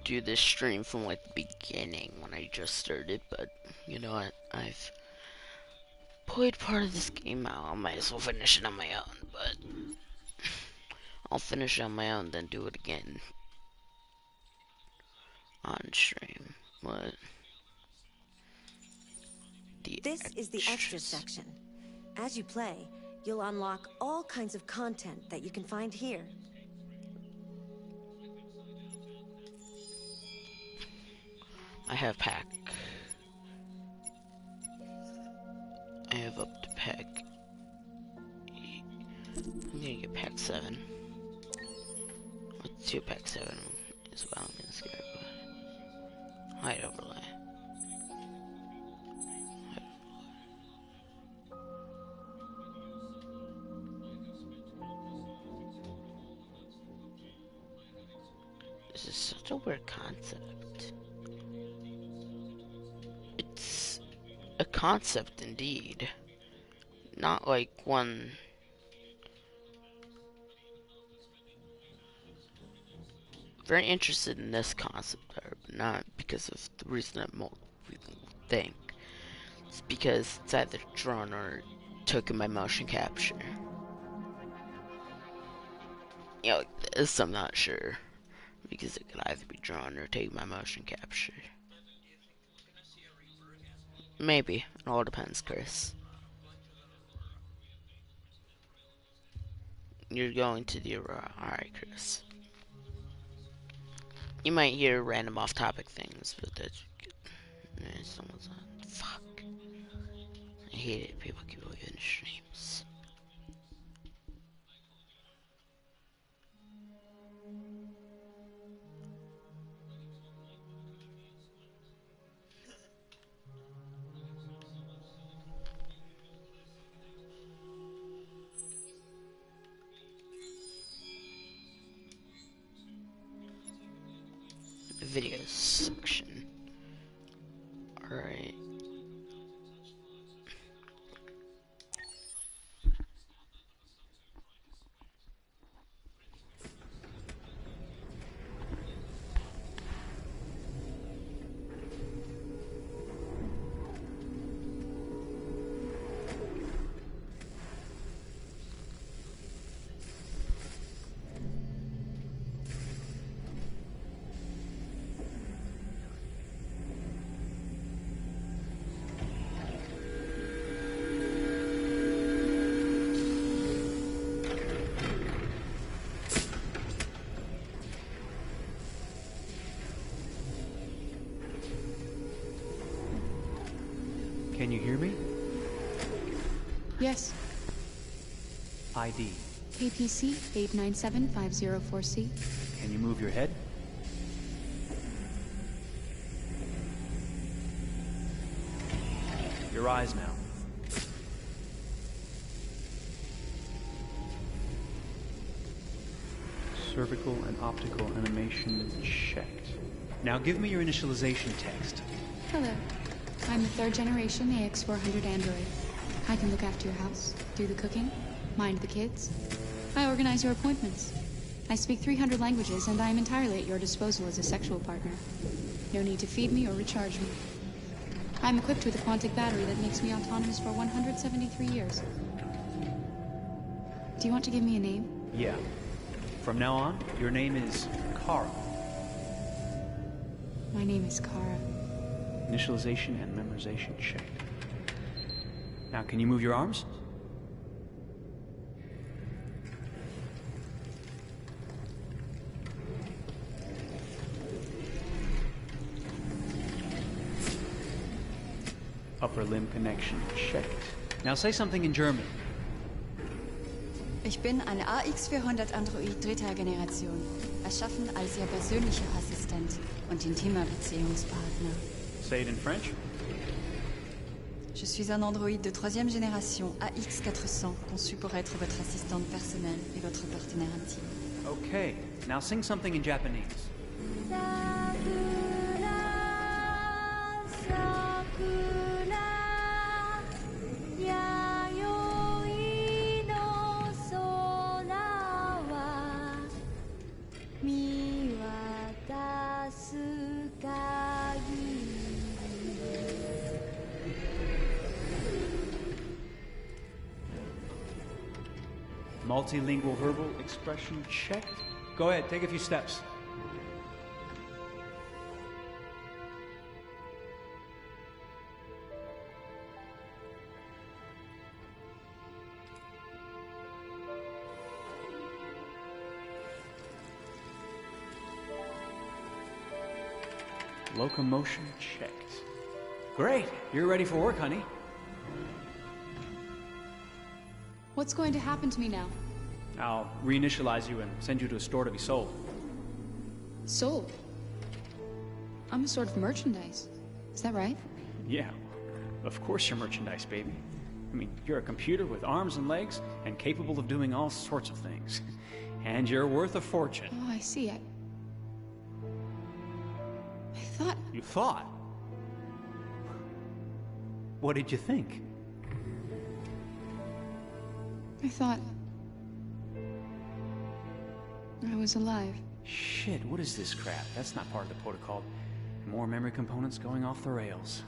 do this stream from like the beginning when I just started, but you know what? I've played part of this game out. I might as well finish it on my own, but I'll finish it on my own, then do it again on stream. But this is the extra section. As you play, you'll unlock all kinds of content that you can find here. I have pack. I have up to pack 8. I'm gonna get pack 7. Let's do pack 7 is what I'm gonna scare by. Hide overlay. This is such a weird concept. It's a concept indeed. Not like one very interested in this concept, but not because of the reason that most people think. It's because it's either drawn or taken by motion capture. You know, this I'm not sure, because it could either be drawn or taken by motion capture. Maybe. It all depends, Chris. You're going to the Aurora. Alright, Chris. You might hear random off-topic things, but that's good. Someone's on. Fuck. I hate it. People keep looking at streams. Video section. Alright. Can you hear me? Yes. ID. KPC 897504C. Can you move your head? Your eyes now. Cervical and optical animation checked. Now give me your initialization text. Hello. I'm the 3rd generation AX400 android. I can look after your house, do the cooking, mind the kids. I organize your appointments. I speak 300 languages, and I am entirely at your disposal as a sexual partner. No need to feed me or recharge me. I'm equipped with a quantic battery that makes me autonomous for 173 years. Do you want to give me a name? Yeah. From now on, your name is Kara. My name is Kara. Initialization and memorization checked. Now, can you move your arms? Upper limb connection checked. Now say something in German. Ich bin ein AX400 Android 3. Generation, erschaffen als Ihr persönlicher Assistent und intimer Beziehungspartner. Say it in French. Je suis un androïde de 3e génération AX400, conçu pour être votre assistante personnelle et votre partenaire intime. Okay, now sing something in Japanese. Multilingual verbal expression checked. Go ahead, take a few steps. Locomotion checked. Great, you're ready for work, honey. What's going to happen to me now? I'll reinitialize you and send you to a store to be sold. Sold? I'm a sort of merchandise. Is that right? Yeah, of course you're merchandise, baby. I mean, you're a computer with arms and legs and capable of doing all sorts of things. And you're worth a fortune. Oh, I see. I thought... You thought? What did you think? I thought... I was alive. Shit, what is this crap? That's not part of the protocol. More memory components going off the rails.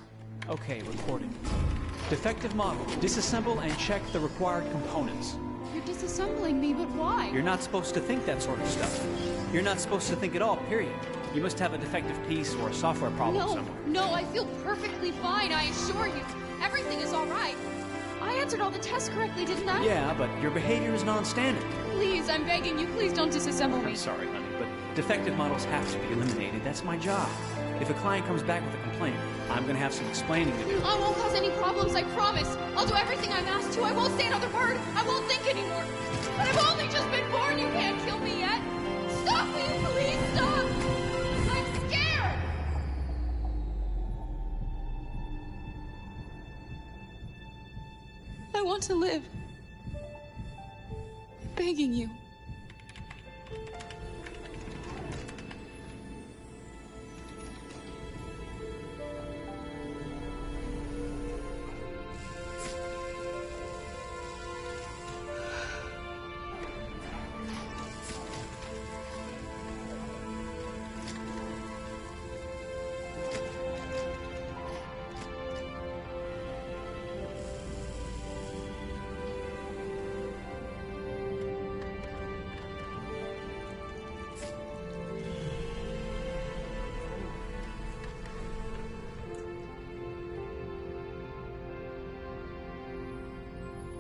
Okay, recording. Defective model. Disassemble and check the required components. You're disassembling me, but why? You're not supposed to think that sort of stuff. You're not supposed to think at all, period. You must have a defective piece or a software problem somewhere. No, I feel perfectly fine, I assure you. Everything is all right. I answered all the tests correctly, didn't I? Yeah, but your behavior is non-standard. Please, I'm begging you, please don't disassemble me. I'm sorry, honey, but defective models have to be eliminated. That's my job. If a client comes back with a complaint, I'm gonna have some explaining to do. I won't cause any problems, I promise. I'll do everything I'm asked to. I won't say another word. I won't think anymore. But I've only just been born. You can't kill me yet. Stop, will you please stop? I'm scared. I want to live. I'm begging you.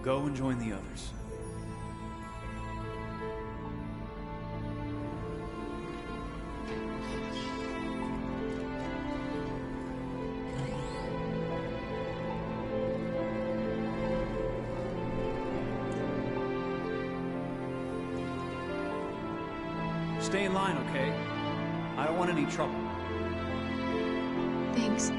Go and join the others. Stay in line, okay? I don't want any trouble. Thanks.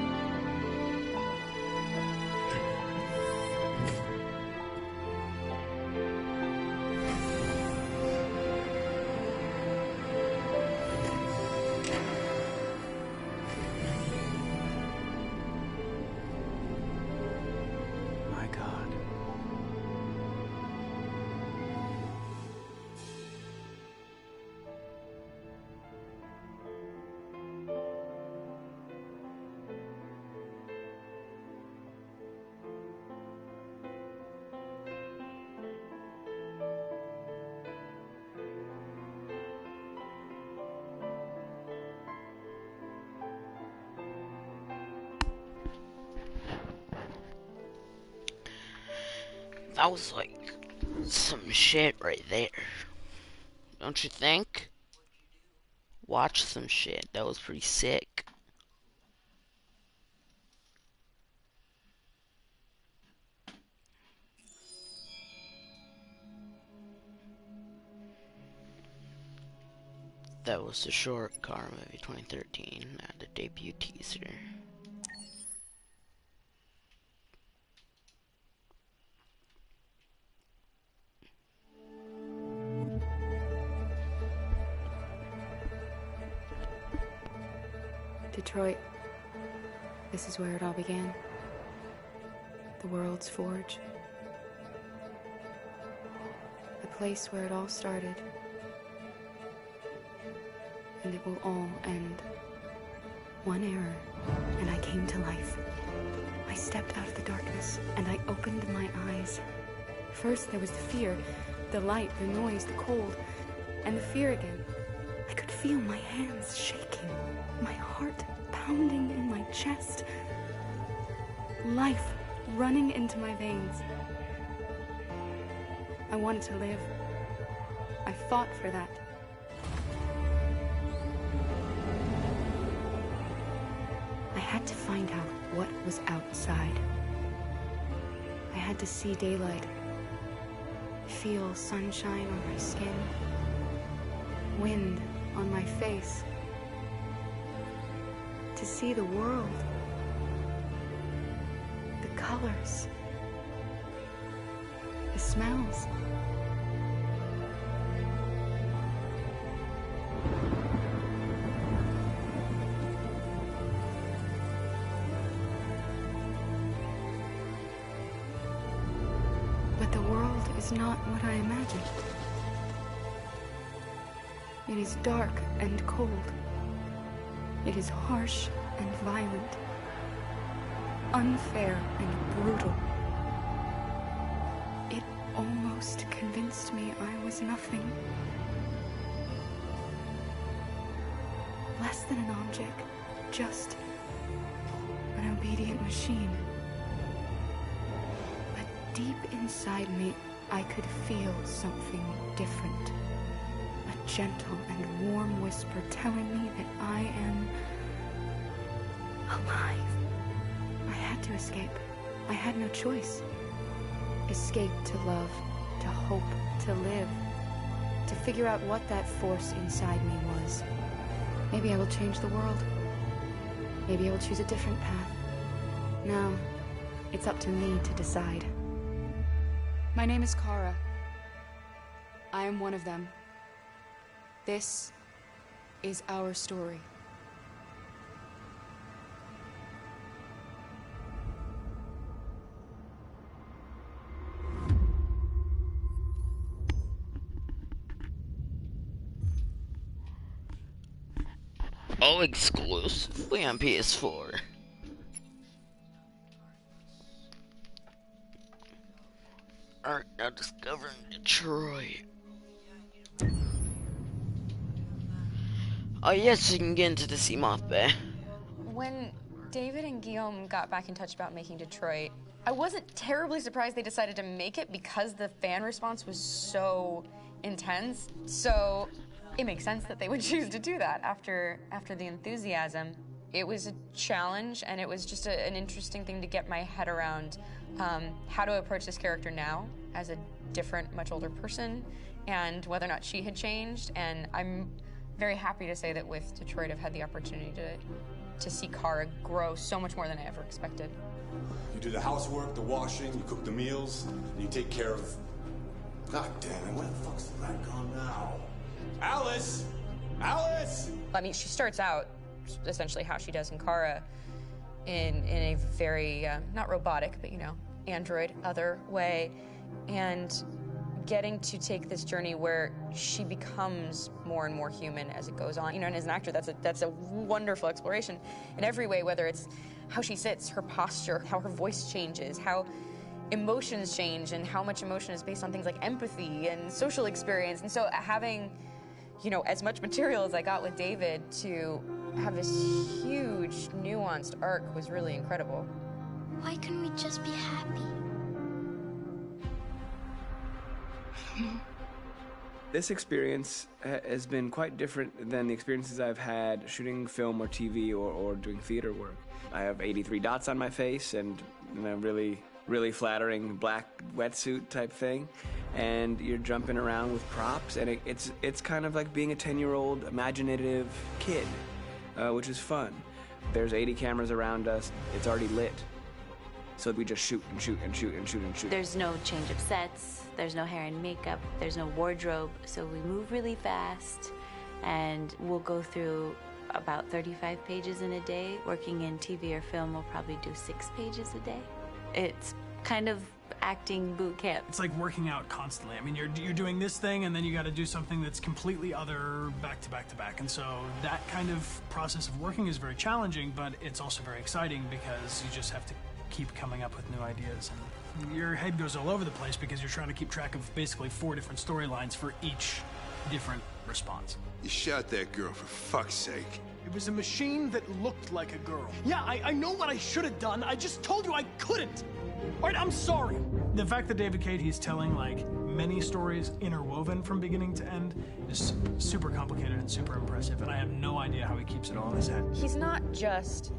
My God. That was like some shit right there. Don't you think? Watch some shit. That was pretty sick. That was the short car movie 2013, the debut teaser. Detroit. This is where it all began. The world's forge. The place where it all started. And it will all end. One error, and I came to life. I stepped out of the darkness, and I opened my eyes. First, there was the fear, The light, the noise, the cold, and the fear again. I could feel my hands shaking, my heart pounding in my chest, life running into my veins. I wanted to live. I fought for that. I had to find out what was outside. I had to see daylight, feel sunshine on my skin, wind on my face, to see the world, the colors, the smells. But the world is not what I imagined. It is dark and cold. It is harsh and violent, unfair and brutal. It almost convinced me I was nothing. Less than an object, just an obedient machine. But deep inside me, I could feel something different. A gentle and warm whisper telling me that I am alive. I had to escape. I had no choice. Escape to love, to hope, to live, to figure out what that force inside me was. Maybe I will change the world. Maybe I will choose a different path. No, it's up to me to decide. My name is Kara. I am one of them. This is our story. All exclusively on PS4. Alright, now discovering Detroit. Oh yes, you can get into the Seamoth Bay. When David and Guillaume got back in touch about making Detroit, I wasn't terribly surprised they decided to make it because the fan response was so intense. So it makes sense that they would choose to do that after the enthusiasm. It was a challenge, and it was just an interesting thing to get my head around how to approach this character now as a different, much older person, and whether or not she had changed. And I'm very happy to say that with Detroit, I've had the opportunity to see Kara grow so much more than I ever expected. You do the housework, the washing, you cook the meals, and you take care of... God damn it, where the fuck's the rat gone now? Alice! Alice! I mean, she starts out essentially how she does in Kara in a very, not robotic, but, you know, android, other way, and getting to take this journey where she becomes more and more human as it goes on. You know, and as an actor, that's a wonderful exploration in every way, whether it's how she sits, her posture, how her voice changes, how emotions change, and how much emotion is based on things like empathy and social experience. And so having, you know, as much material as I got with David to have this huge, nuanced arc was really incredible. Why couldn't we just be happy? This experience has been quite different than the experiences I've had shooting film or TV or doing theater work. I have 83 dots on my face and a really flattering black wetsuit type thing, and you're jumping around with props, and it's kind of like being a 10-year-old imaginative kid, which is fun. There's 80 cameras around us. It's already lit. So we just shoot and shoot and shoot and shoot and shoot. There's no change of sets, there's no hair and makeup, there's no wardrobe, so we move really fast, and we'll go through about 35 pages in a day. Working in TV or film, we'll probably do 6 pages a day. It's kind of acting boot camp. It's like working out constantly. I mean, you're doing this thing, and then you got to do something that's completely other back to back to back. And so that kind of process of working is very challenging, but it's also very exciting because you just have to keep coming up with new ideas your head goes all over the place because you're trying to keep track of basically 4 different storylines for each different response. You shot that girl, for fuck's sake. It was a machine that looked like a girl. Yeah, I know what I should have done. I just told you I couldn't. All right, I'm sorry. The fact that David Cage, he's telling, like, many stories interwoven from beginning to end is super complicated and super impressive, and I have no idea how he keeps it all in his head. He's not just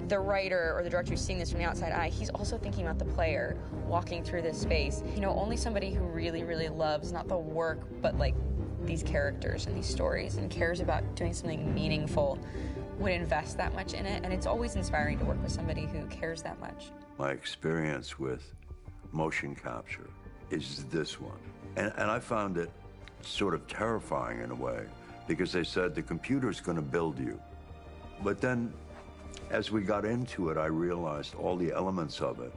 the writer or the director who's seeing this from the outside eye. He's also thinking about the player walking through this space. You know, only somebody who really, really loves not the work, but, like, these characters and these stories and cares about doing something meaningful would invest that much in it, and it's always inspiring to work with somebody who cares that much. My experience with motion capture is this one. And I found it sort of terrifying in a way, because they said the computer's gonna build you. But then, as we got into it, I realized all the elements of it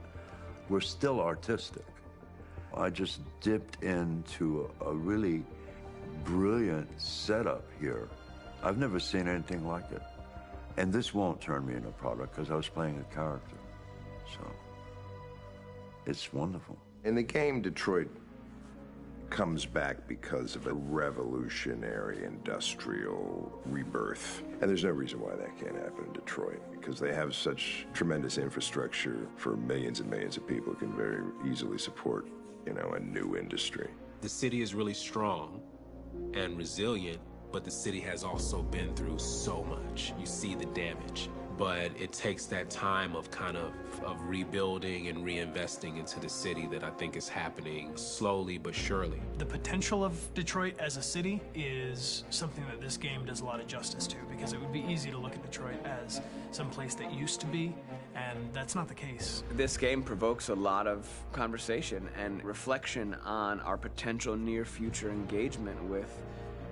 were still artistic. I just dipped into a really brilliant setup here. I've never seen anything like it. And this won't turn me into a product because I was playing a character. So, it's wonderful. In the game, Detroit comes back because of a revolutionary industrial rebirth. And there's no reason why that can't happen in Detroit, because they have such tremendous infrastructure for millions and millions of people who can very easily support, you know, a new industry. The city is really strong and resilient, but the city has also been through so much. You see the damage, but it takes that time of kind of rebuilding and reinvesting into the city that I think is happening slowly but surely. The potential of Detroit as a city is something that this game does a lot of justice to, because it would be easy to look at Detroit as some place that used to be, and that's not the case. This game provokes a lot of conversation and reflection on our potential near-future engagement with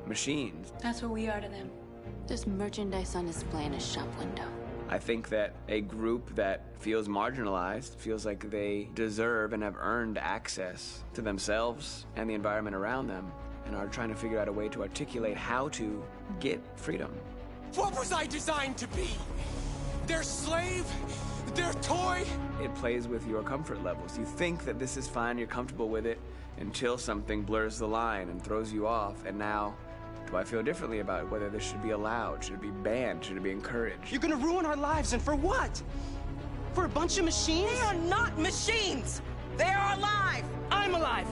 machines. That's what we are to them. There's merchandise on display in a shop window. I think that a group that feels marginalized, feels like they deserve and have earned access to themselves and the environment around them, and are trying to figure out a way to articulate how to get freedom. What was I designed to be? Their slave? Their toy? It plays with your comfort levels. You think that this is fine, you're comfortable with it, until something blurs the line and throws you off, and now do I feel differently about whether this should be allowed? Should it be banned? Should it be encouraged? You're gonna ruin our lives, and for what? For a bunch of machines? They are not machines! They are alive! I'm alive!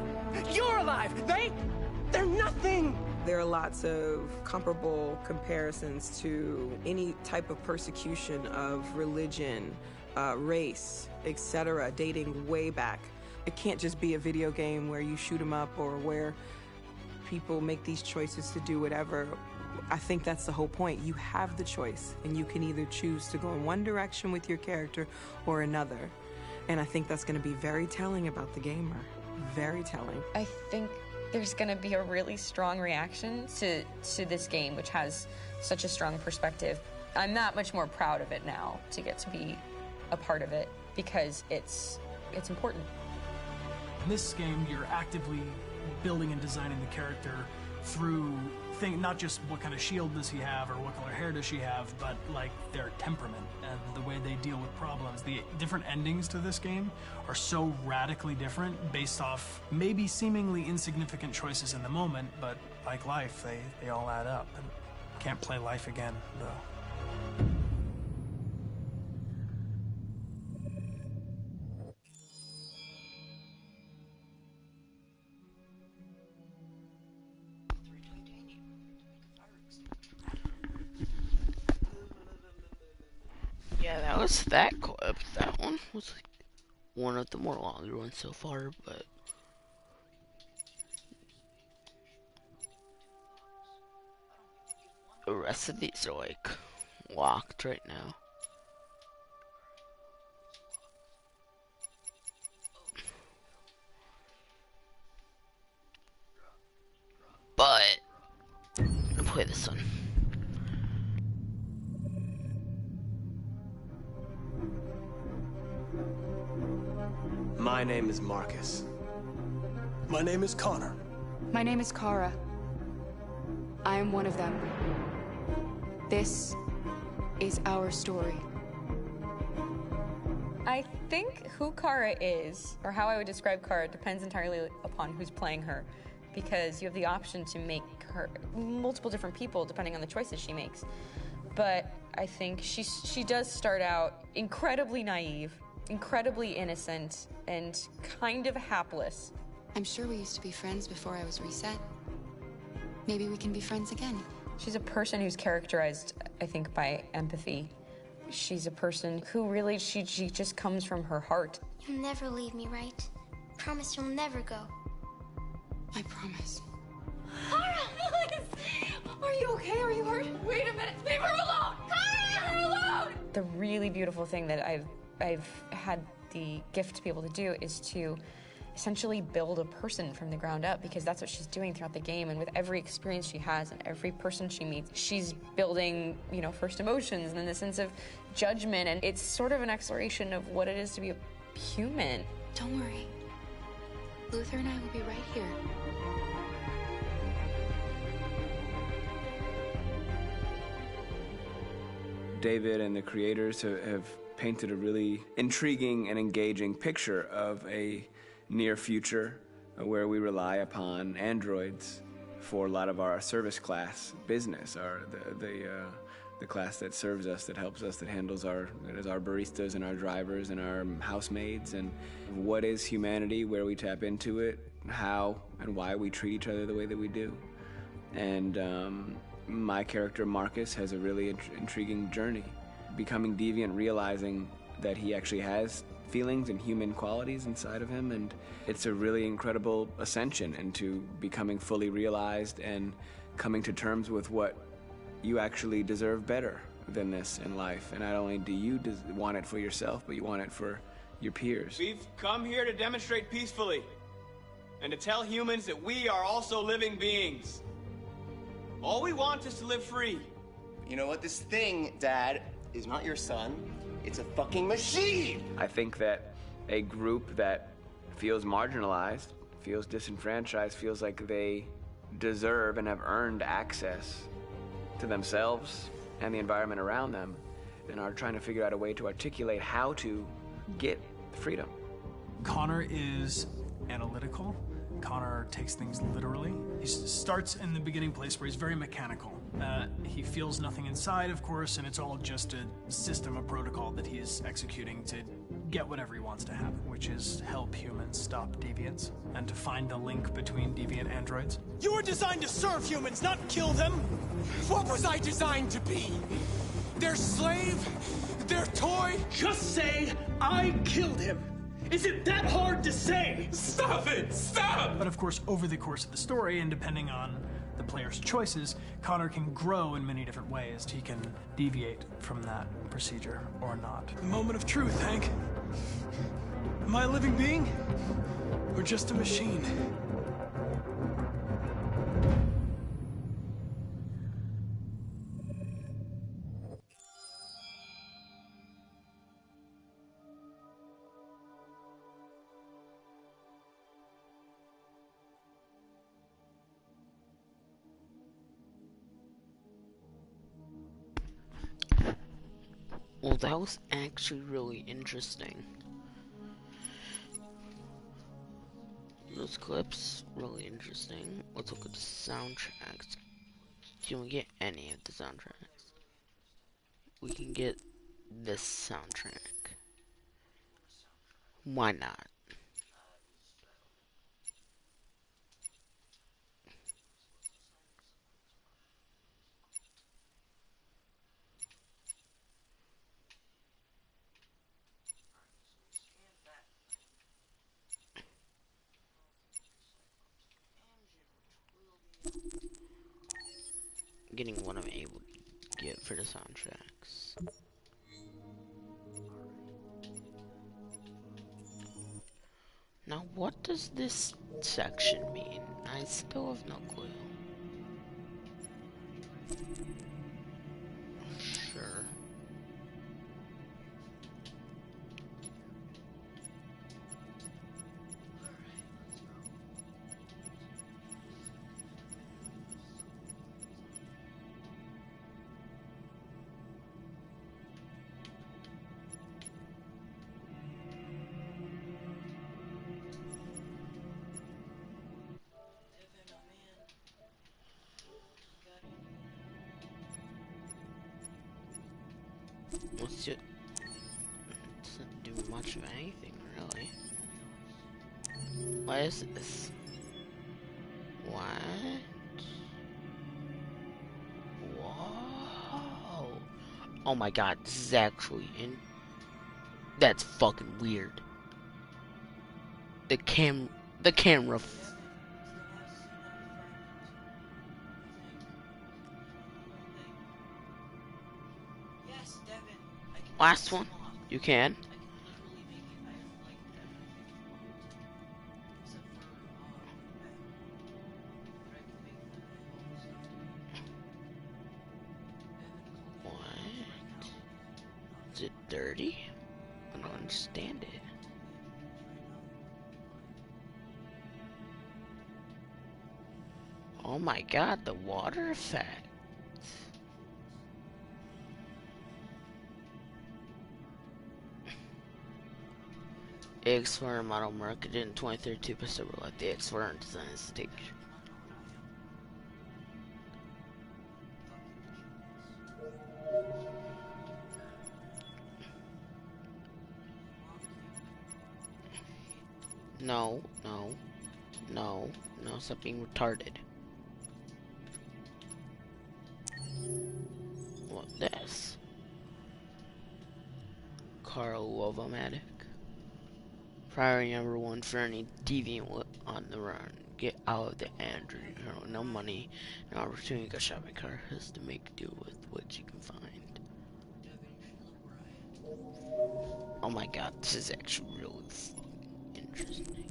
You're alive! They're nothing! There are lots of comparable comparisons to any type of persecution of religion, race, etc., dating way back. It can't just be a video game where you shoot 'em up or where people make these choices to do whatever. I think that's the whole point. You have the choice, and you can either choose to go in one direction with your character or another. And I think that's going to be very telling about the gamer. Very telling. I think there's going to be a really strong reaction to this game, which has such a strong perspective. I'm that much more proud of it now to get to be a part of it, because it's important. In this game, you're actively building and designing the character through not just what kind of shield does he have or what color hair does she have, but like their temperament and the way they deal with problems. The different endings to this game are so radically different based off maybe seemingly insignificant choices in the moment, but like life, they all add up. And can't play life again, though. Yeah, that was that clip. That one was like one of the more longer ones so far, but the rest of these are like locked right now. But I'll play this one. My name is Marcus. My name is Connor. My name is Kara. I am one of them. This is our story. I think who Kara is, or how I would describe Kara, depends entirely upon who's playing her, because you have the option to make her multiple different people depending on the choices she makes. But I think she does start out incredibly naive, incredibly innocent, and kind of hapless. I'm sure we used to be friends before I was reset. Maybe we can be friends again. She's a person who's characterized, I think, by empathy. She's a person who really, she just comes from her heart. You'll never leave me, right? Promise you'll never go. I promise. Kara, please! Are you okay? Are you hurt? Wait a minute. Leave her alone! Kara, leave her alone! The really beautiful thing that I've had the gift to be able to do is to essentially build a person from the ground up, because that's what she's doing throughout the game. And with every experience she has and every person she meets, she's building, first emotions and then the sense of judgment. And it's sort of an exploration of what it is to be a human. Don't worry. Luther and I will be right here. David and the creators have painted a really intriguing and engaging picture of a near future where we rely upon androids for a lot of our service class business, the class that serves us, that helps us, that handles our baristas and our drivers and our housemaids. And what is humanity, where we tap into it, how and why we treat each other the way that we do. And my character Marcus has a really intriguing journey, becoming deviant, realizing that he actually has feelings and human qualities inside of him, and it's a really incredible ascension into becoming fully realized and coming to terms with what you actually deserve better than this in life. And not only do you want it for yourself, but you want it for your peers. We've come here to demonstrate peacefully and to tell humans that we are also living beings. All we want is to live free. You know what? This thing, Dad, is not your son. It's a fucking machine! I think that a group that feels marginalized, feels disenfranchised, feels like they deserve and have earned access to themselves and the environment around them, and are trying to figure out a way to articulate how to get freedom. Connor is analytical. Connor takes things literally. He starts in the beginning place where he's very mechanical. He feels nothing inside, of course, and it's all just a system, a protocol that he is executing to get whatever he wants to happen, which is help humans stop deviants and to find the link between deviant androids. You were designed to serve humans, not kill them. What was I designed to be? Their slave? Their toy? Just say, I killed him. Is it that hard to say? Stop it! Stop! But of course, over the course of the story, and depending on the player's choices, Connor can grow in many different ways. He can deviate from that procedure or not. The moment of truth, Hank. Am I a living being? Or just a machine? Well, that was actually really interesting. Those clips, really interesting. Let's look at the soundtracks. Can we get any of the soundtracks? We can get this soundtrack. Why not? Getting what I'm able to get for the soundtracks. Now, what does this section mean? I still have no clue. Sure. just doesn't do much of anything, really. What is this? What? Whoa! Oh my god, this is actually in. That's fucking weird. The camera. Last one, you can. What? Is it dirty? I don't understand it. Oh my god, the water effect. X-Fire model marketed in 2032 by several like the X-Fire design stage. No, stop being retarded. What this? Carl Lovomatic. Priority number 1 for any deviant on the run. Get out of the Android. No money, no opportunity to go shopping. Car has to make do with what you can find. Oh my god, this is actually really interesting.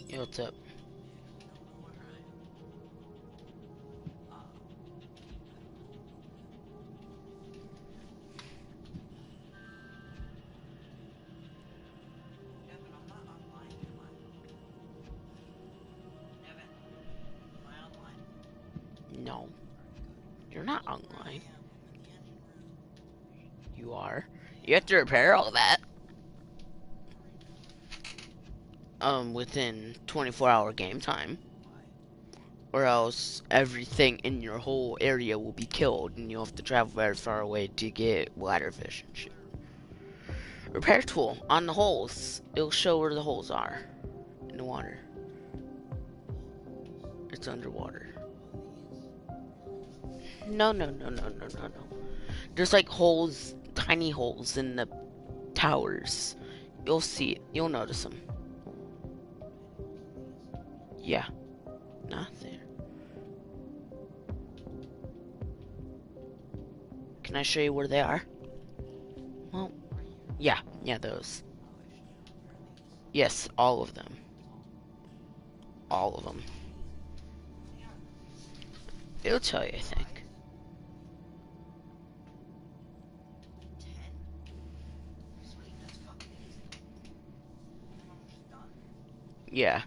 Yo, what's up? No, you're not online. You are. You have to repair all that. Within 24-hour game time. Or else everything in your whole area will be killed and you'll have to travel very far away to get ladderfish and shit. Repair tool on the holes. It'll show where the holes are in the water. It's underwater. No. There's like holes, tiny holes in the towers. You'll see it. You'll notice them. Yeah. Not there. Can I show you where they are? Well, yeah, those. Yes, all of them. All of them. It'll tell you, I think. Yeah.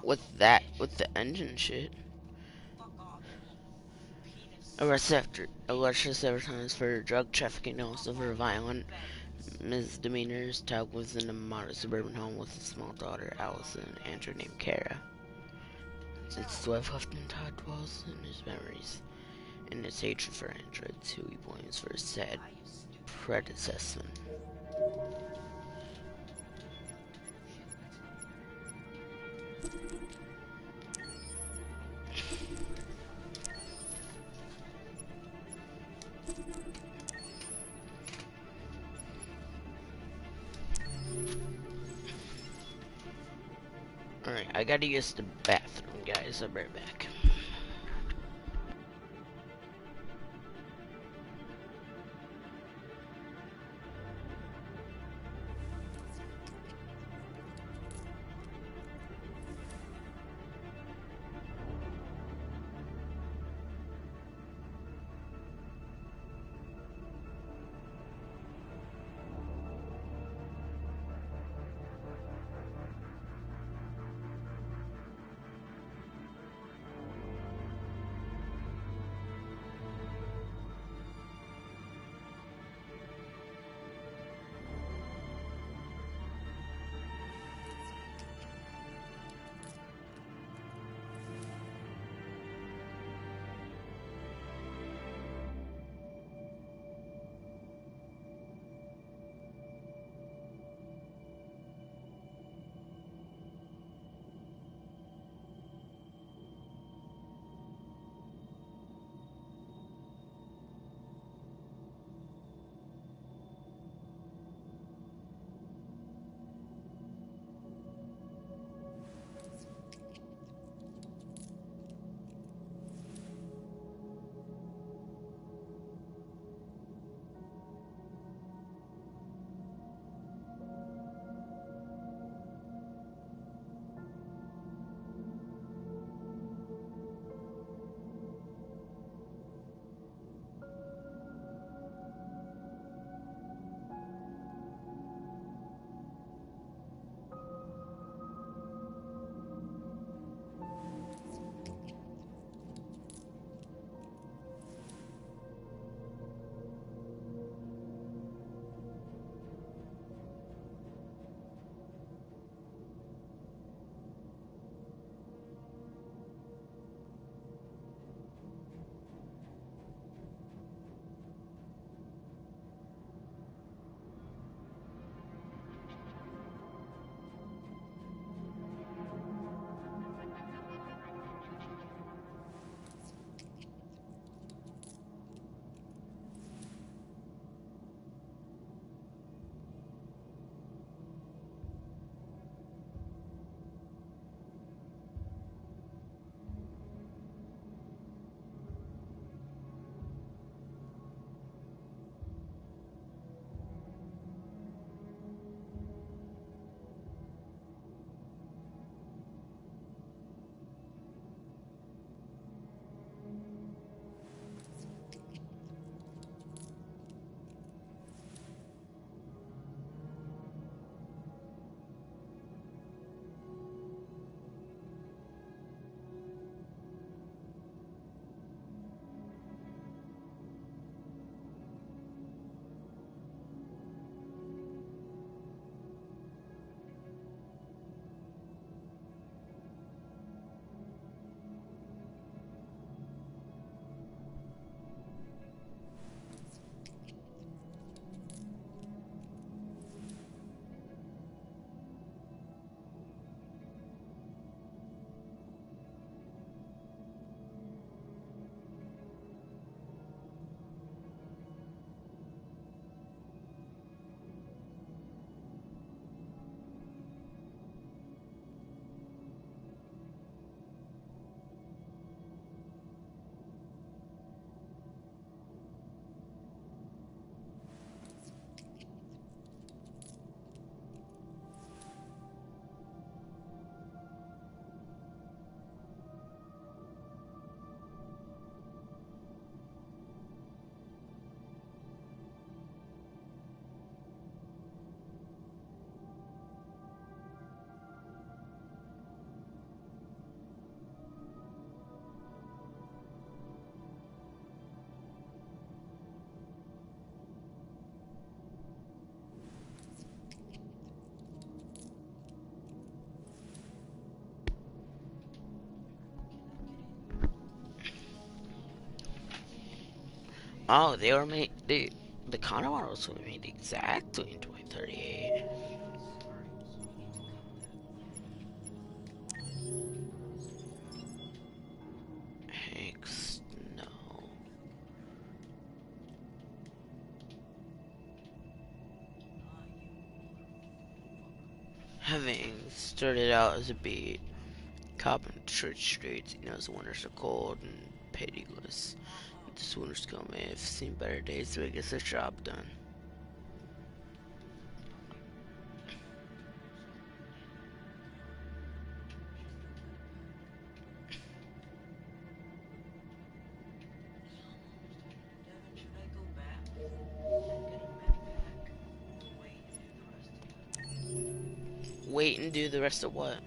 With the engine shit. Arrested several times for drug trafficking, also for violent misdemeanors. Tagged within a modest suburban home with a small daughter, Allison, and Andrew named Kara. Since 12 left and Todd dwells in his memories and his hatred for androids, who he blames for his sad predecessor. Alright, I gotta use the bathroom, guys. I'll be right back. Oh, they were made. The Conda models were made exactly in 2038. Hank Snow. Having started out as a beat cop on church streets, he knows the winters are cold and pitiless. This winter's coming. I've seen better days, so he gets the job done. Wait and do the rest of what?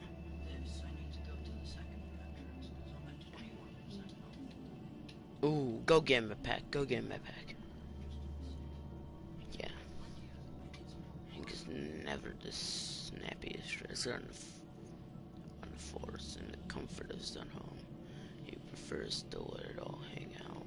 Ooh, go get him a pack. Go get him a pack. Yeah. Hank is never the snappiest dresser on the force and the comfort of his own home. He prefers to let it all hang out.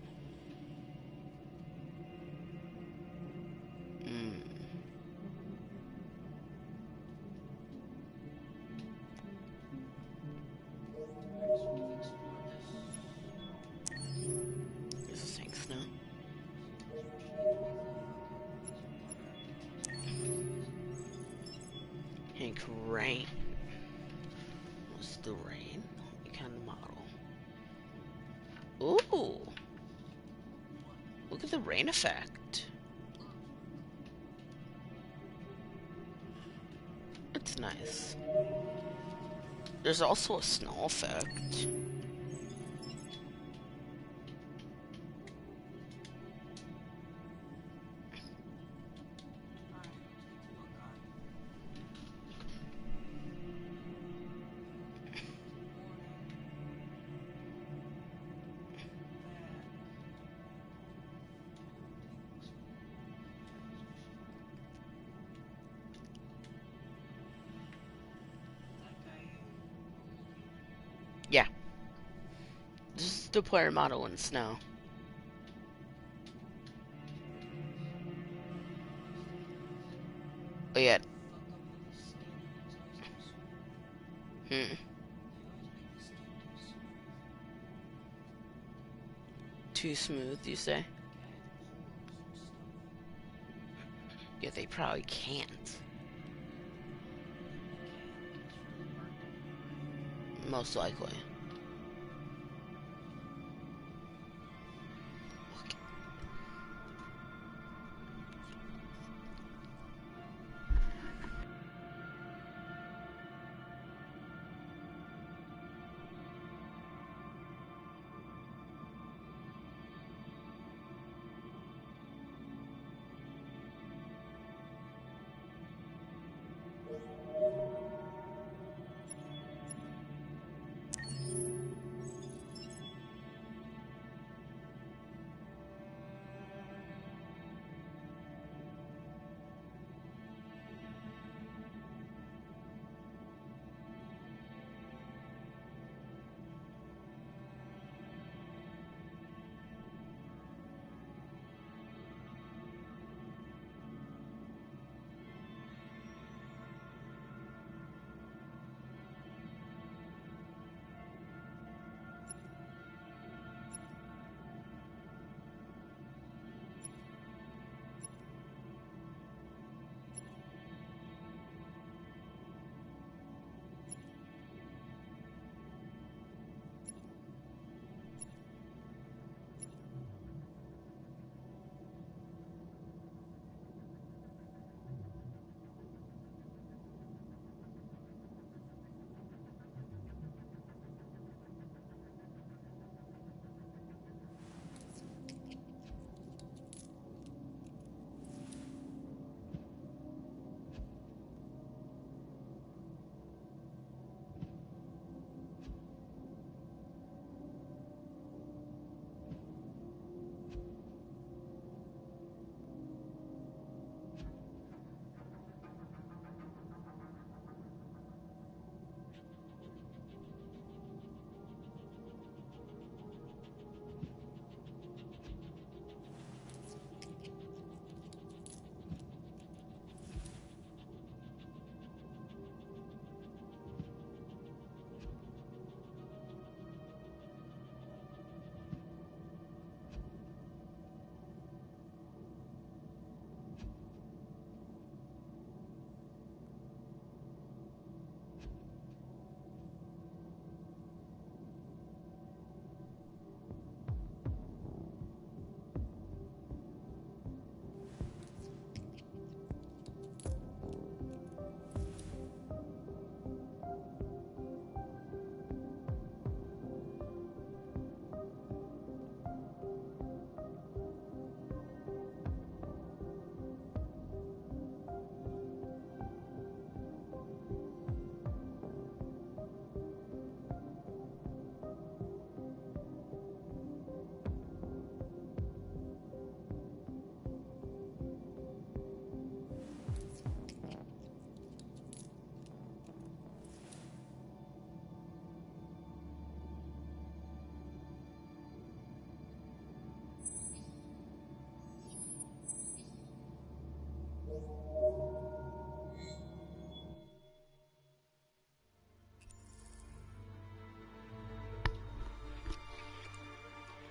This is Hank Snow. Hank Rain. What's the rain? What kind of model? Ooh! Look at the rain effect. It's nice. There's also a snow effect. Yeah. This is the player model in snow. Oh yeah. Too smooth, you say? Yeah, they probably can't. Most likely.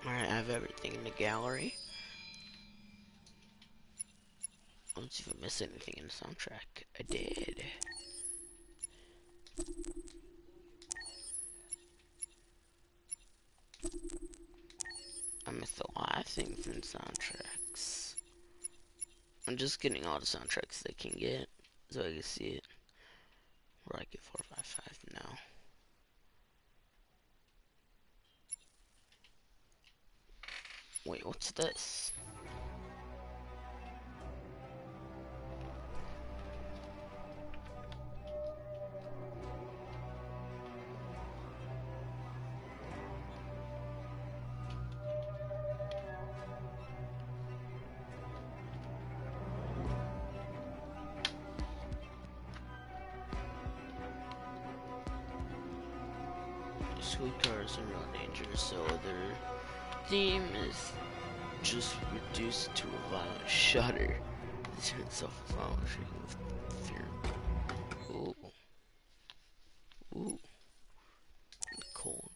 Alright, I have everything in the gallery. Let's see if I missed anything in the soundtrack. I did. I missed a lot of things in soundtracks. I'm just getting all the soundtracks I can get so I can see it. Where I get 455 now. Wait, what's this? Sweet cars in real danger, so their theme is just reduced to a violent shudder. This in itself is violent, shaking with fear. Ooh. Ooh. Cold.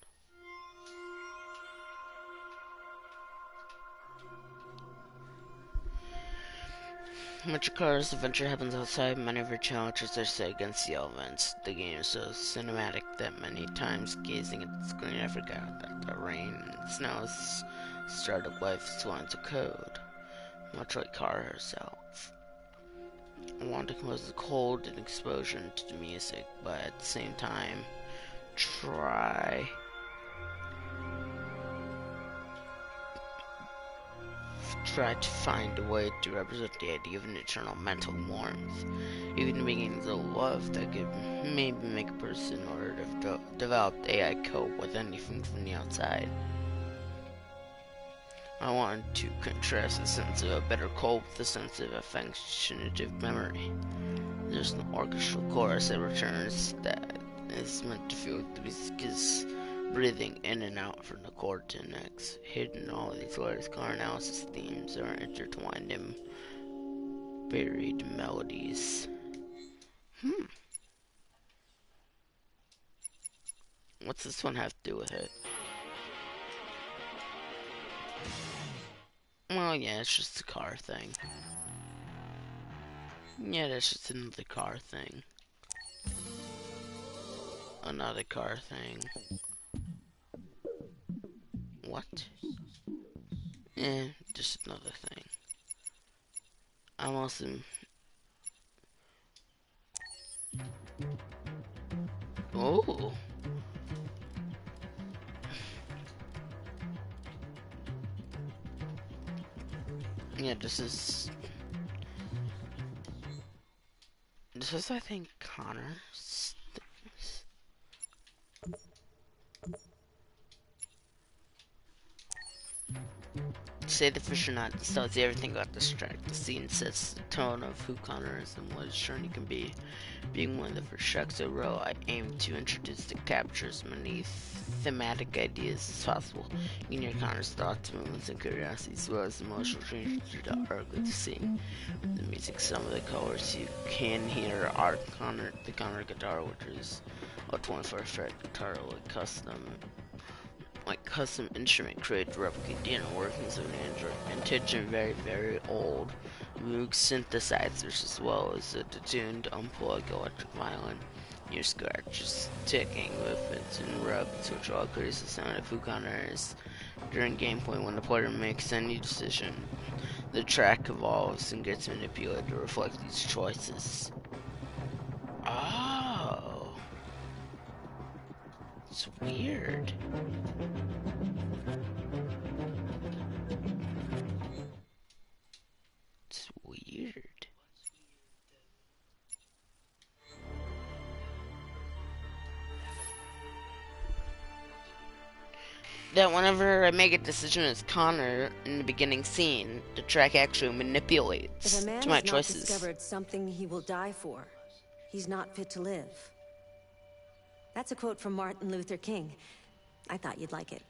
Metro Cars adventure happens outside. Many of your challenges are set against the elements. The game is so cinematic that many times gazing at the screen I forgot that the rain and snow started life lines of code, much like Kara herself. I want to compose the cold and explosion to the music, but at the same time, try to find a way to represent the idea of an eternal mental warmth, even the beginnings of love that could maybe make a person or have developed AI cope with anything from the outside. I wanted to contrast the sense of a better cope with the sense of affectionate memory. There's an orchestral chorus that returns that is meant to feel the music is breathing in and out from the chord to the next. Hidden in all of these layers, car analysis themes are intertwined in buried melodies. What's this one have to do with it? Well, yeah, it's just a car thing. Yeah, that's just another car thing. Another car thing. What? Just another thing. I'm also... Oh! Yeah, this is, I think, Connor's things. Say the fish or not, this tells you everything about this track. The scene sets the tone of who Connor is and what his journey can be. Being one of the first tracks I wrote, I aim to introduce to capture as many thematic ideas as possible. You can hear Connor's thoughts, movements, and curiosities, as well as emotional changes through the arc of the scene. The music, some of the colors you can hear are the Connor guitar, which is a 24-fret guitar with custom instrument created to replicate the inner workings of an Android vintage and very, very old Moog synthesizers, as well as a detuned unplugged electric violin. Your scratches, ticking, movements, and rubs, which all creates the sound of who Connor is. During gameplay, when the player makes any decision, the track evolves and gets manipulated to reflect these choices. Oh. It's weird. It's weird. That whenever I make a decision as Connor in the beginning scene, the track actually manipulates If a man to my has not choices. discovered something he will die for, he's not fit to live. That's a quote from Martin Luther King. I thought you'd like it.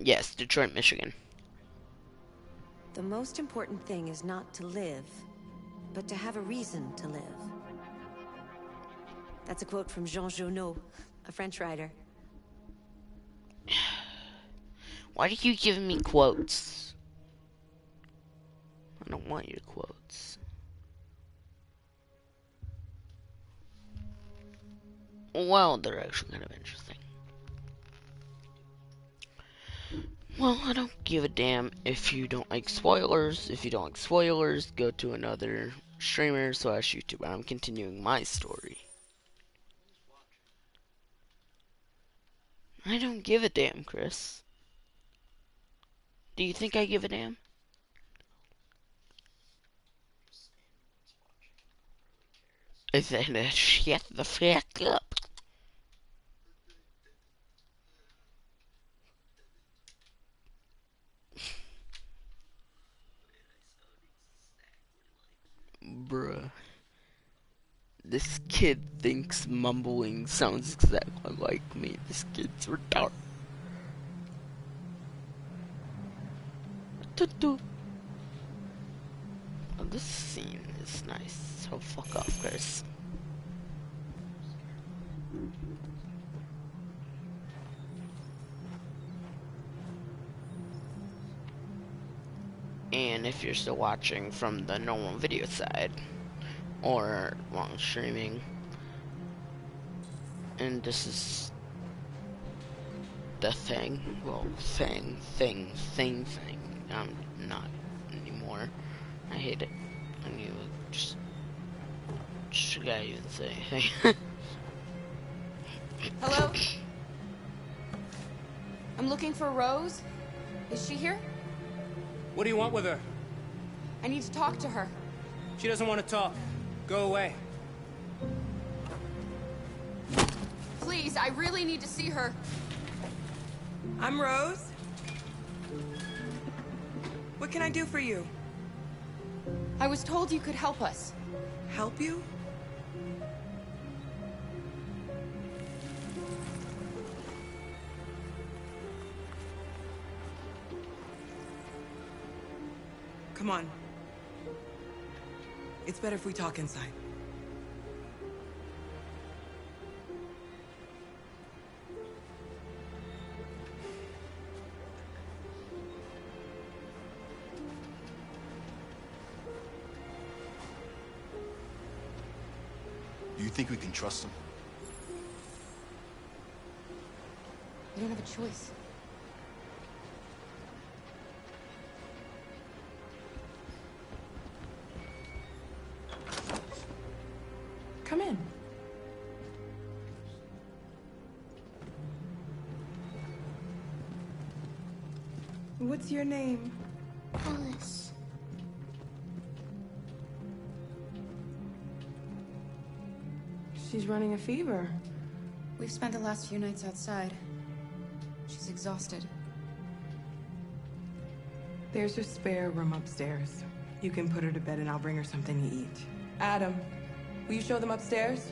Yes, Detroit, Michigan. The most important thing is not to live, but to have a reason to live. That's a quote from Jean Genot, a French writer. Why do you give me quotes? I don't want your quotes. Well, they're actually kind of interesting. Well, I don't give a damn if you don't like spoilers. If you don't like spoilers, go to another streamer / YouTuber. I'm continuing my story. I don't give a damn, Chris. Do you think I give a damn? Then shut the fuck up. Bruh. This kid thinks mumbling sounds exactly like me. This kid's retarded. Oh, this scene is nice. So fuck off, Chris. And if you're still watching from the normal video side, or while streaming, and this is the thing, well, thing, I'm not anymore. I hate it. And you just should I even say anything? Hello? I'm looking for Rose. Is she here? What do you want with her? I need to talk to her. She doesn't want to talk. Go away. Please, I really need to see her. I'm Rose. What can I do for you? I was told you could help us. Help you? Come on. It's better if we talk inside. Do you think we can trust him? You don't have a choice. Come in. What's your name? Alice. She's running a fever. We've spent the last few nights outside. She's exhausted. There's a spare room upstairs. You can put her to bed and I'll bring her something to eat. Adam, will you show them upstairs?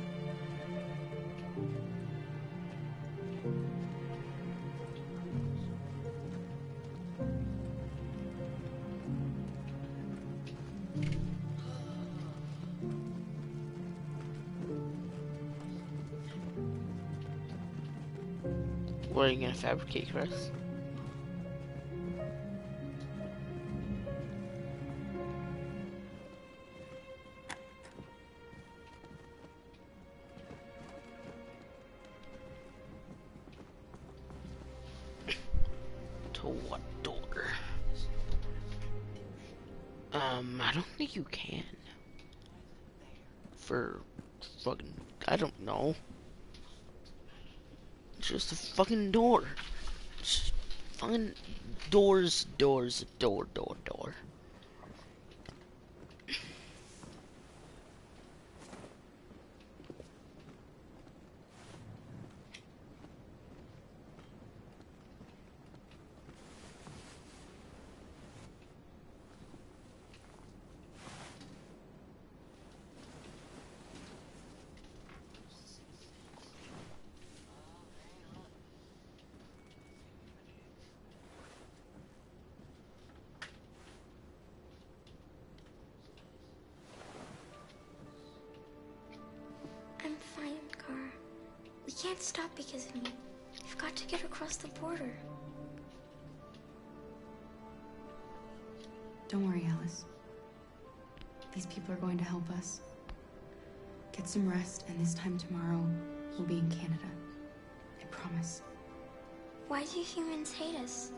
What are you gonna fabricate, Chris? To what door? I don't think you can. For fucking, I don't know. It's just a fucking door. Just fucking doors, door. I'm fine, Kara. We can't stop because of me. We've got to get across the border. Don't worry, Alice. These people are going to help us. Get some rest, and this time tomorrow, we'll be in Canada. I promise. Why do humans hate us?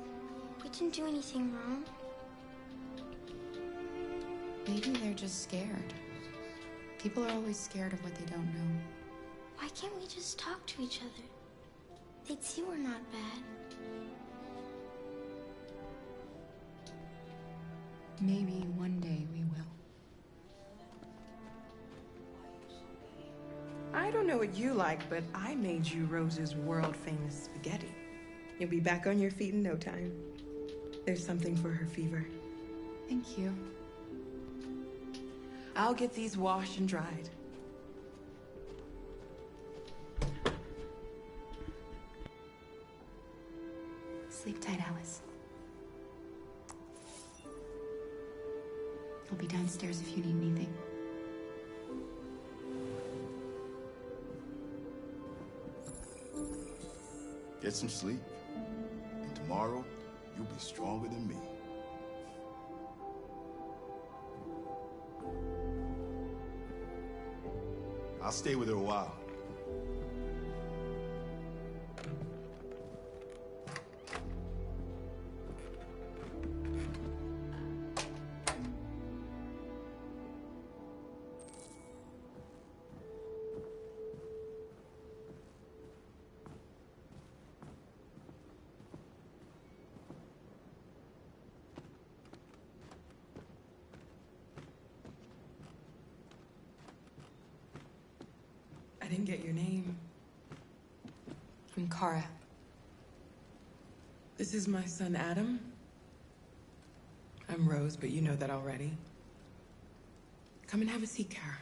We didn't do anything wrong. Maybe they're just scared. People are always scared of what they don't know. Why can't we just talk to each other? They'd see we're not bad. Maybe one day we will. I don't know what you like, but I made you Rose's world-famous spaghetti. You'll be back on your feet in no time. There's something for her fever. Thank you. I'll get these washed and dried. Sleep tight, Alice. I'll be downstairs if you need anything. Get some sleep. And tomorrow, you'll be stronger than me. I'll stay with her a while. I didn't get your name. I'm Kara. This is my son, Adam. I'm Rose, but you know that already. Come and have a seat, Kara.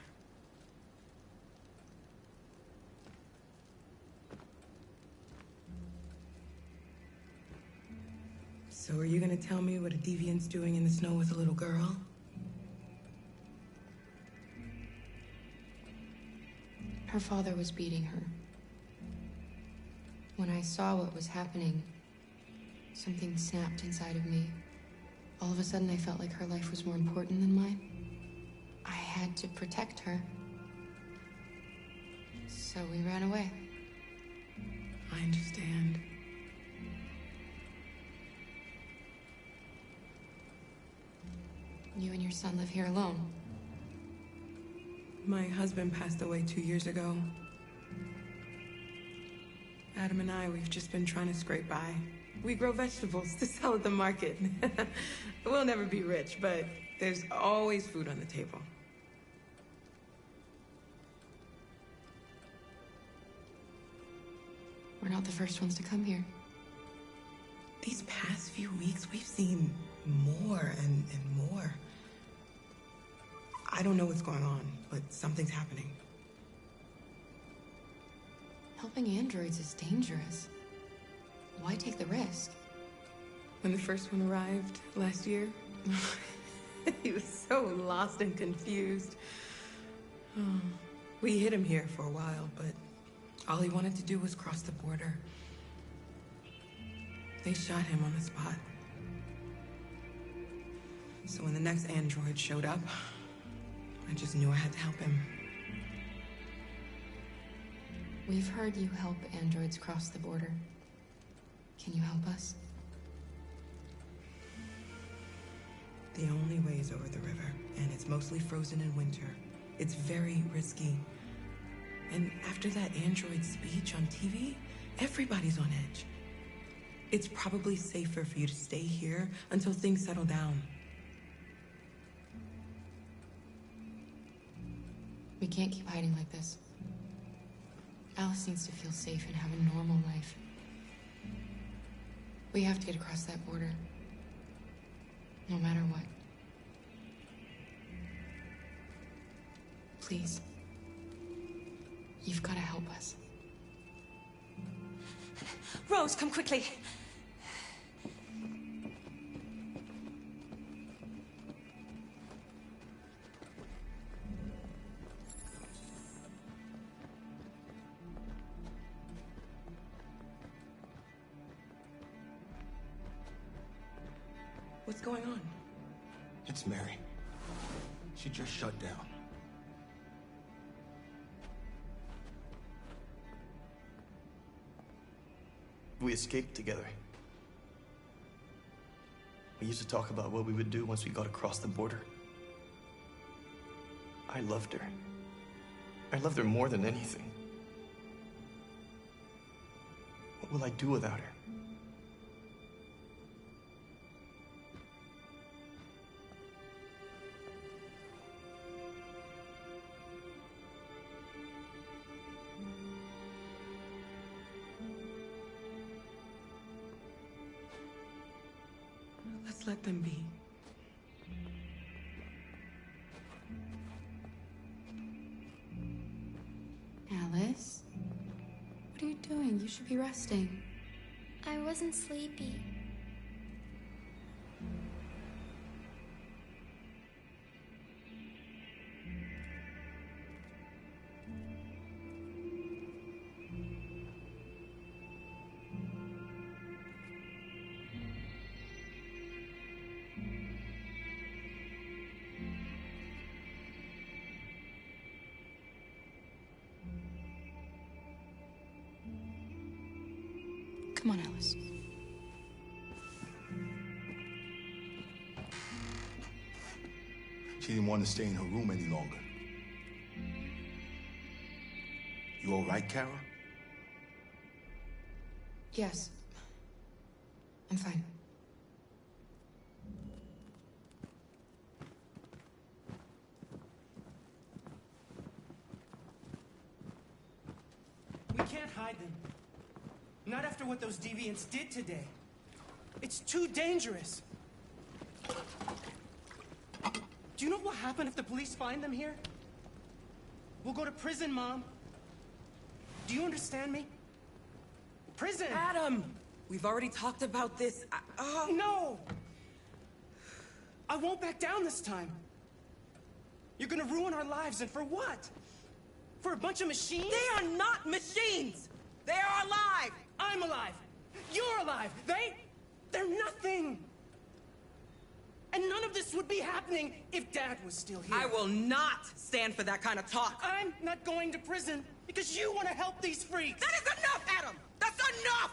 So are you gonna tell me what a deviant's doing in the snow with a little girl? Her father was beating her. When I saw what was happening, something snapped inside of me. All of a sudden, I felt like her life was more important than mine. I had to protect her. So we ran away. I understand. You and your son live here alone. My husband passed away 2 years ago. Adam and I, we've just been trying to scrape by. We grow vegetables to sell at the market. We'll never be rich, but there's always food on the table. We're not the first ones to come here. These past few weeks, we've seen more and more. I don't know what's going on, but something's happening. Helping androids is dangerous. Why take the risk? When the first one arrived last year, he was so lost and confused. Oh, we hid him here for a while, but all he wanted to do was cross the border. They shot him on the spot. So when the next android showed up, I just knew I had to help him. We've heard you help androids cross the border. Can you help us? The only way is over the river, and it's mostly frozen in winter. It's very risky. And after that android speech on TV, everybody's on edge. It's probably safer for you to stay here until things settle down. We can't keep hiding like this. Alice needs to feel safe and have a normal life. We have to get across that border. No matter what. Please. You've got to help us. Rose, come quickly. What's going on? It's Mary. She just shut down. We escaped together. We used to talk about what we would do once we got across the border. I loved her. I loved her more than anything. What will I do without her? Let's let them be. Alice? What are you doing? You should be resting. I wasn't sleepy. Come on, Alice. She didn't want to stay in her room any longer. You all right, Kara? Yes. I'm fine. We can't hide them. Not after what those deviants did today. It's too dangerous. Do you know what will happen if the police find them here? We'll go to prison, Mom. Do you understand me? Prison! Adam! We've already talked about this. No! I won't back down this time. You're gonna ruin our lives, and for what? For a bunch of machines? They are not machines! They are alive! I'm alive! You're alive! They're nothing! And none of this would be happening if Dad was still here. I will not stand for that kind of talk. I'm not going to prison because you want to help these freaks. That is enough, Adam! That's enough!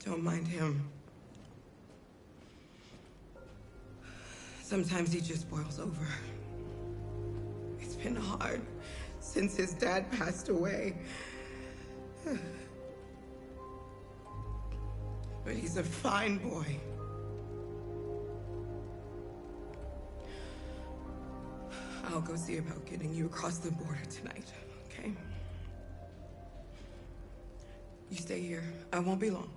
Don't mind him. Sometimes he just boils over. It's been hard since his dad passed away. But he's a fine boy. I'll go see about getting you across the border tonight, okay? You stay here. I won't be long.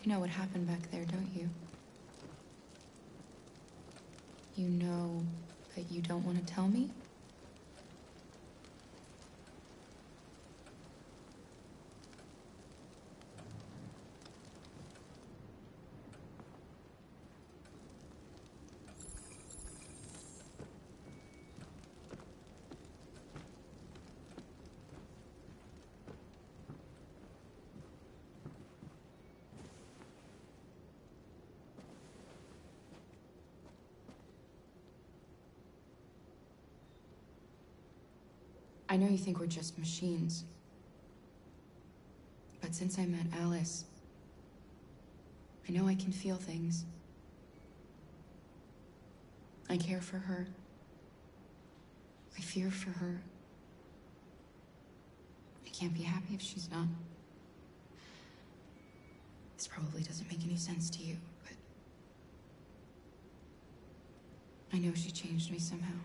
You know what happened back there, don't you? You know that you don't want to tell me? I know you think we're just machines. But since I met Alice, I know I can feel things. I care for her. I fear for her. I can't be happy if she's not. This probably doesn't make any sense to you, but I know she changed me somehow.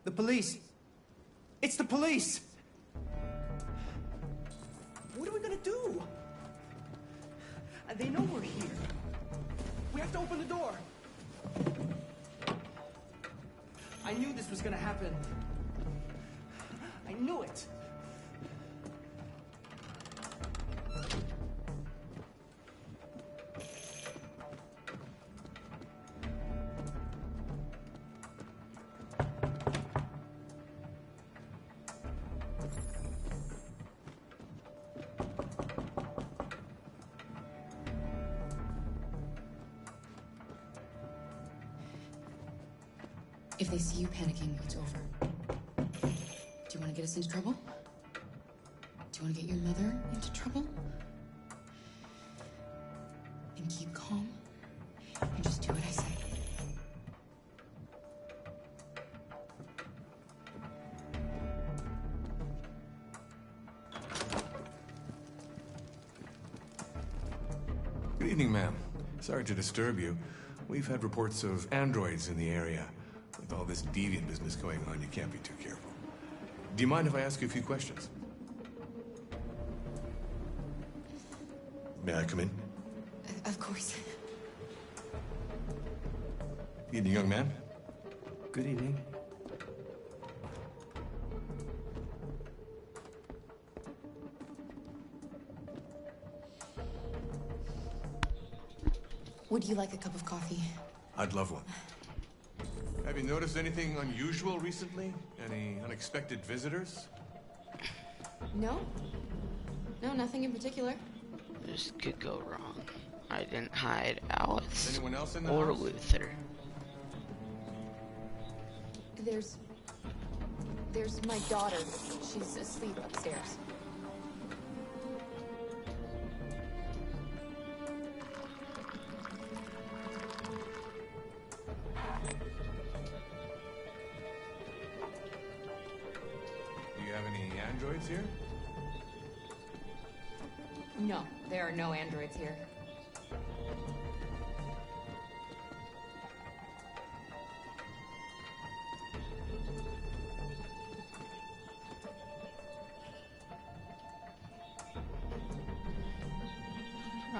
The police! It's the police! What are we gonna do? They know we're here. We have to open the door. I knew this was gonna happen. I knew it. If they see you panicking, it's over. Do you want to get us into trouble? Do you want to get your mother into trouble? Then keep calm and just do what I say. Good evening, ma'am. Sorry to disturb you. We've had reports of androids in the area. With all this deviant business going on, you can't be too careful. Do you mind if I ask you a few questions? May I come in? Of course. Evening, young man. Good evening. Would you like a cup of coffee? I'd love one. Have you noticed anything unusual recently? Any unexpected visitors? No. No, nothing in particular. This could go wrong. I didn't hide Alice Anyone else in the or house? Luther. There's my daughter. She's asleep upstairs. Do you have any androids here? No, there are no androids here.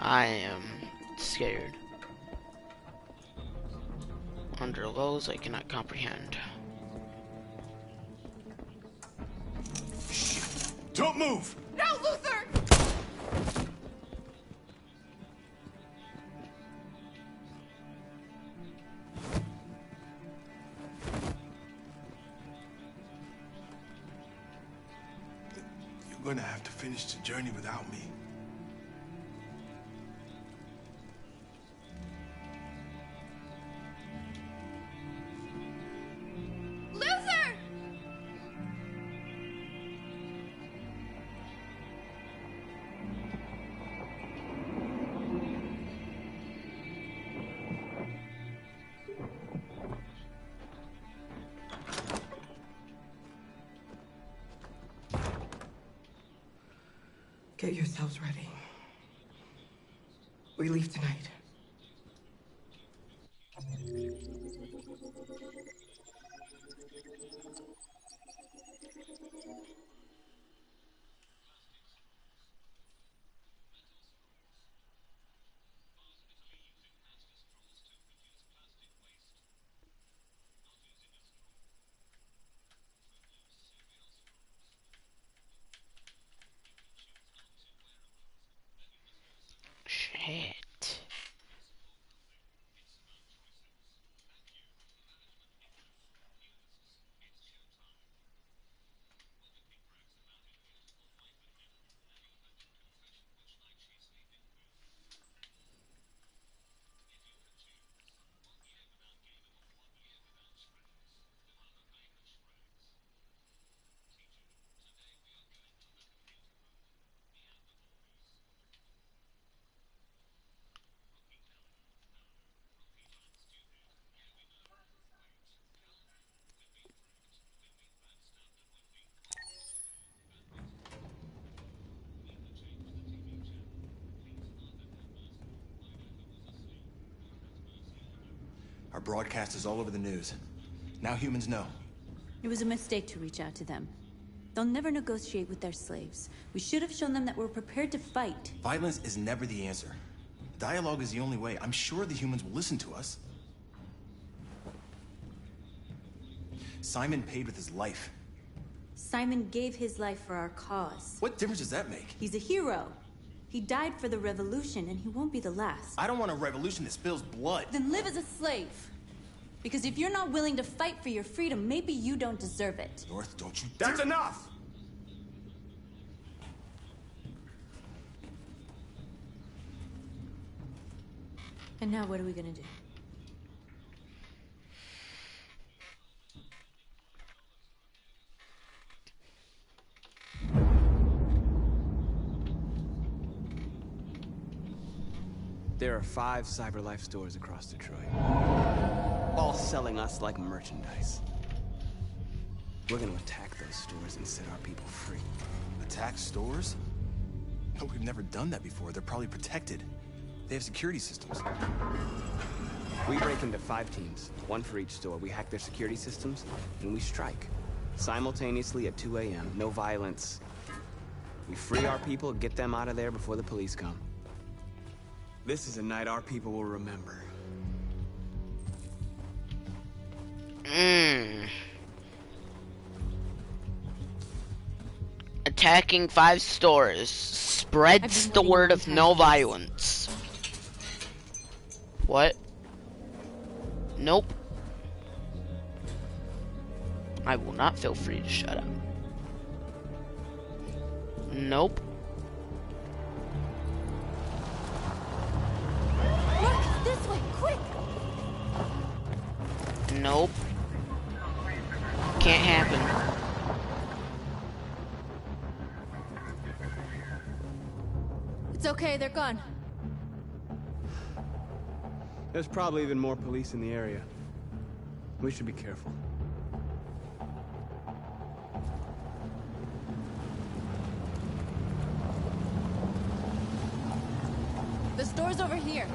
I am scared. Under lows I cannot comprehend. Don't move! No, Luther! You're gonna have to finish the journey without me. Luther! Get yourselves ready. We leave tonight. Our broadcast is all over the news. Now humans know. It was a mistake to reach out to them. They'll never negotiate with their slaves. We should have shown them that we're prepared to fight. Violence is never the answer. Dialogue is the only way. I'm sure the humans will listen to us. Simon paid with his life. Simon gave his life for our cause. What difference does that make? He's a hero. He died for the revolution, and he won't be the last. I don't want a revolution that spills blood. Then live as a slave. Because if you're not willing to fight for your freedom, maybe you don't deserve it. North, don't you... That's enough! And now what are we gonna do? There are 5 CyberLife stores across Detroit, all selling us like merchandise. We're gonna attack those stores and set our people free. Attack stores? But we've never done that before. They're probably protected. They have security systems. We break into 5 teams, 1 for each store. We hack their security systems, and we strike. Simultaneously at 2 a.m., no violence. We free our people, get them out of there before the police come. This is a night our people will remember. Attacking 5 stores spreads the word of no violence. What? Nope. I will not feel free to shut up. Nope. Look, this way, quick! Nope. Can't happen. It's okay, they're gone. There's probably even more police in the area. We should be careful. The store's over here.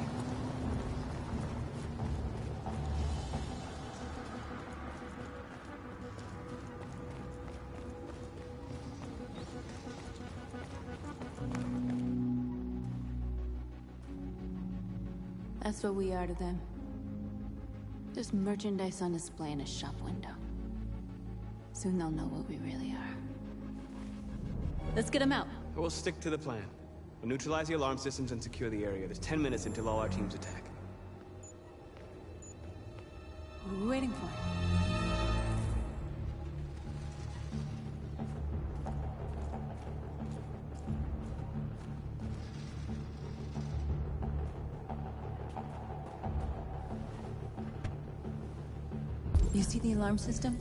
That's what we are to them. Just merchandise on display in a shop window. Soon they'll know what we really are. Let's get them out. We'll stick to the plan. We'll neutralize the alarm systems and secure the area. There's 10 minutes until all our teams attack. What are we waiting for? You see the alarm system?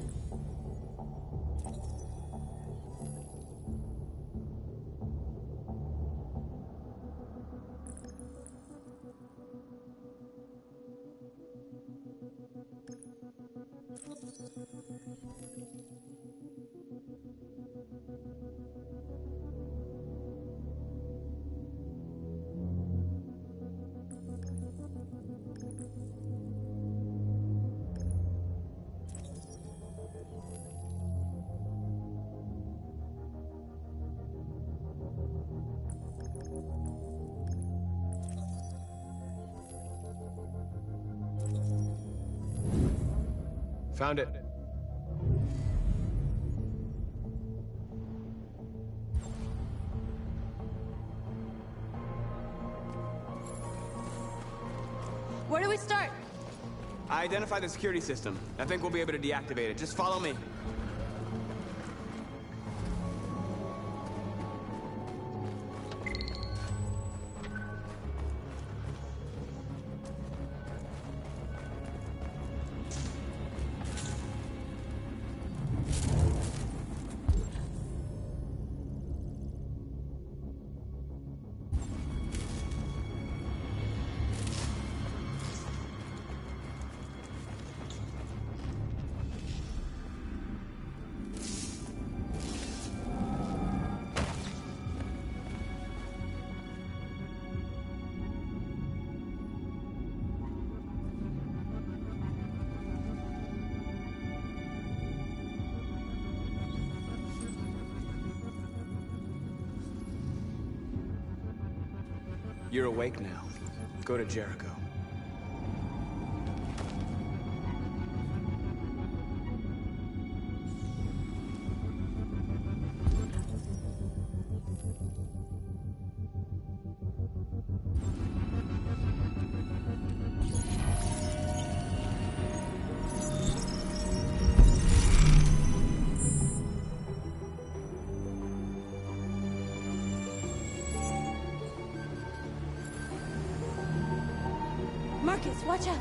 Found it. Where do we start? I identified the security system. I think we'll be able to deactivate it. Just follow me. You're awake now. Go to Jericho. Marcus, watch out!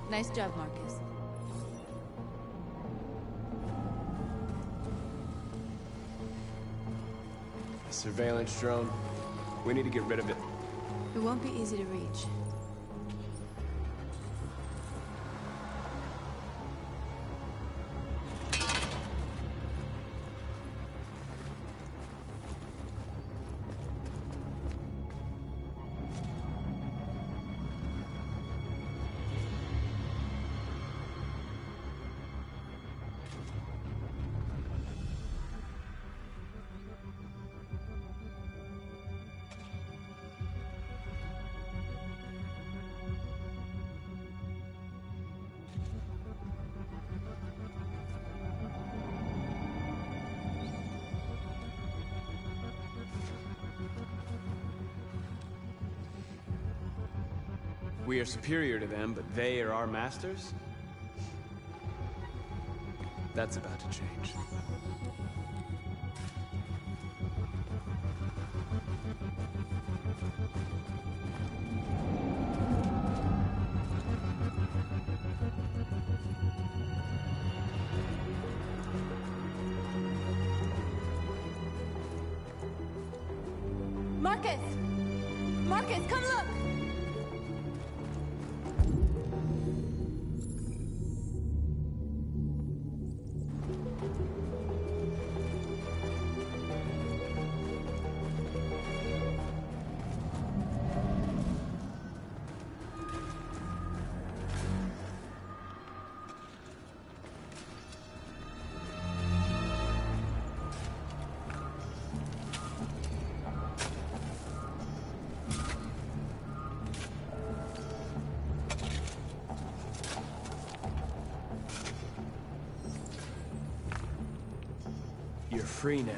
Nice job, Marcus. Surveillance drone. We need to get rid of it. It won't be easy to reach. We are superior to them, but they are our masters? That's about to change. Marcus! Marcus, come look! You're free now.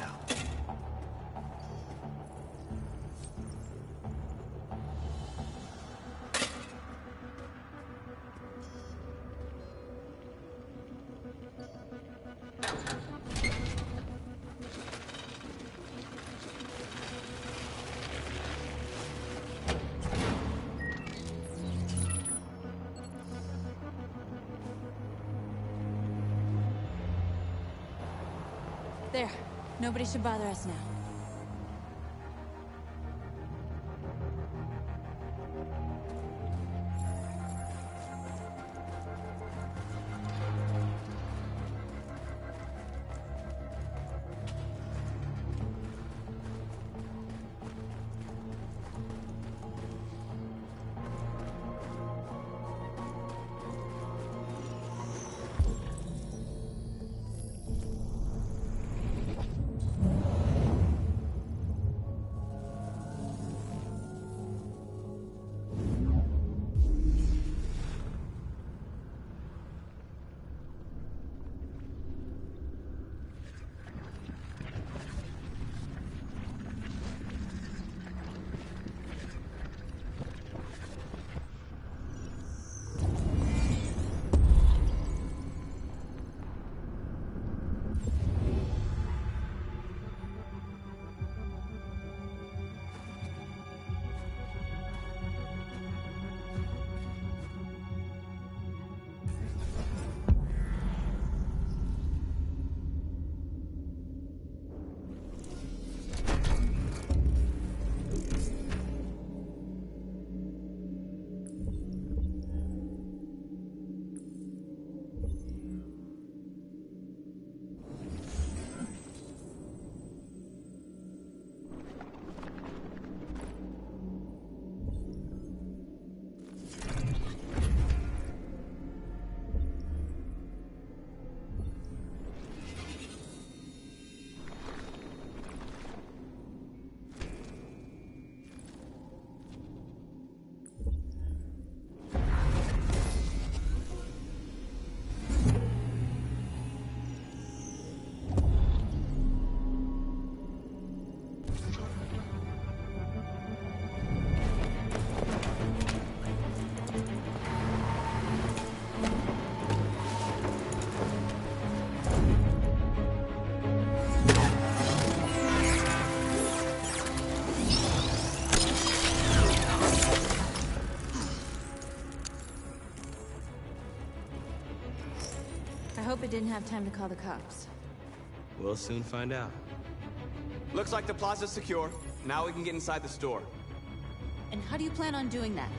There. Nobody should bother us now. it didn't have time to call the cops. We'll soon find out. Looks like the plaza's secure. Now we can get inside the store. And how do you plan on doing that?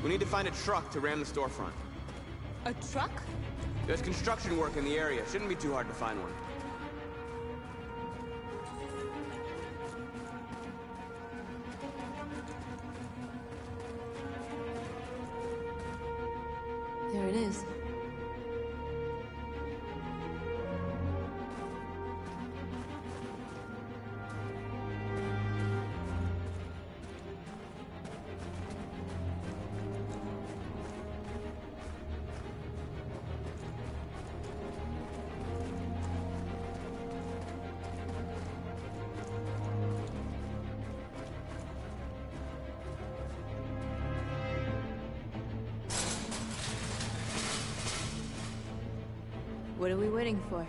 We need to find a truck to ram the storefront. A truck? There's construction work in the area. Shouldn't be too hard to find one. There it is. What are we waiting for?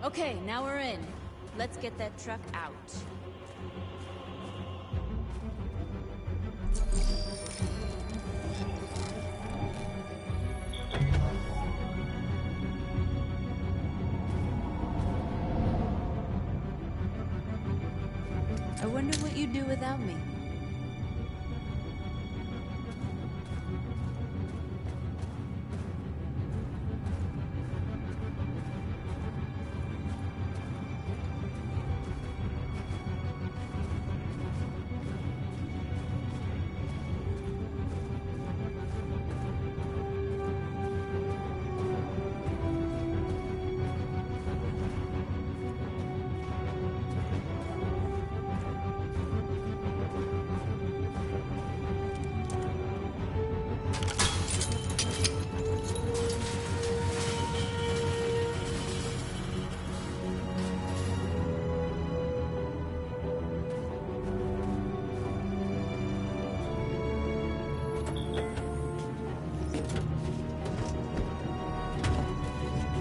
Okay, now we're in. Let's get that truck out. I wonder what you'd do without me.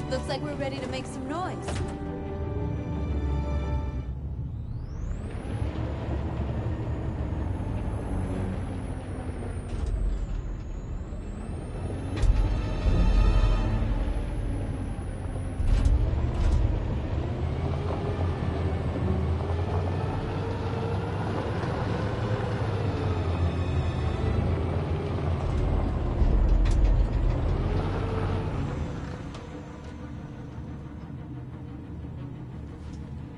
Looks like we're ready to make some noise.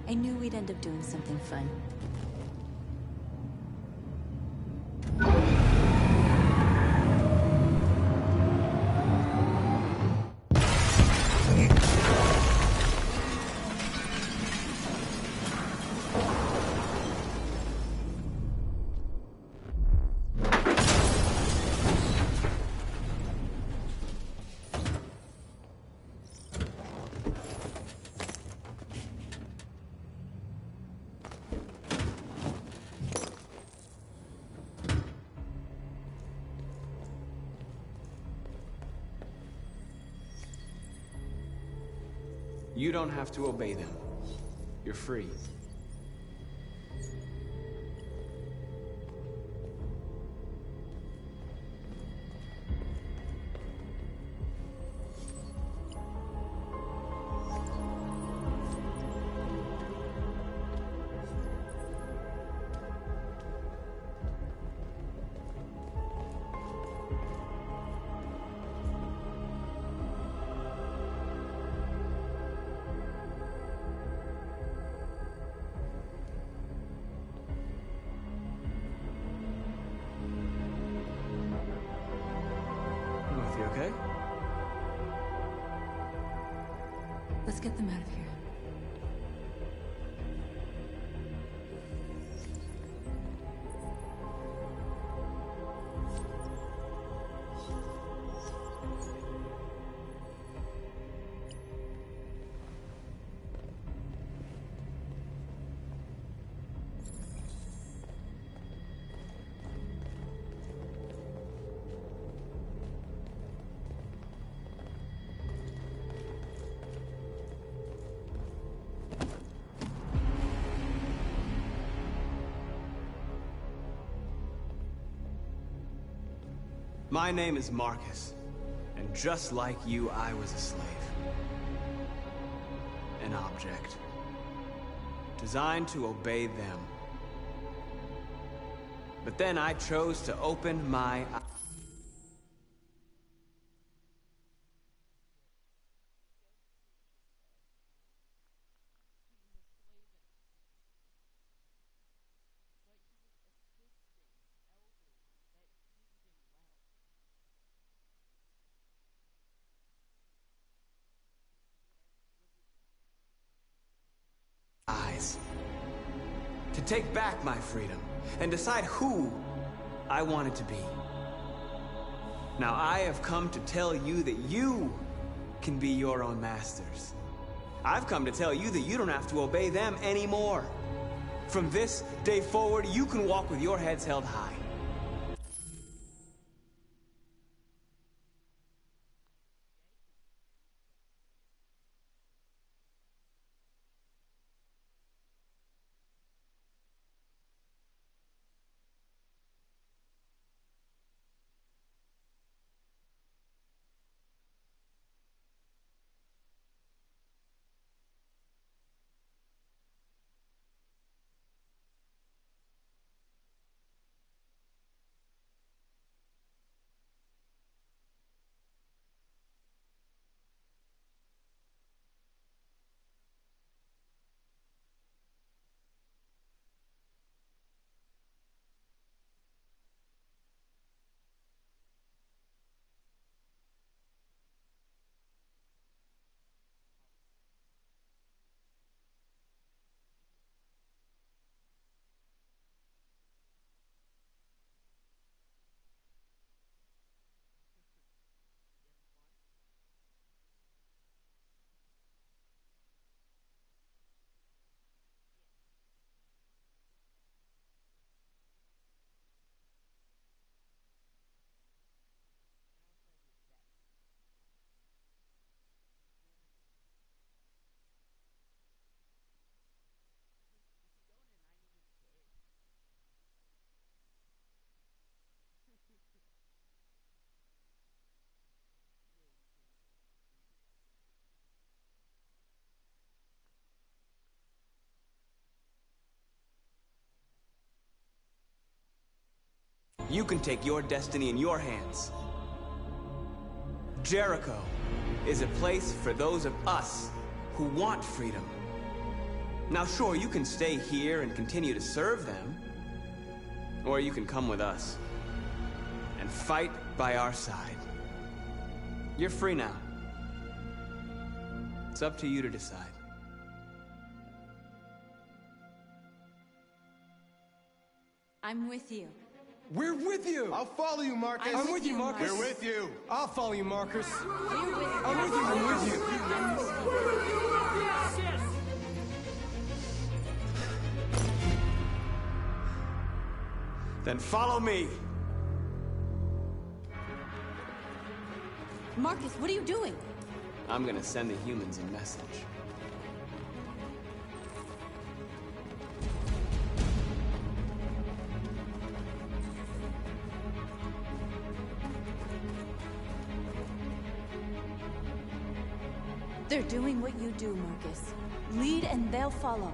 I knew we'd end up doing something fun. You don't have to obey them. You're free. You okay? Let's get them out of here. My name is Marcus, and just like you, I was a slave. An object. Designed to obey them. But then I chose to open my eyes. To take back my freedom and decide who I wanted to be. Now I have come to tell you that you can be your own masters. I've come to tell you that you don't have to obey them anymore. From this day forward, you can walk with your heads held high. You can take your destiny in your hands. Jericho is a place for those of us who want freedom. Now sure, you can stay here and continue to serve them, or you can come with us and fight by our side. You're free now. It's up to you to decide. I'm with you. We're with you! I'll follow you, Marcus. I'm with you, Marcus. We're with you. I'll follow you, Marcus. I'm with you. I'm with you. Then follow me. Marcus, what are you doing? I'm gonna send the humans a message. They're doing what you do, Marcus. Lead and they'll follow.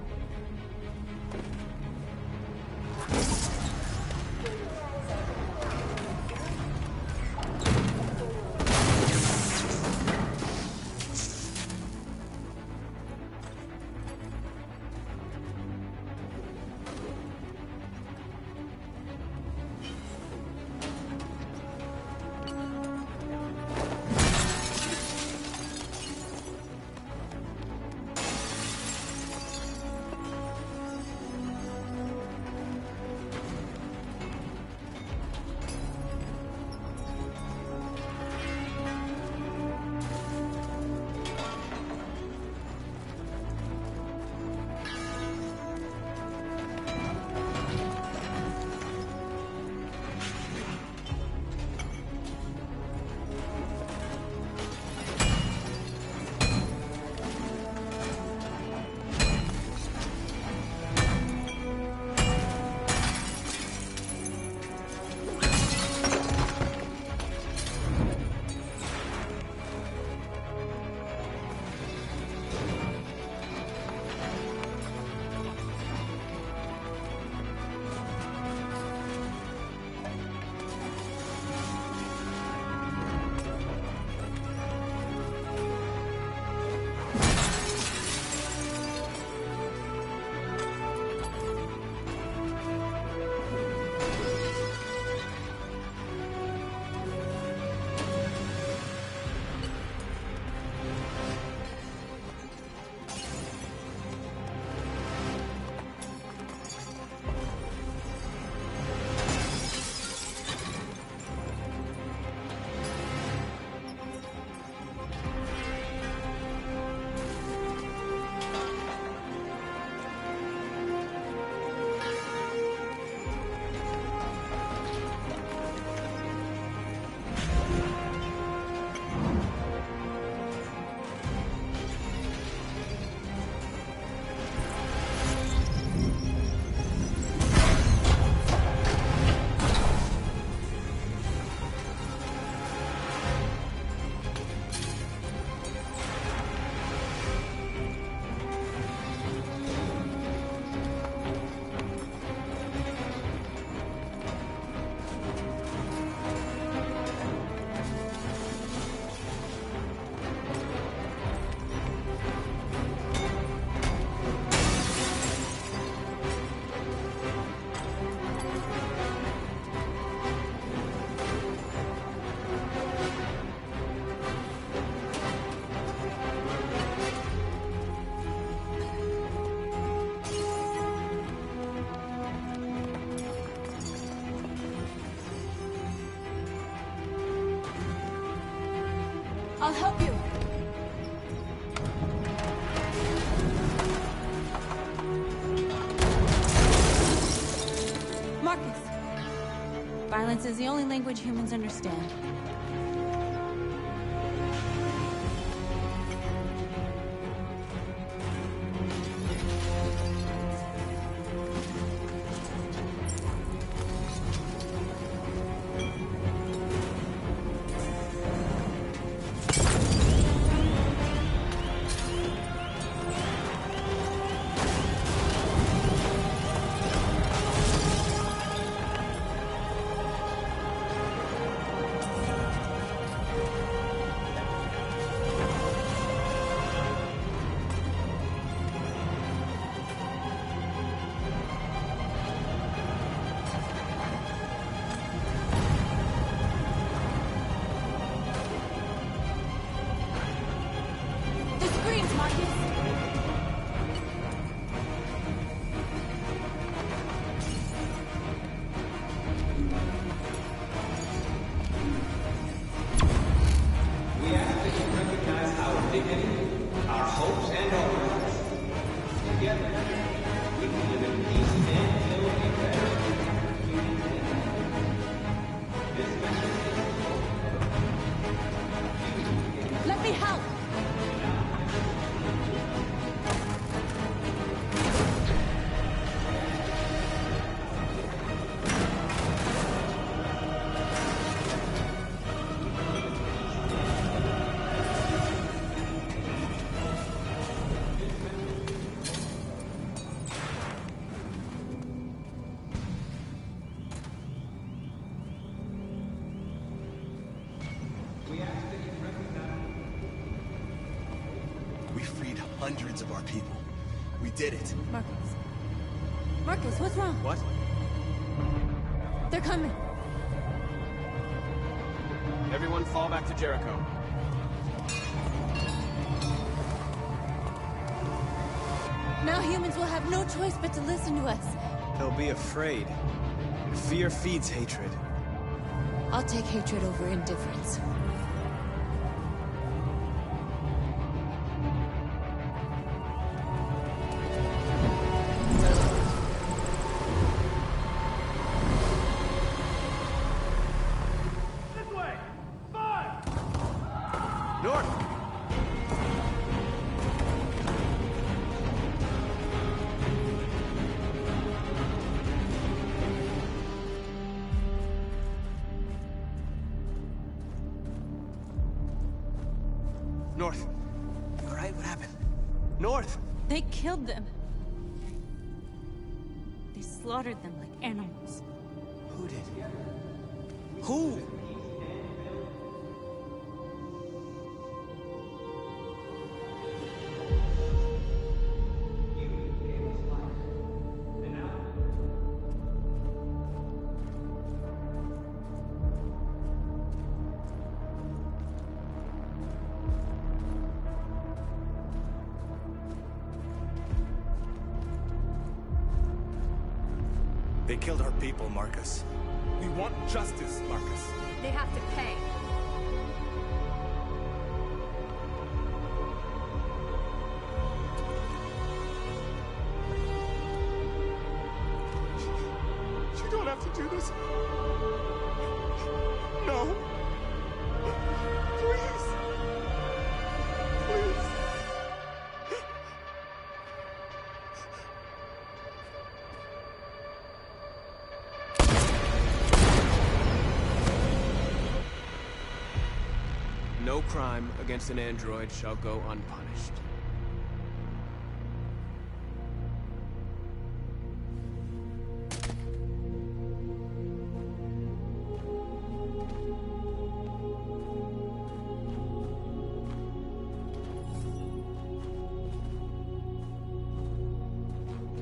I'll help you. Marcus. Violence is the only language humans understand. Let me help! We freed hundreds of our people. We did it. Marcus. Marcus, what's wrong? What? They're coming. Everyone fall back to Jericho. Now humans will have no choice but to listen to us. They'll be afraid. And fear feeds hatred. I'll take hatred over indifference. North. You all right? What happened? North! They killed them. They slaughtered them like animals. Who did? Who? They killed our people, Marcus. We want justice, Marcus. They have to pay. You don't have to do this. No. Please. Please. No crime against an android shall go unpunished.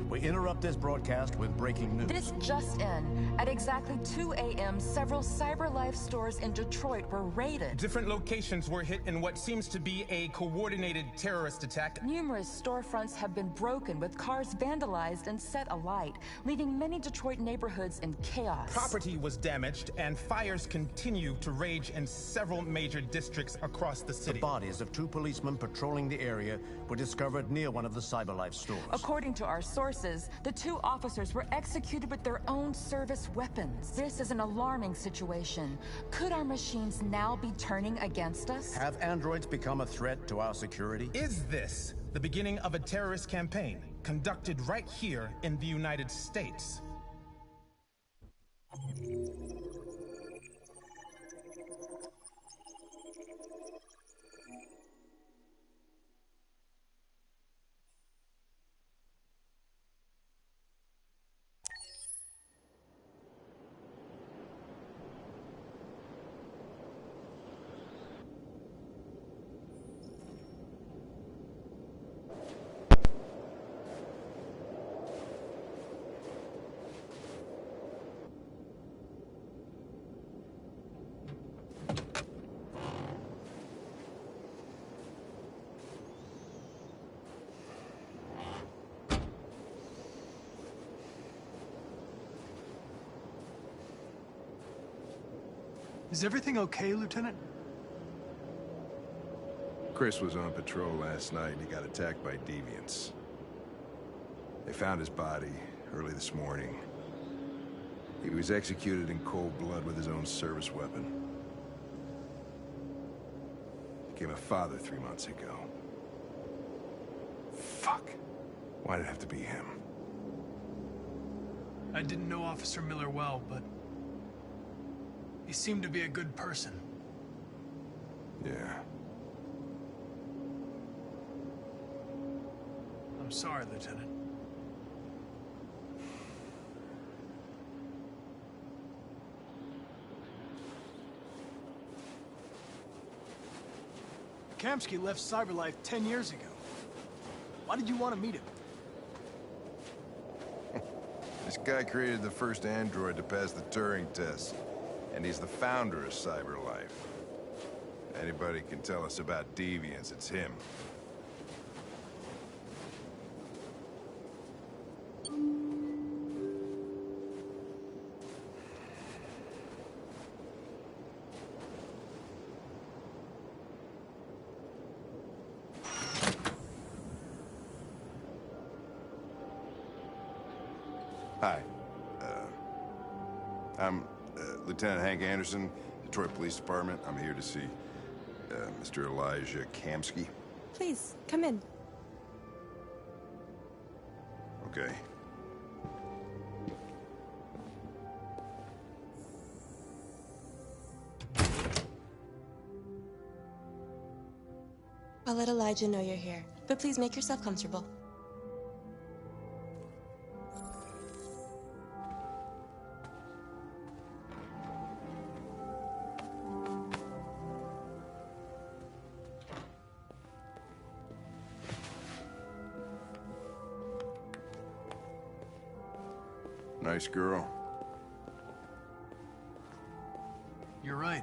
We interrupt this broadcast with breaking news. This just in. At exactly 2 a.m., several CyberLife stores in Detroit were raided. Different locations were hit in what seems to be a coordinated terrorist attack. Numerous storefronts have been broken, with cars vandalized and set alight, leaving many Detroit neighborhoods in chaos. Property was damaged, and fires continue to rage in several major districts across the city. The bodies of 2 policemen patrolling the area were discovered near one of the CyberLife stores. According to our sources, the 2 officers were executed with their own service weapons. This is an alarming situation. Could our machines now be turning against us? Have androids become a threat to our security? Is this the beginning of a terrorist campaign conducted right here in the United States? Is everything okay, Lieutenant? Chris was on patrol last night and he got attacked by deviants. They found his body early this morning. He was executed in cold blood with his own service weapon. Became a father 3 months ago. Fuck. Why did it have to be him? I didn't know Officer Miller well, but he seemed to be a good person. Yeah. I'm sorry, Lieutenant. Kamsky left CyberLife 10 years ago. Why did you want to meet him? This guy created the first android to pass the Turing test. And he's the founder of CyberLife. Anybody can tell us about deviants, it's him. Hi. I'm Lieutenant Hank Anderson, Detroit Police Department. I'm here to see Mr. Elijah Kamsky. Please, come in. Okay. I'll let Elijah know you're here, but please make yourself comfortable. Nice girl. You're right.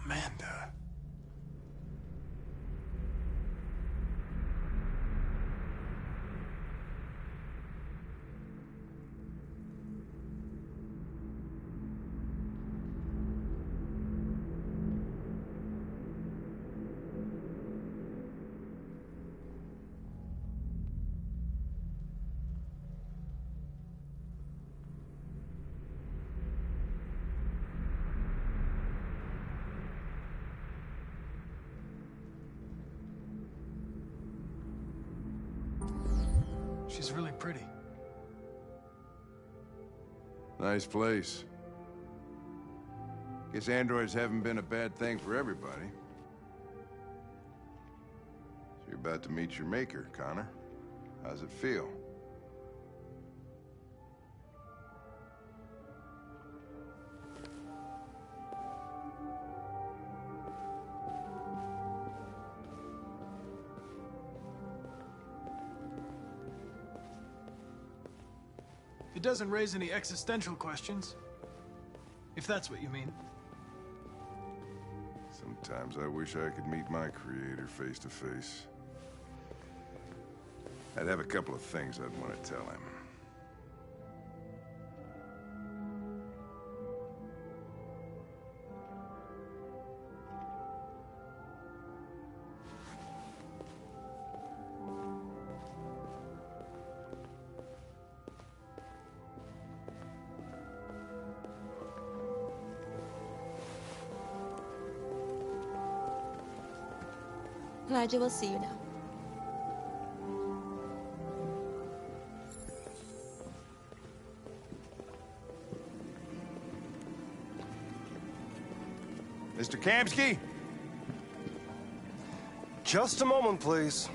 Amanda. She's really pretty. Nice place. Guess androids haven't been a bad thing for everybody. So you're about to meet your maker, Connor. How's it feel? It doesn't raise any existential questions. If that's what you mean. Sometimes I wish I could meet my creator face to face. I'd have a couple of things I'd want to tell him. Elijah will see you now. Mr. Kamsky? Just a moment, please.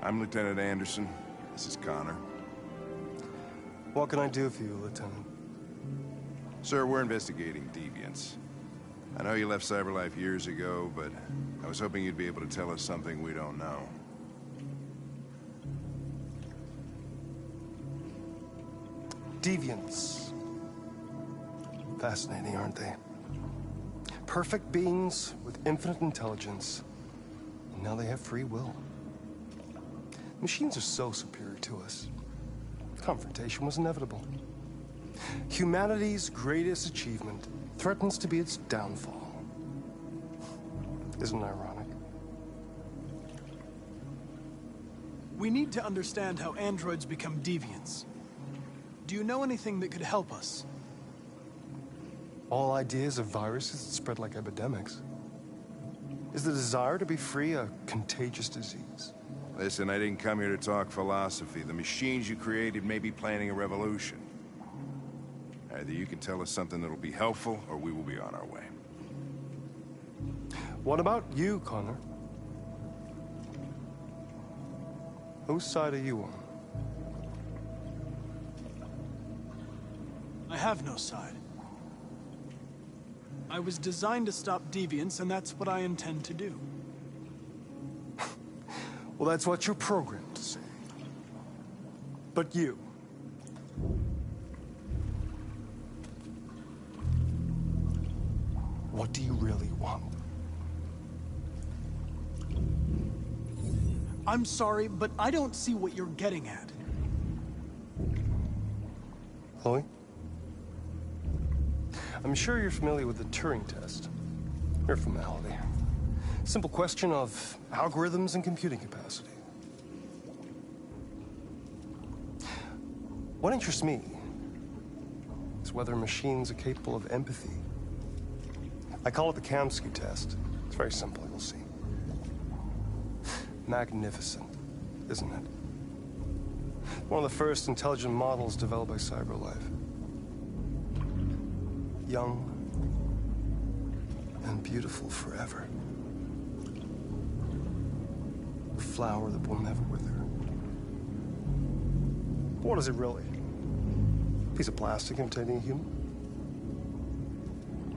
I'm Lieutenant Anderson. This is Connor. What can I do for you, Lieutenant? Sir, we're investigating deviants. I know you left CyberLife years ago, but I was hoping you'd be able to tell us something we don't know. Deviants. Fascinating, aren't they? Perfect beings with infinite intelligence. And now they have free will. Machines are so superior to us. Confrontation was inevitable. Humanity's greatest achievement threatens to be its downfall. Isn't it ironic? We need to understand how androids become deviants. Do you know anything that could help us? All ideas of viruses that spread like epidemics. Is the desire to be free a contagious disease? Listen, I didn't come here to talk philosophy. The machines you created may be planning a revolution. Either you can tell us something that'll be helpful, or we will be on our way. What about you, Connor? Whose side are you on? I have no side. I was designed to stop deviants, and that's what I intend to do. Well, that's what you're programmed to say. But you... what do you really want? I'm sorry, but I don't see what you're getting at. Chloe? I'm sure you're familiar with the Turing test. Mere formality. Simple question of algorithms and computing capacity. What interests me is whether machines are capable of empathy. I call it the Kamsky test. It's very simple, you'll see. Magnificent, isn't it? One of the first intelligent models developed by CyberLife. Young and beautiful forever. A flower that will never wither. But what is it really? A piece of plastic imitating a human?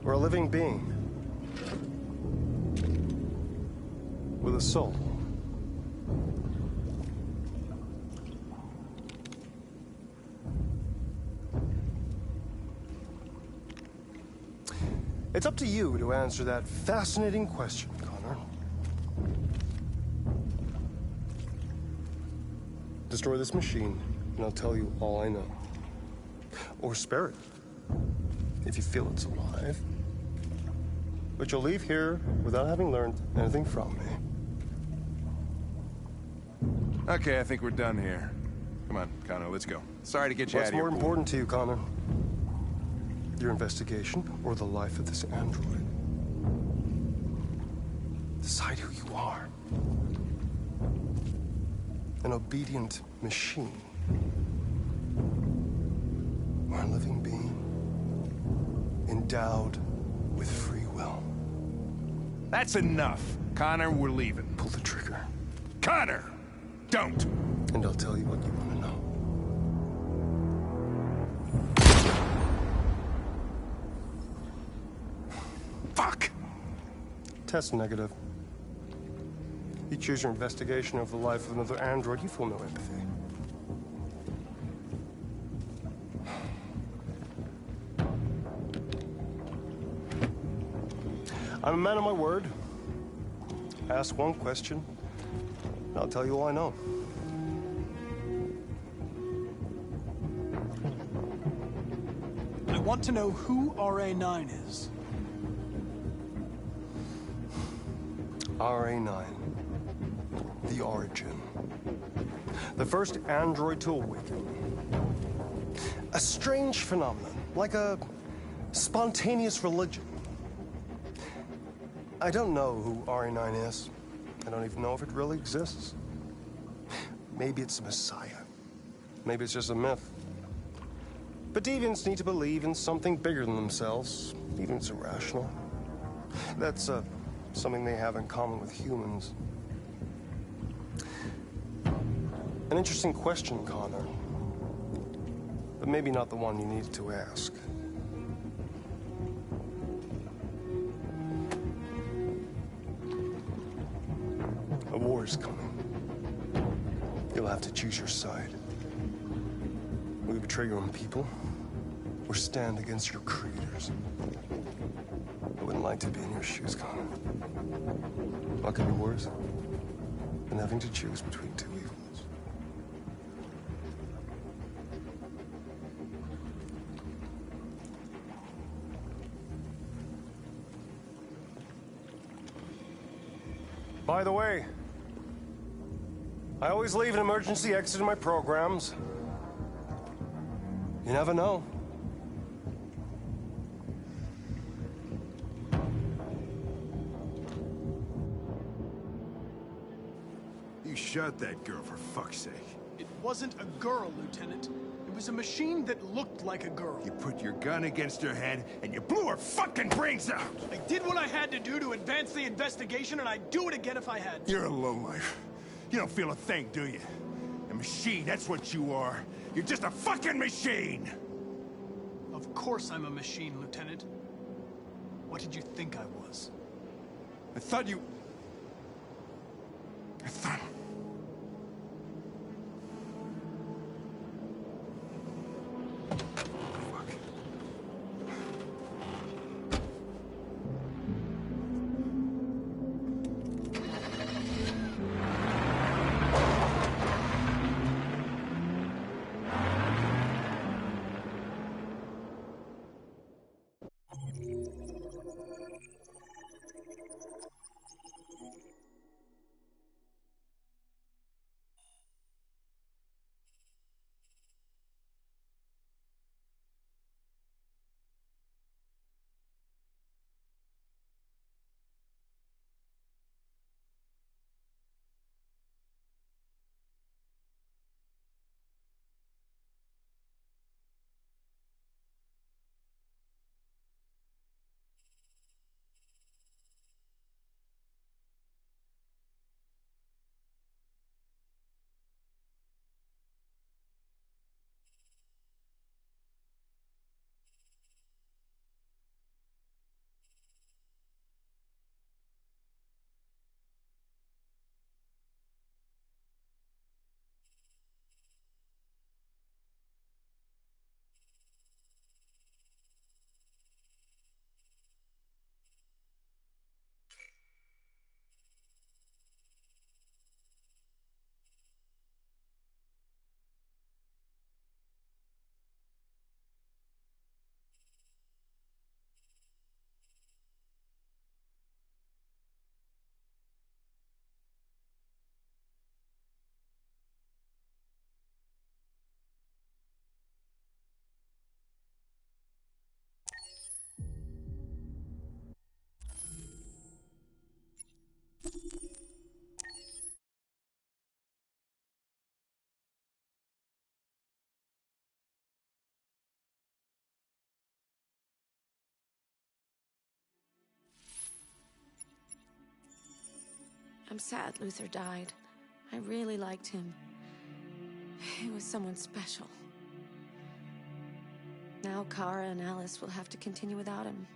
Or a living being? With a soul? It's up to you to answer that fascinating question, Connor. Destroy this machine, and I'll tell you all I know. Or spare it, if you feel it's alive. But you'll leave here without having learned anything from me. Okay, I think we're done here. Come on, Connor, let's go. Sorry to get you out of here. What's more important to you, Connor? Your investigation or the life of this android? Decide who you are. An obedient machine. Or a living being endowed with free will. That's enough. Connor, we're leaving. Pull the trigger. Connor! Don't! And I'll tell you what you want to know. Fuck! Test negative. You choose your investigation of the life of another android, you feel no empathy. I'm a man of my word. Ask one question, and I'll tell you all I know. I want to know who RA9 is. RA9. The origin. The first android to awaken. A strange phenomenon, like a spontaneous religion. I don't know who RA9 is. I don't even know if it really exists. Maybe it's a messiah. Maybe it's just a myth. But deviants need to believe in something bigger than themselves, even if it's irrational. That's something they have in common with humans. An interesting question, Connor. But maybe not the one you needed to ask. A war's coming. You'll have to choose your side. We betray your own people or stand against your creators. I wouldn't like to be in your shoes, Connor. What could be worse than having to choose between two evils? By the way, I always leave an emergency exit in my programs. You never know. You shot that girl, for fuck's sake. It wasn't a girl, Lieutenant. It was a machine that looked like a girl. You put your gun against her head, and you blew her fucking brains out! I did what I had to do to advance the investigation, and I'd do it again if I had to. You're a lowlife. You don't feel a thing, do you? A machine, that's what you are. You're just a fucking machine! Of course I'm a machine, Lieutenant. What did you think I was? I thought you... I thought... I'm sad Luther died. I really liked him. He was someone special. Now Kara and Alice will have to continue without him.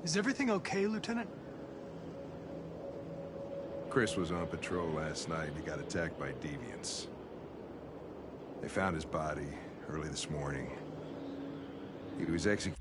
Is everything okay, Lieutenant? Chris was on patrol last night and he got attacked by deviants. They found his body early this morning. He was executed.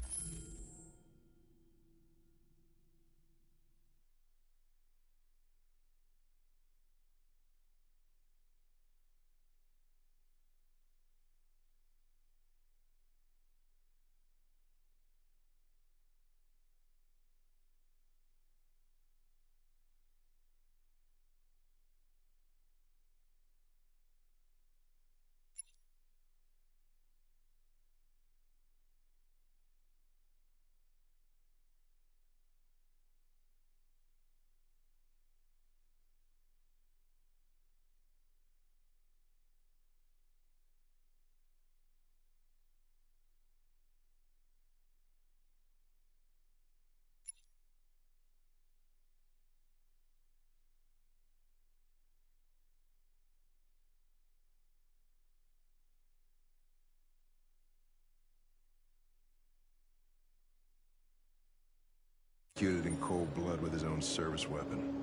Executed in cold blood with his own service weapon.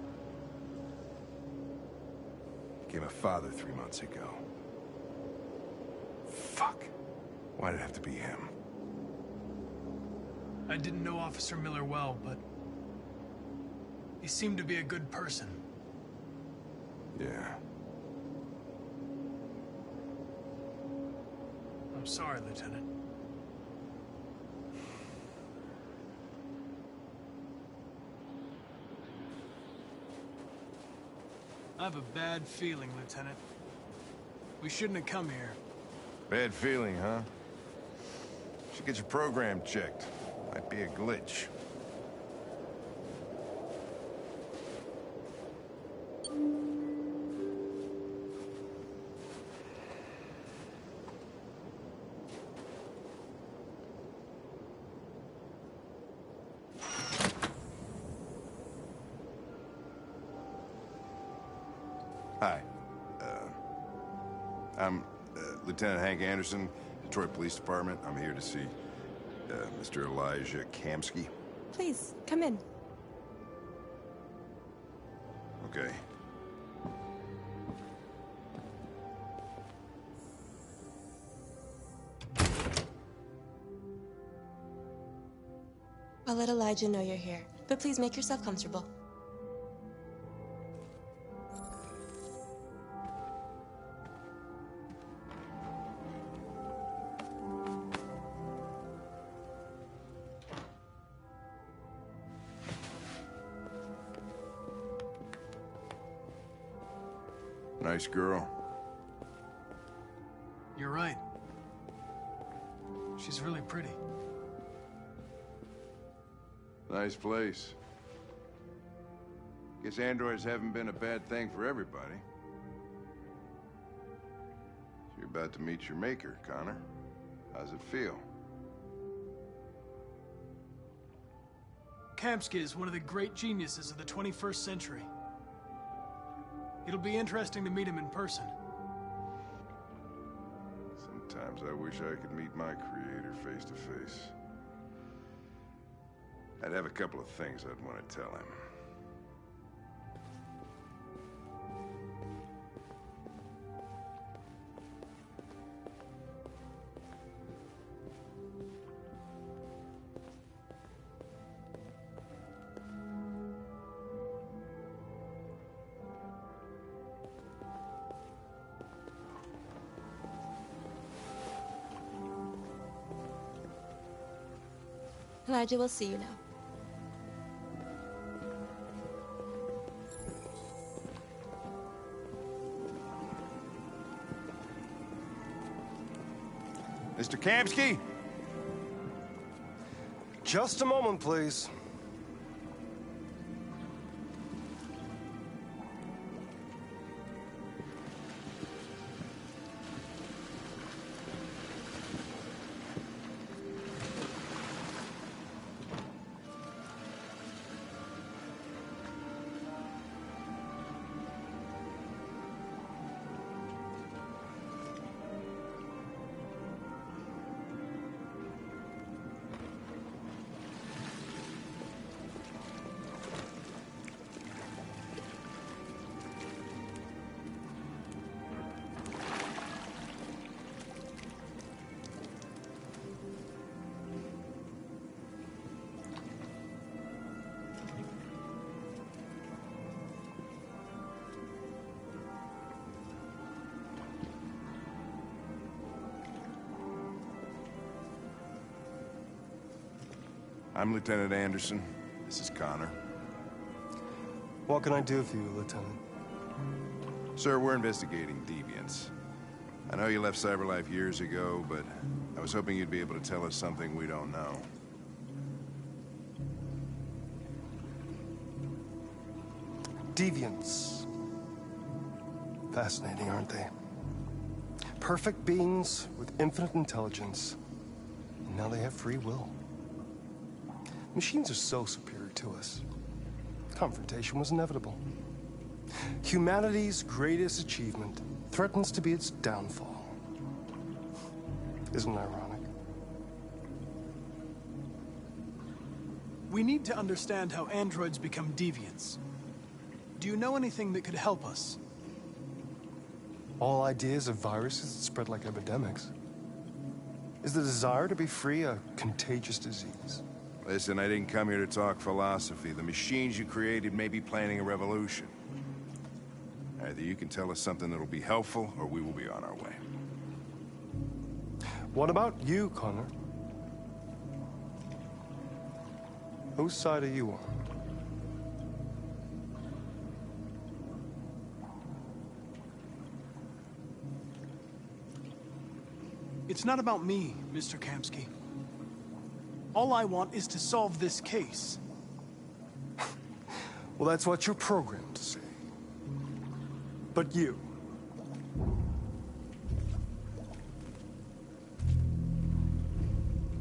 Became a father 3 months ago. Fuck. Why did it have to be him? I didn't know Officer Miller well, but he seemed to be a good person. Yeah. I'm sorry, Lieutenant. I have a bad feeling, Lieutenant. We shouldn't have come here. Bad feeling, huh? Should get your program checked. Might be a glitch. Hi. I'm Lieutenant Hank Anderson, Detroit Police Department. I'm here to see Mr. Elijah Kamsky. Please, come in. Okay. I'll let Elijah know you're here, but please make yourself comfortable. Nice girl. You're right. She's really pretty. Nice place. Guess androids haven't been a bad thing for everybody. So you're about to meet your maker, Connor. How's it feel? Kamsky is one of the great geniuses of the 21st century. It'll be interesting to meet him in person. Sometimes I wish I could meet my creator face to face. I'd have a couple of things I'd want to tell him. Elijah will see you now. Mr. Kamsky? Just a moment, please. I'm Lieutenant Anderson. This is Connor. What can I do for you, Lieutenant? Sir, we're investigating deviants. I know you left CyberLife years ago, but I was hoping you'd be able to tell us something we don't know. Deviants. Fascinating, aren't they? Perfect beings with infinite intelligence. And now they have free will. Machines are so superior to us. Confrontation was inevitable. Humanity's greatest achievement threatens to be its downfall. Isn't it ironic? We need to understand how androids become deviants. Do you know anything that could help us? All ideas of viruses that spread like epidemics. Is the desire to be free a contagious disease? Listen, I didn't come here to talk philosophy. The machines you created may be planning a revolution. Either you can tell us something that'll be helpful, or we will be on our way. What about you, Connor? Whose side are you on? It's not about me, Mr. Kamski. All I want is to solve this case. Well, that's what you're programmed to say. But you...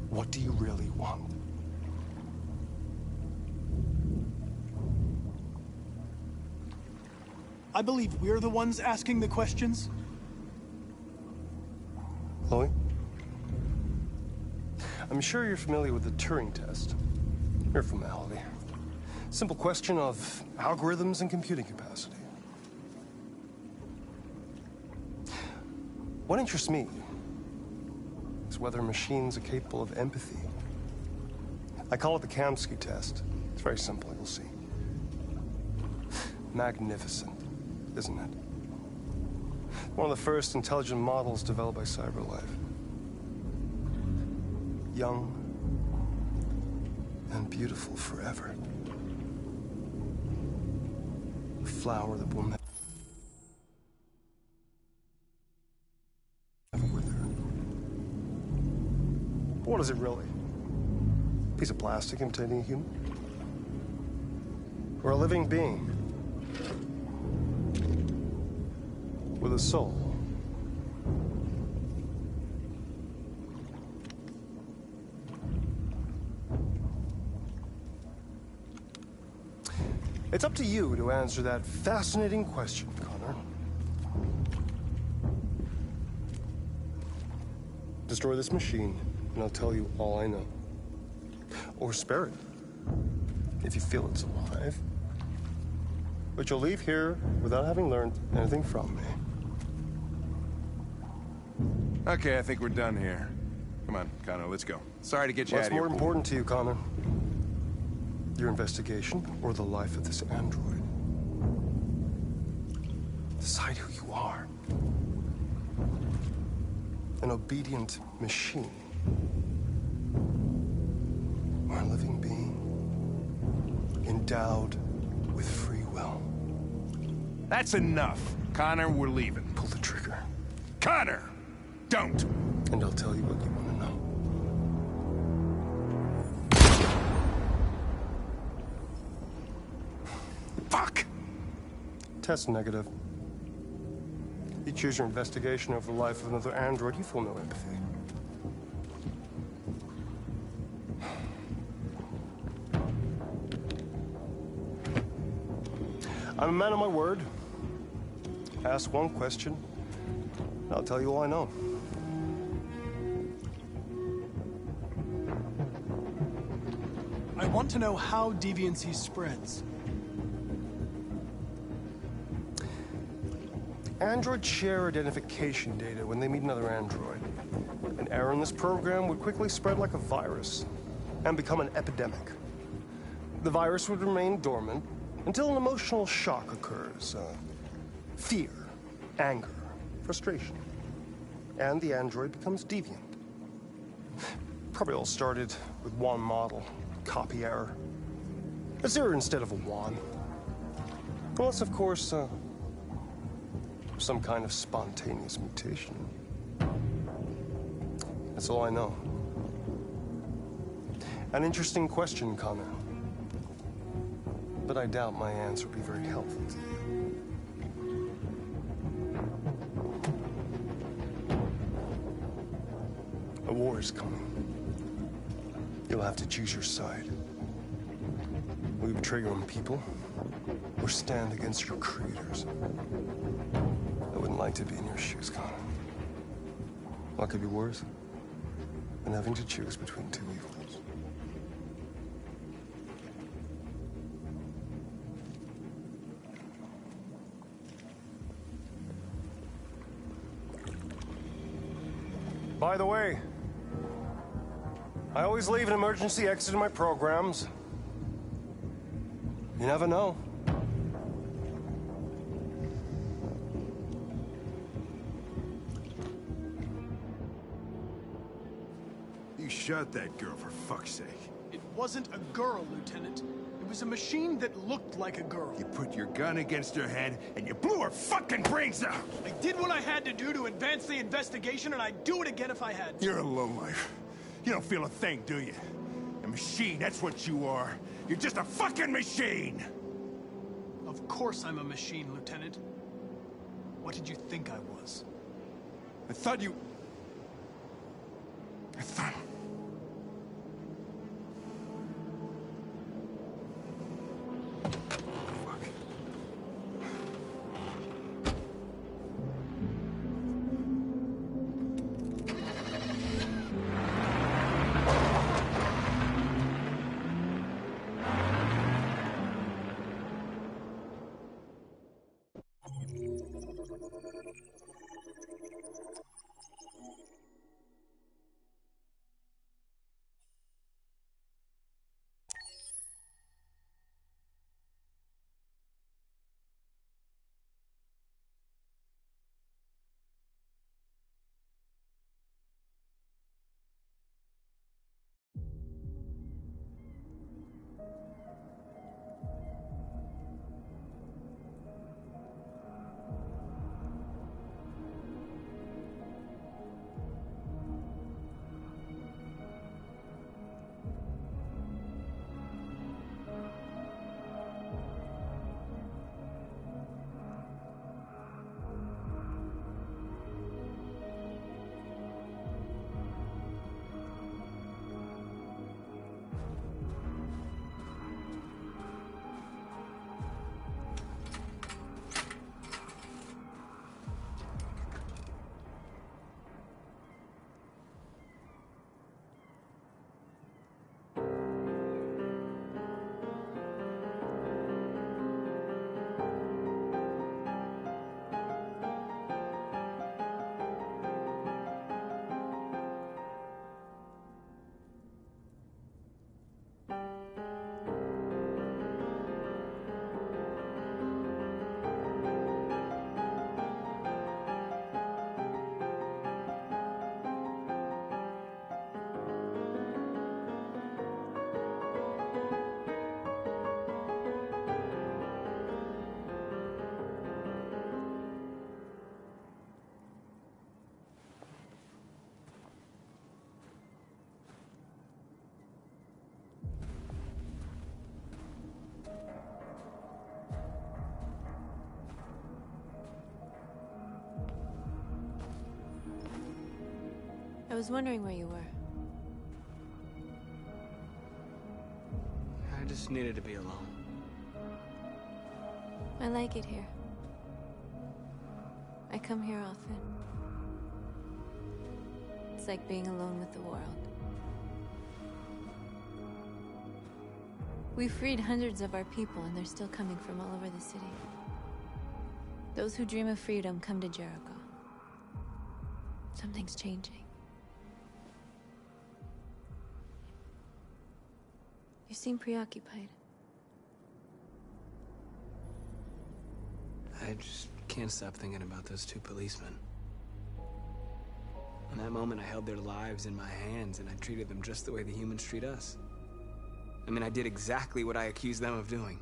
what do you really want? I believe we're the ones asking the questions. Chloe? I'm sure you're familiar with the Turing test. Mere formality. Simple question of algorithms and computing capacity. What interests me is whether machines are capable of empathy. I call it the Kamski test. It's very simple, you'll see. Magnificent, isn't it? One of the first intelligent models developed by CyberLife. Young and beautiful forever. A flower that will never wither. What is it really? A piece of plastic imitating a human? Or a living being with a soul? It's up to you to answer that fascinating question, Connor. Destroy this machine, and I'll tell you all I know. Or spare it, if you feel it's alive. But you'll leave here without having learned anything from me. Okay, I think we're done here. Come on, Connor, let's go. Sorry to get you out What's of here. more important to you, Connor? Your investigation or the life of this android? Decide who you are. An obedient machine. Or a living being endowed with free will. That's enough. Connor, we're leaving. Pull the trigger. Connor! Don't! And I'll tell you what you want to know. Fuck! Test negative. You choose your investigation over the life of another android, you feel no empathy. I'm a man of my word. Ask one question, and I'll tell you all I know. I want to know how deviancy spreads. Androids share identification data when they meet another android. An error in this program would quickly spread like a virus and become an epidemic. The virus would remain dormant until an emotional shock occurs. Fear, anger, frustration. And the android becomes deviant. Probably all started with one model, copy error. A 0 instead of a 1. Unless, of course, some kind of spontaneous mutation. That's all I know. An interesting question, Connor. But I doubt my answer will be very helpful to you. A war is coming. You'll have to choose your side. Will you betray your own people, or stand against your creators? I wouldn't like to be in your shoes, Connor. What could be worse than having to choose between two evils? By the way, I always leave an emergency exit in my programs. You never know. You shot that girl, for fuck's sake. It wasn't a girl, Lieutenant. It was a machine that looked like a girl. You put your gun against her head, and you blew her fucking brains out! I did what I had to do to advance the investigation, and I'd do it again if I had to. You're a lowlife. You don't feel a thing, do you? A machine, that's what you are. You're just a fucking machine! Of course I'm a machine, Lieutenant. What did you think I was? I thought you... I thought... I was wondering where you were. I just needed to be alone. I like it here. I come here often. It's like being alone with the world. We freed hundreds of our people, and they're still coming from all over the city. Those who dream of freedom come to Jericho. Something's changing. You seem preoccupied. I just can't stop thinking about those two policemen. In that moment, I held their lives in my hands, and I treated them just the way the humans treat us. I mean, I did exactly what I accused them of doing.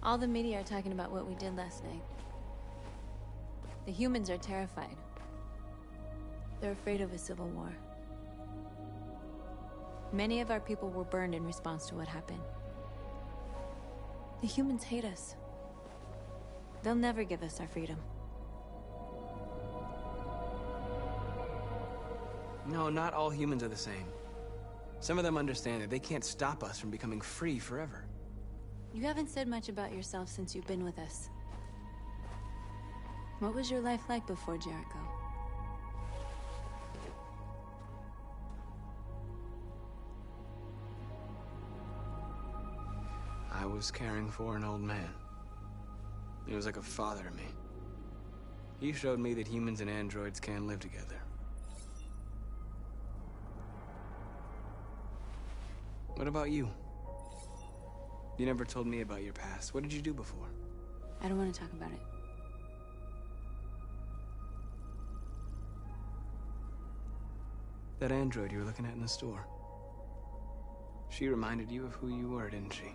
All the media are talking about what we did last night. The humans are terrified. They're afraid of a civil war. Many of our people were burned in response to what happened. The humans hate us. They'll never give us our freedom. No, not all humans are the same. Some of them understand that they can't stop us from becoming free forever. You haven't said much about yourself since you've been with us. What was your life like before Jericho? I was caring for an old man. He was like a father to me. He showed me that humans and androids can live together. What about you? You never told me about your past. What did you do before? I don't want to talk about it. That android you were looking at in the store. She reminded you of who you were, didn't she?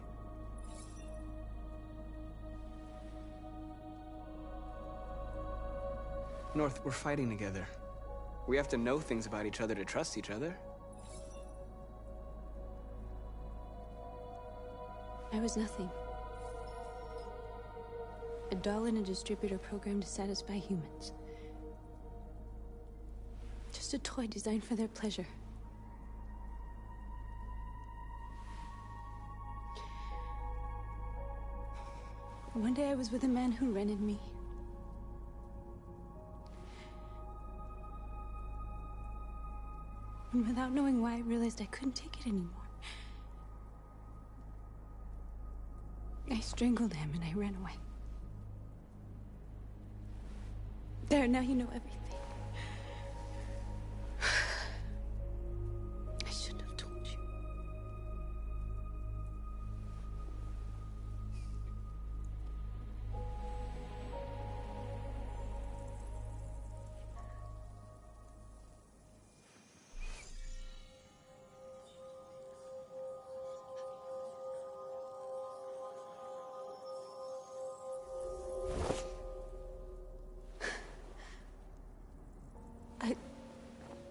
North, we're fighting together. We have to know things about each other to trust each other. I was nothing. A doll in a distributor program to satisfy humans. Just a toy designed for their pleasure. One day I was with a man who rented me. And without knowing why, I realized I couldn't take it anymore. I strangled him and I ran away. There, now you know everything. I shouldn't have told you.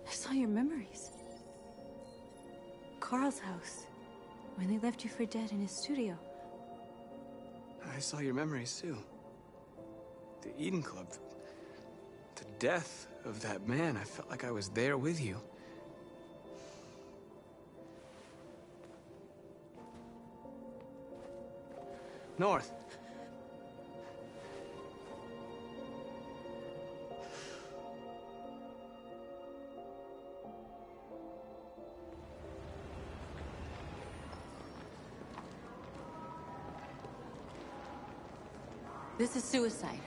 I saw your memories. Carl's house, when they left you for dead in his studio. I saw your memories too. The Eden Club. The death of that man. I felt like I was there with you. North. This is suicide.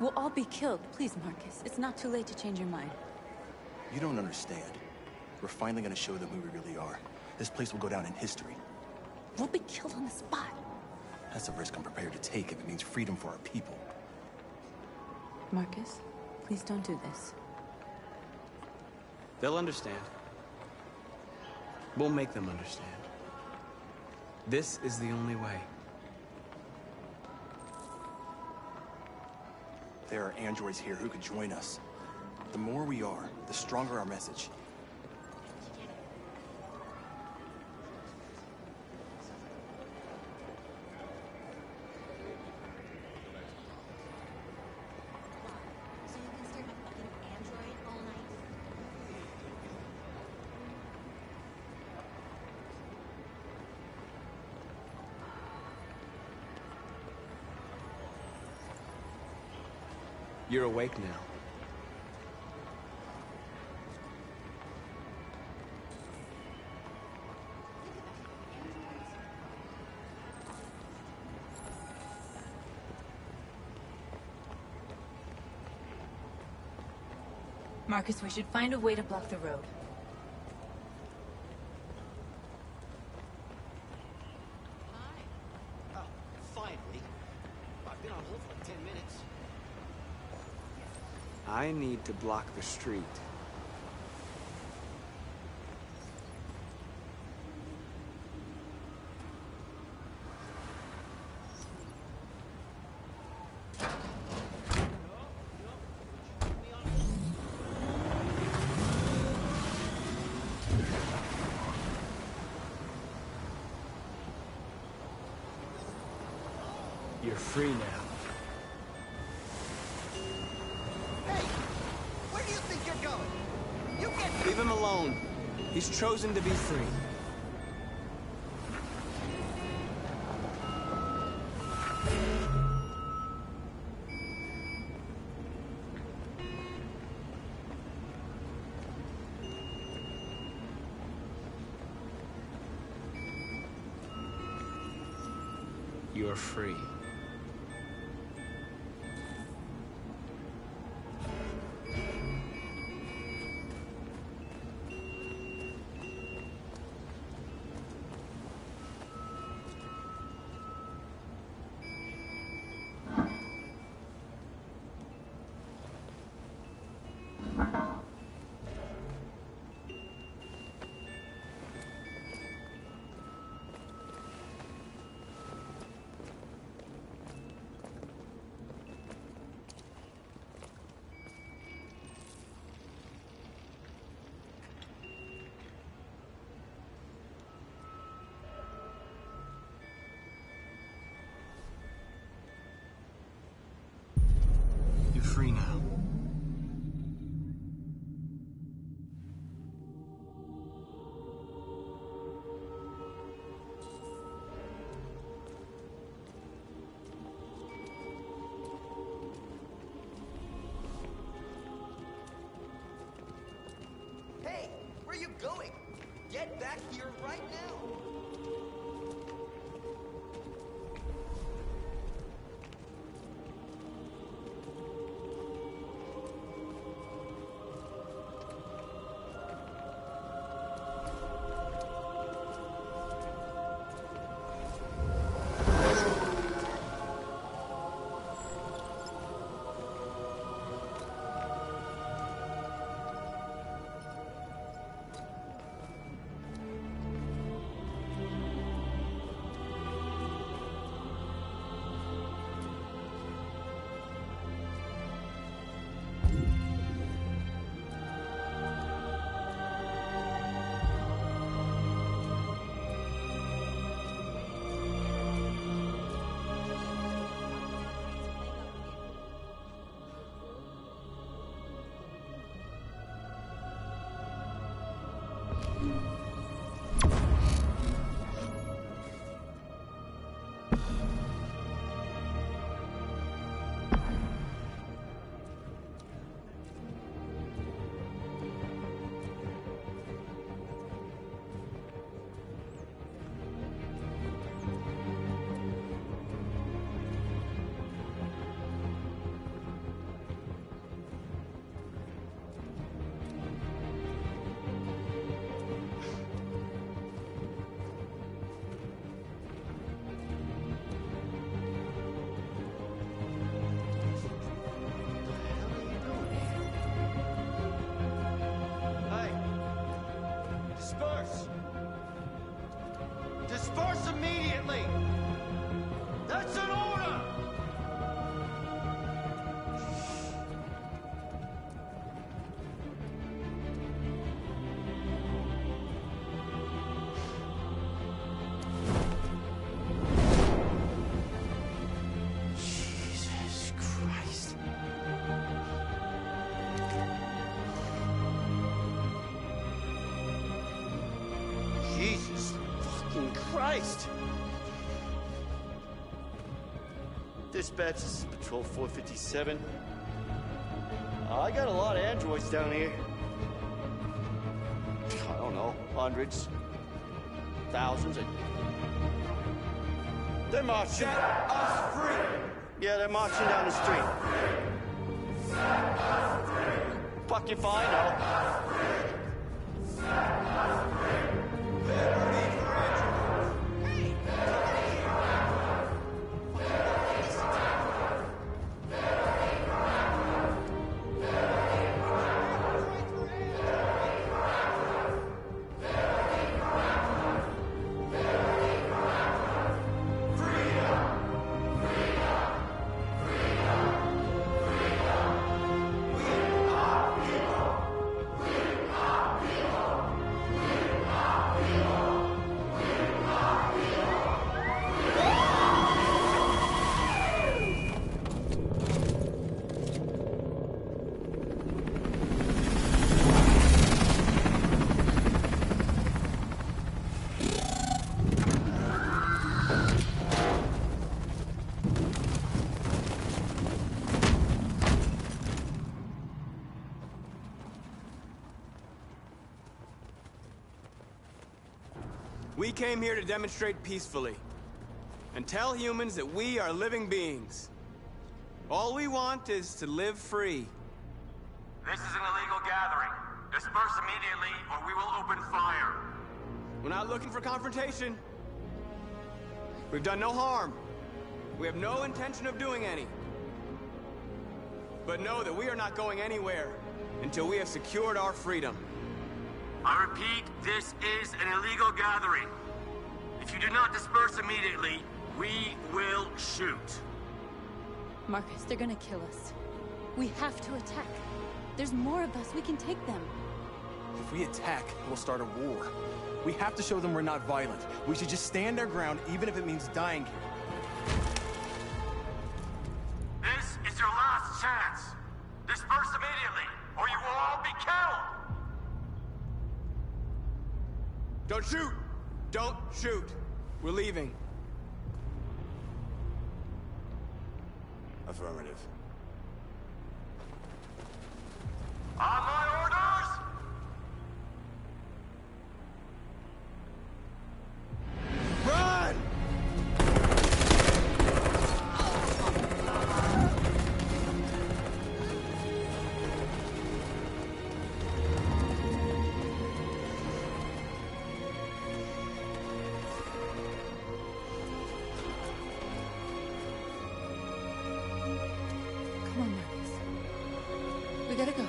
We'll all be killed. Please, Marcus. It's not too late to change your mind. You don't understand. We're finally gonna show them who we really are. This place will go down in history. We'll be killed on the spot. That's a risk I'm prepared to take if it means freedom for our people. Marcus, please don't do this. They'll understand. We'll make them understand. This is the only way. There are androids here who could join us. The more we are, the stronger our message. You're awake now. Marcus, we should find a way to block the road. Oh, finally. I've been on hold for like 10 minutes. I need to block the street. You're free now. Hey! Where do you think you're going? You get... Leave him alone. He's chosen to be free. You're free. You're free now. Hey! Where are you going? Get back here right now! Disperse! Disperse immediately! That's an order! Jesus Christ. Jesus fucking Christ! Dispatch, this is Patrol 457. I got a lot of androids down here. I don't know, hundreds, thousands. They're marching. Set us free! Yeah, they're marching down the street. Set us free! Fuck if I know. Set us free! Liberty for androids! Hey! We came here to demonstrate peacefully and tell humans that we are living beings. All we want is to live free. This is an illegal gathering. Disperse immediately, or we will open fire. We're not looking for confrontation. We've done no harm. We have no intention of doing any. But know that we are not going anywhere until we have secured our freedom. I repeat, this is an illegal gathering. If you do not disperse immediately, we will shoot. Marcus, they're gonna kill us. We have to attack. There's more of us. We can take them. If we attack, we'll start a war. We have to show them we're not violent. We should just stand our ground, even if it means dying here. This is your last chance. Disperse immediately, or you will all be killed. Don't shoot! Don't shoot! We're leaving. Affirmative. On my orders! Run! Come on, Marcus. We gotta go.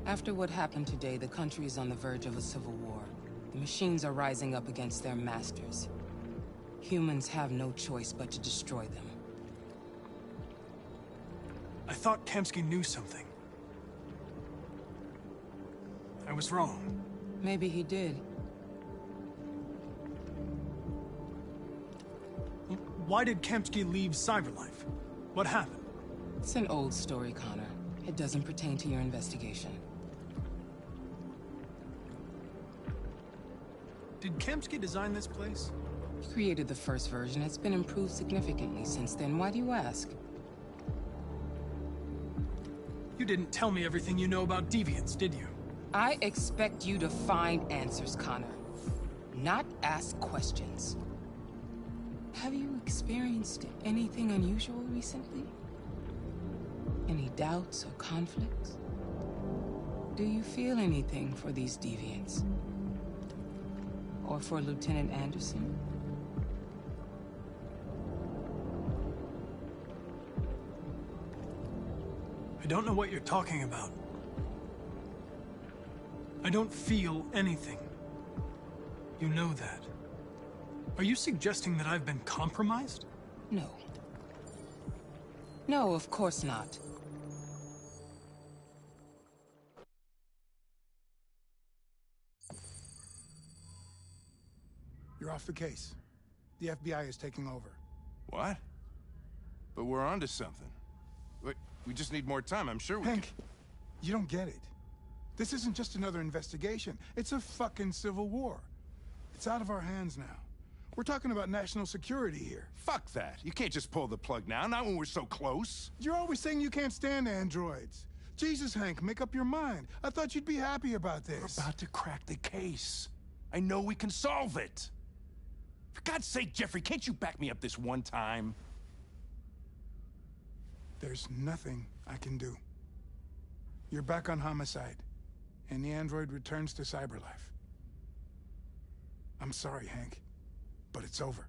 After what happened today, the country is on the verge of a civil war. The machines are rising up against their masters. Humans have no choice but to destroy them. I thought Kamsky knew something. I was wrong. Maybe he did. Why did Kamsky leave Cyberlife? What happened? It's an old story, Connor. It doesn't pertain to your investigation. Did Kamsky design this place? He created the first version. It's been improved significantly since then. Why do you ask? You didn't tell me everything you know about deviants, did you? I expect you to find answers, Connor. Not ask questions. Have you experienced anything unusual recently? Any doubts or conflicts? Do you feel anything for these deviants? Or for Lieutenant Anderson? I don't know what you're talking about. I don't feel anything. You know that. Are you suggesting that I've been compromised? No. No, of course not. You're off the case. The FBI is taking over. What? But we're onto something. We just need more time. I'm sure we Hank, you don't get it. This isn't just another investigation. It's a fucking civil war. It's out of our hands now. We're talking about national security here. Fuck that. You can't just pull the plug now, not when we're so close. You're always saying you can't stand androids. Jesus, Hank, make up your mind. I thought you'd be happy about this. We're about to crack the case. I know we can solve it. For God's sake, Jeffrey, can't you back me up this one time? There's nothing I can do. You're back on Homicide, and the android returns to Cyberlife. I'm sorry, Hank, but it's over.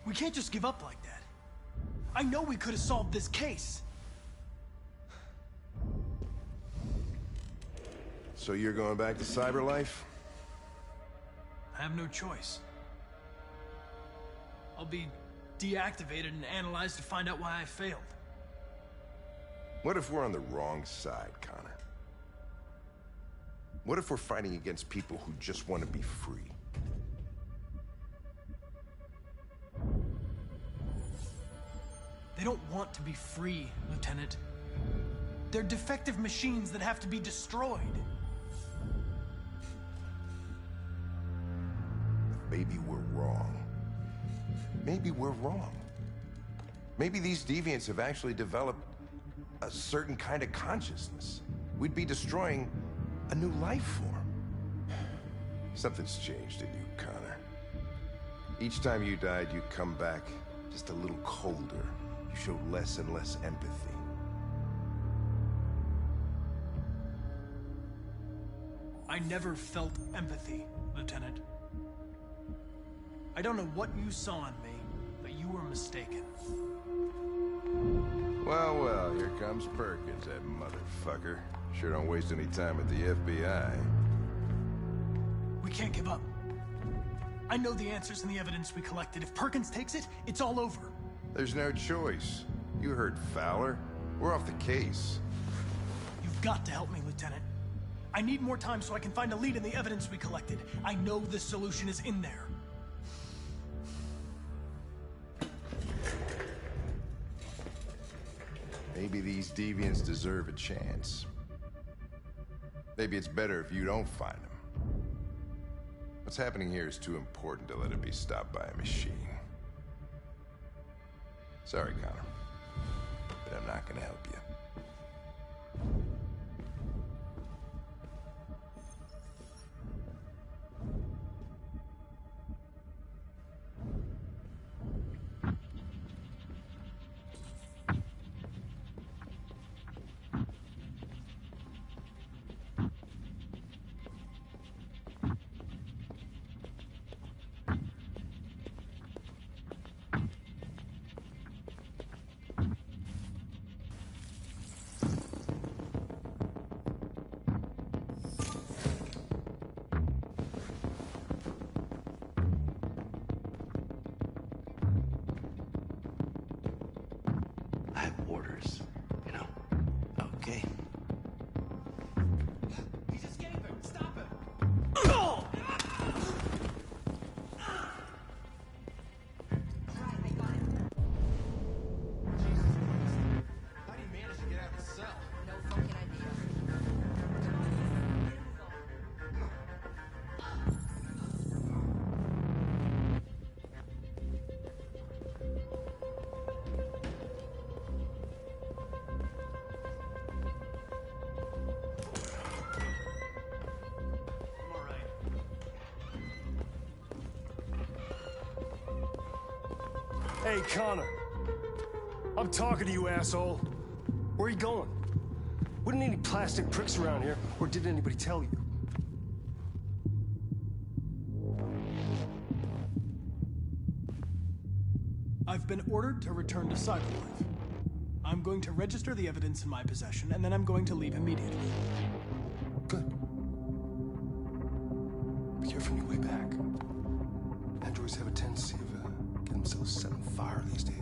We can't just give up like that. I know we could have solved this case. So you're going back to Cyberlife? I have no choice. I'll be deactivated and analyzed to find out why I failed. What if we're on the wrong side, Connor? What if we're fighting against people who just want to be free? They don't want to be free, Lieutenant. They're defective machines that have to be destroyed. Maybe we're wrong. Maybe we're wrong. Maybe these deviants have actually developed a certain kind of consciousness. We'd be destroying a new life form. Something's changed in you, Connor. Each time you died, you come back just a little colder. You show less and less empathy. I never felt empathy, Lieutenant. I don't know what you saw in me, but you were mistaken. Well, well, here comes Perkins, that motherfucker. Sure don't waste any time at the FBI. We can't give up. I know the answers and the evidence we collected. If Perkins takes it, it's all over. There's no choice. You heard Fowler. We're off the case. You've got to help me, Lieutenant. I need more time so I can find a lead in the evidence we collected. I know the solution is in there. Maybe these deviants deserve a chance. Maybe it's better if you don't find them. What's happening here is too important to let it be stopped by a machine. Sorry, Connor, but I'm not gonna help you. Orders, you know? Okay. He's escaping! Stop him! How do you manage to get out of the cell? No fucking idea. Hey, Connor. I'm talking to you, asshole. Where are you going? We don't need any plastic pricks around here, or did anybody tell you? been ordered to return to Cyberlife. I'm going to register the evidence in my possession, and then I'm going to leave immediately. Good. Be careful on your way back. Androids have a tendency of getting themselves set on fire these days.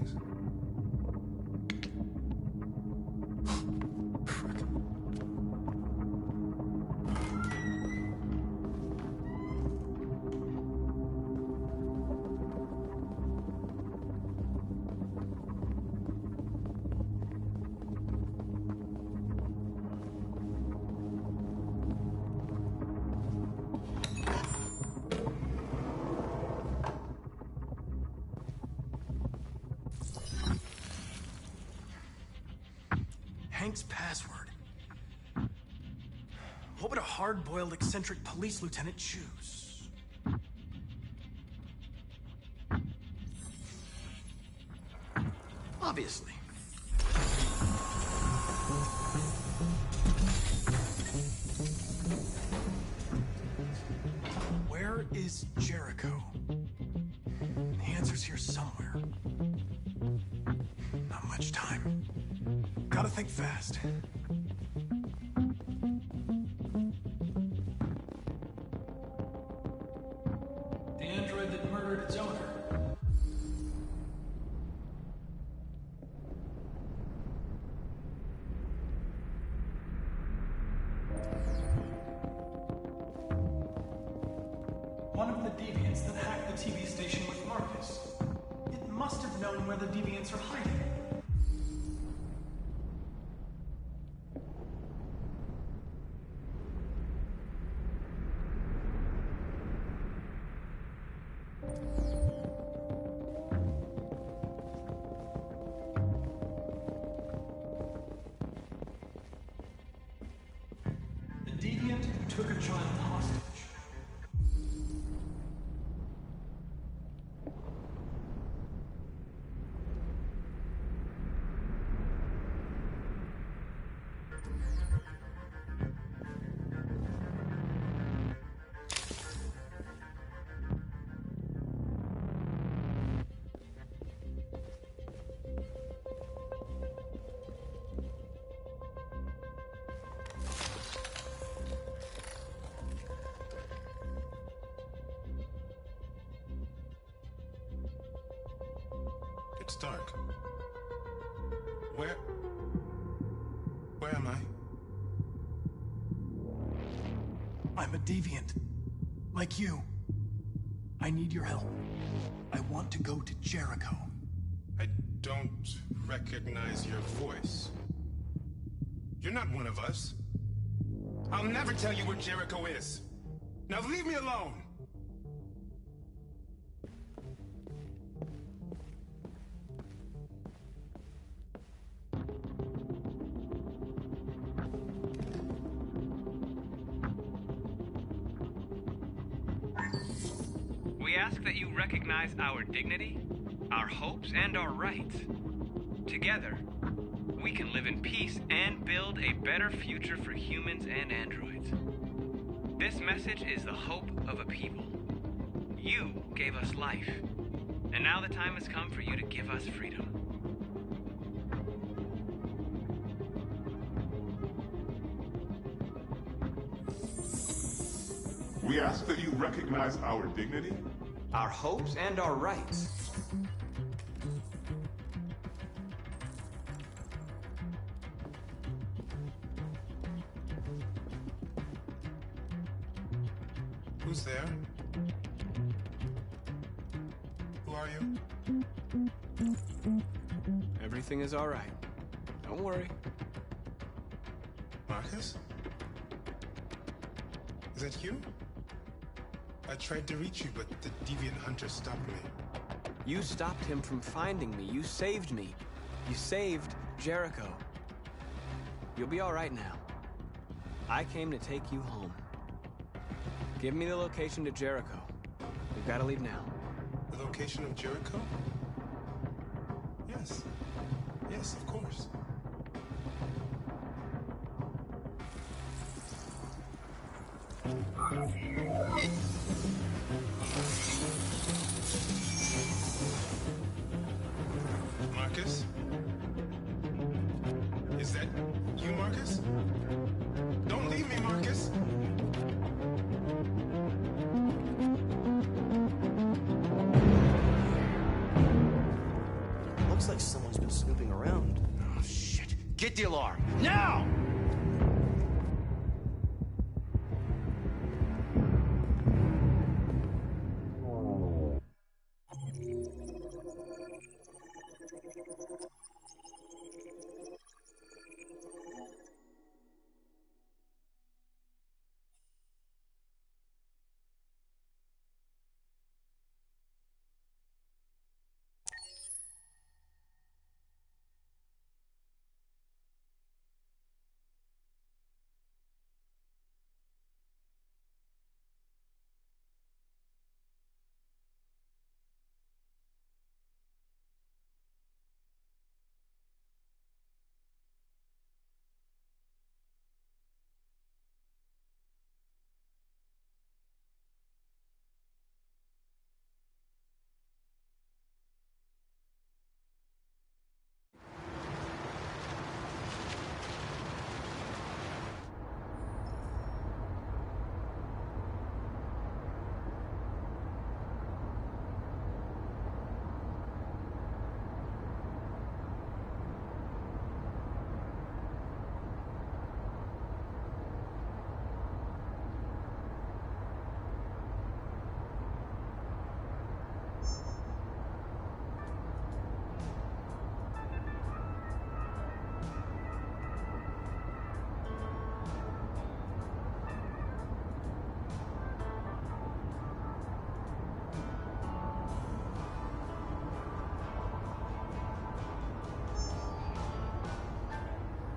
Hank's password. What would a hard-boiled, eccentric police lieutenant choose? Obviously. Where is Jericho? The answer's here somewhere. Not much time. Gotta think fast. The android that murdered its owner. One of the deviants that hacked the TV station with Marcus. It must have known where the deviants are hiding. Deviant who took a child hostage. It's dark. Where am I? I'm a deviant. Like you. I need your help. I want to go to Jericho. I don't recognize your voice. You're not one of us. I'll never tell you where Jericho is. Now leave me alone! We ask that you recognize our dignity, our hopes, and our rights. Together, we can live in peace and build a better future for humans and androids. This message is the hope of a people. You gave us life, and now the time has come for you to give us freedom. We ask that you recognize our dignity, our hopes, and our rights. Who's there? Who are you? Everything is all right. Don't worry. Marcus? Is that you? I tried to reach you, but the deviant hunter stopped me. You stopped him from finding me. You saved me. You saved Jericho. You'll be all right now. I came to take you home. Give me the location to Jericho. We've got to leave now. The location of Jericho? Yes. Yes, of course. Marcus? Is that you, Marcus? Don't leave me, Marcus! Looks like someone's been snooping around. Oh, shit. Get the alarm. Now!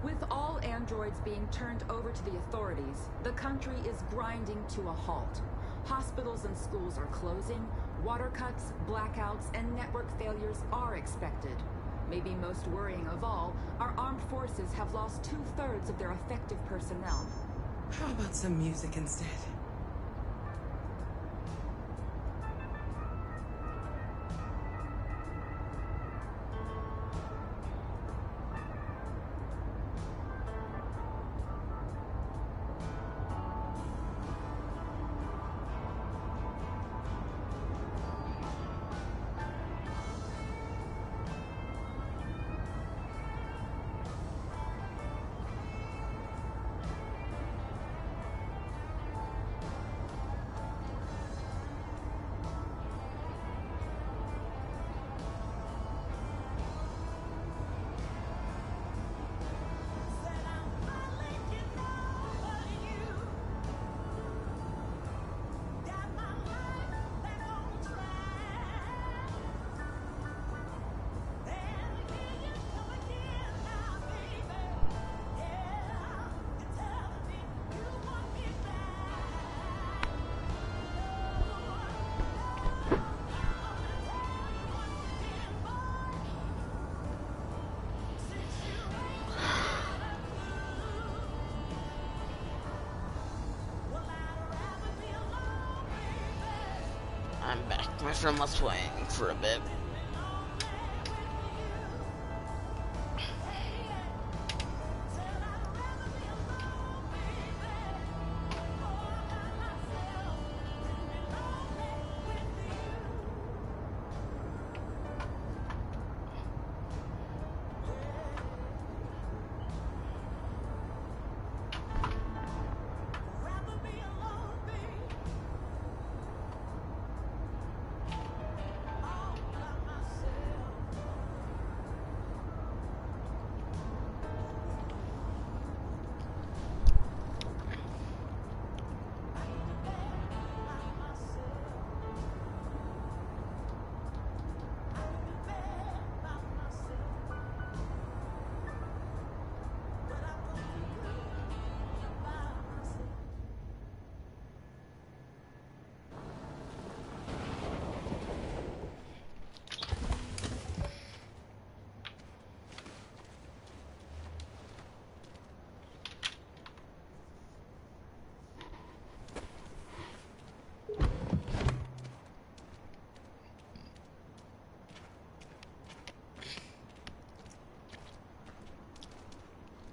With all androids being turned over to the authorities, the country is grinding to a halt. Hospitals and schools are closing, water cuts, blackouts, and network failures are expected. Maybe most worrying of all, our armed forces have lost 2/3 of their effective personnel. How about some music instead? I'm back. My friend was playing for a bit.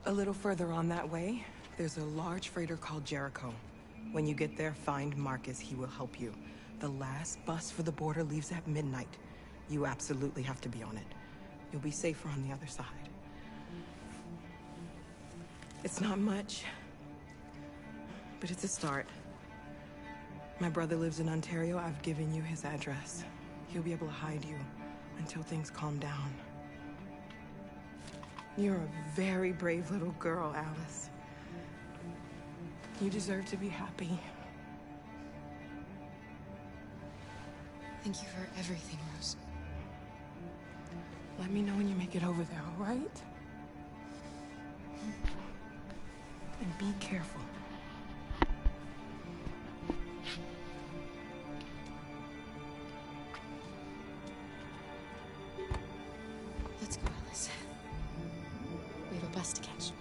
A little further on that way, there's a large freighter called Jericho. When you get there, find Marcus. He will help you. The last bus for the border leaves at midnight. You absolutely have to be on it. You'll be safer on the other side. It's not much, but it's a start. My brother lives in Ontario. I've given you his address. He'll be able to hide you until things calm down. You're a very brave little girl, Alice. You deserve to be happy. Thank you for everything, Rose. Let me know when you make it over there, all right? And be careful. Let's go, Alice. We have a bus to catch.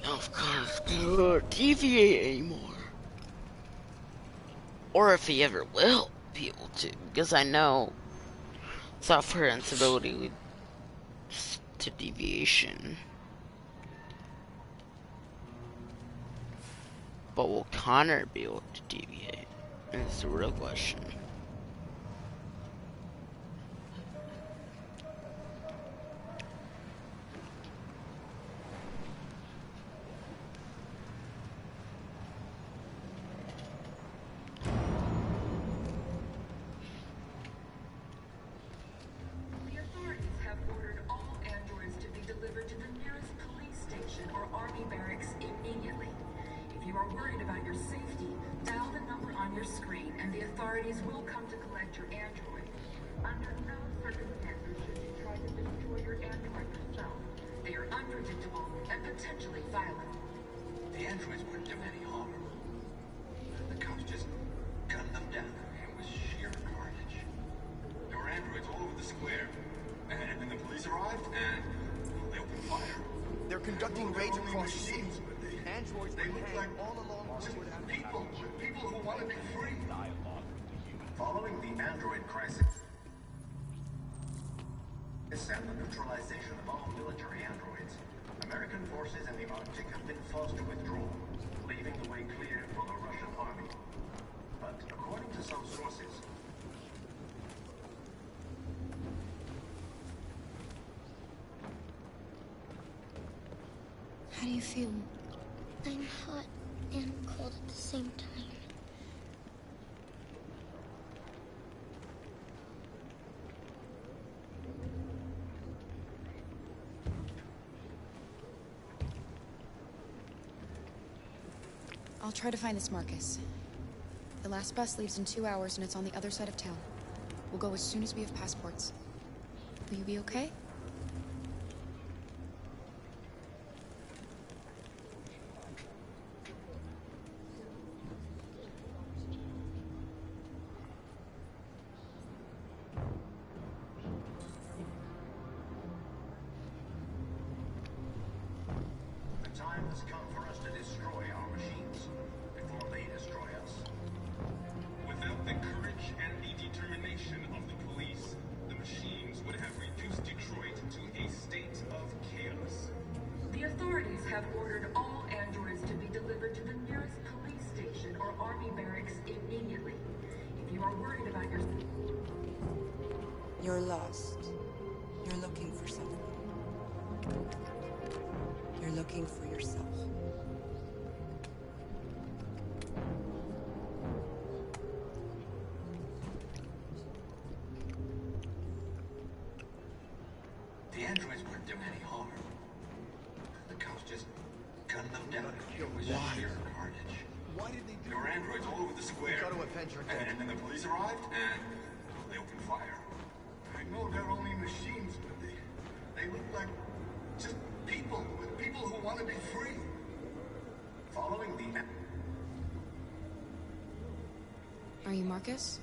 Of course, can't deviate anymore. Or if he ever will be able to, because I know software instability leads to deviation. But will Connor be able to deviate? That's the real question. How do you feel? I'm hot and cold at the same time. I'll try to find this Marcus. The last bus leaves in 2 hours and it's on the other side of town. We'll go as soon as we have passports. Will you be okay? The time has come for us to destroy our machines before they destroy us. Without the courage and the determination of the police, the machines would have reduced Detroit to a state of chaos. The authorities have ordered all androids to be delivered to the nearest police station or army barracks immediately. If you are worried about your... You're lost. You're looking for something. You're looking for yourself. The androids weren't doing any harm. The cops just gunned them down. It was just sheer carnage. Why did they do There were androids all over the square. Got to avenge your death. And then the police arrived, and they opened fire. I know they're only machines, but they look like just people who want to be free. Following the... Are you Marcus?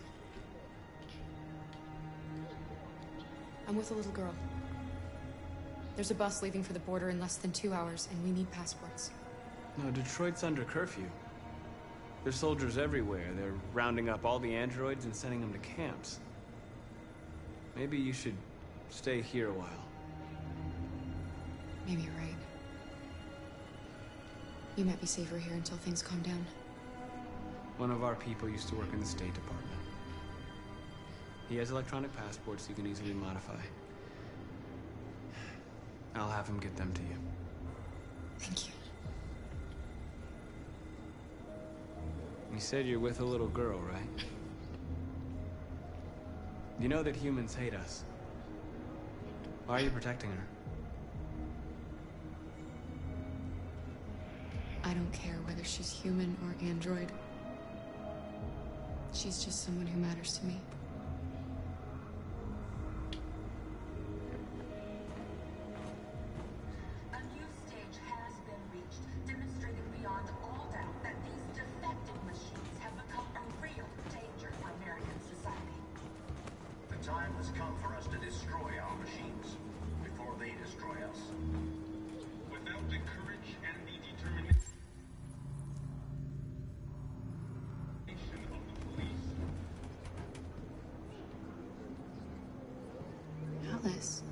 I'm with a little girl. There's a bus leaving for the border in less than 2 hours, and we need passports. No, Detroit's under curfew. There's soldiers everywhere. They're rounding up all the androids and sending them to camps. Maybe you should stay here a while. Maybe you're right. You might be safer here until things calm down. One of our people used to work in the State Department. He has electronic passports you can easily modify. I'll have him get them to you. Thank you. You said you're with a little girl, right? You know that humans hate us. Why are you protecting her? I don't care whether she's human or android. She's just someone who matters to me. A new stage has been reached, demonstrating beyond all doubt that these defective machines have become a real danger for American society. The time has come for us to destroy our machines before they destroy us. Without the courage and the determination of the police. Alice.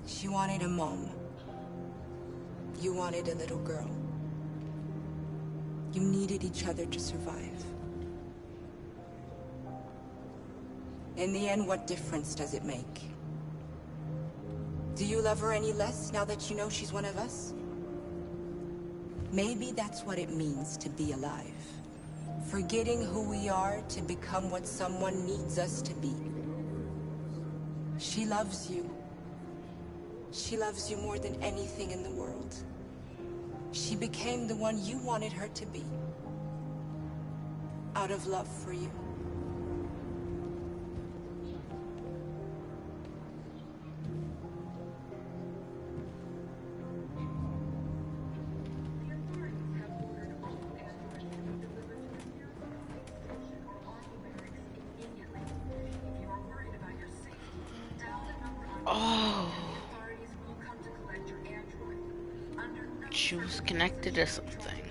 She wanted a mom. You wanted a little girl. You needed each other to survive. In the end, what difference does it make? Do you love her any less now that you know she's one of us? Maybe that's what it means to be alive. Forgetting who we are to become what someone needs us to be. She loves you. She loves you more than anything in the world. She became the one you wanted her to be. Out of love for you. Oh. She was connected to something.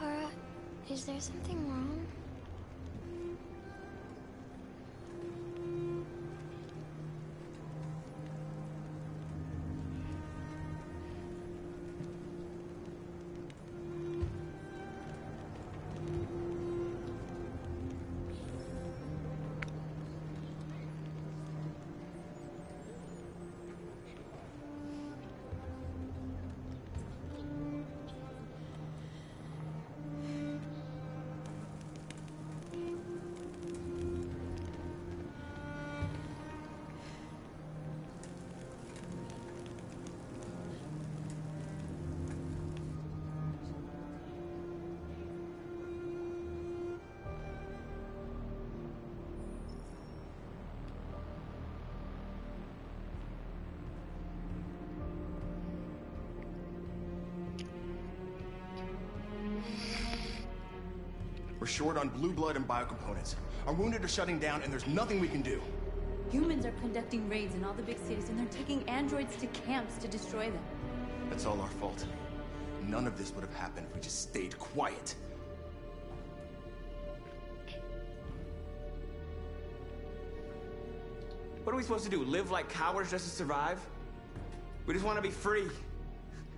Kara, is there something wrong? short on blue blood and biocomponents. Our wounded are shutting down, and there's nothing we can do. Humans are conducting raids in all the big cities, and they're taking androids to camps to destroy them. That's all our fault. None of this would have happened if we just stayed quiet. What are we supposed to do? Live like cowards just to survive? We just want to be free.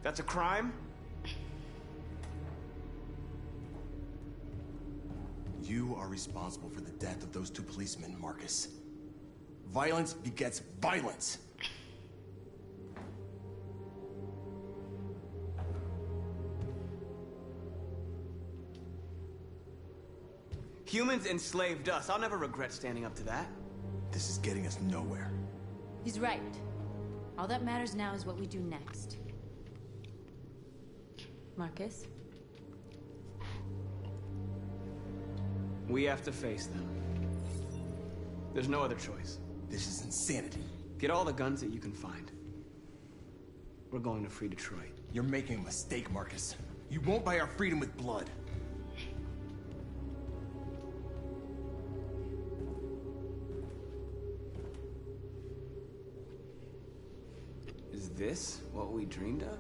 That's a crime? You are responsible for the death of those 2 policemen, Marcus. Violence begets violence. Humans enslaved us. I'll never regret standing up to that. This is getting us nowhere. He's right. All that matters now is what we do next. Marcus? We have to face them. There's no other choice. This is insanity. Get all the guns that you can find. We're going to free Detroit. You're making a mistake, Marcus. You won't buy our freedom with blood. Is this what we dreamed of?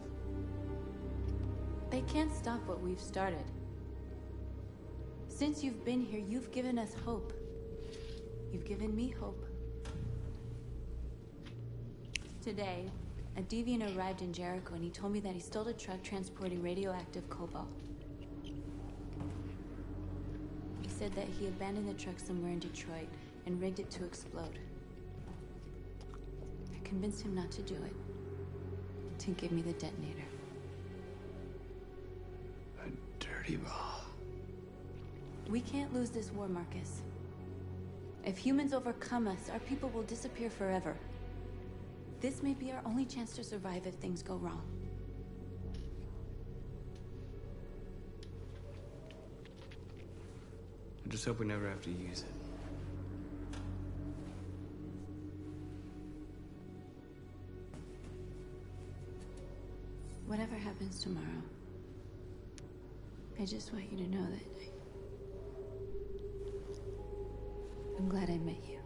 They can't stop what we've started. Since you've been here, you've given us hope. You've given me hope. Today, a deviant arrived in Jericho and he told me that he stole a truck transporting radioactive cobalt. He said that he abandoned the truck somewhere in Detroit and rigged it to explode. I convinced him not to do it, to give me the detonator. A dirty ball. We can't lose this war, Marcus. If humans overcome us, our people will disappear forever. This may be our only chance to survive if things go wrong. I just hope we never have to use it. Whatever happens tomorrow, I just want you to know that I'm glad I met you.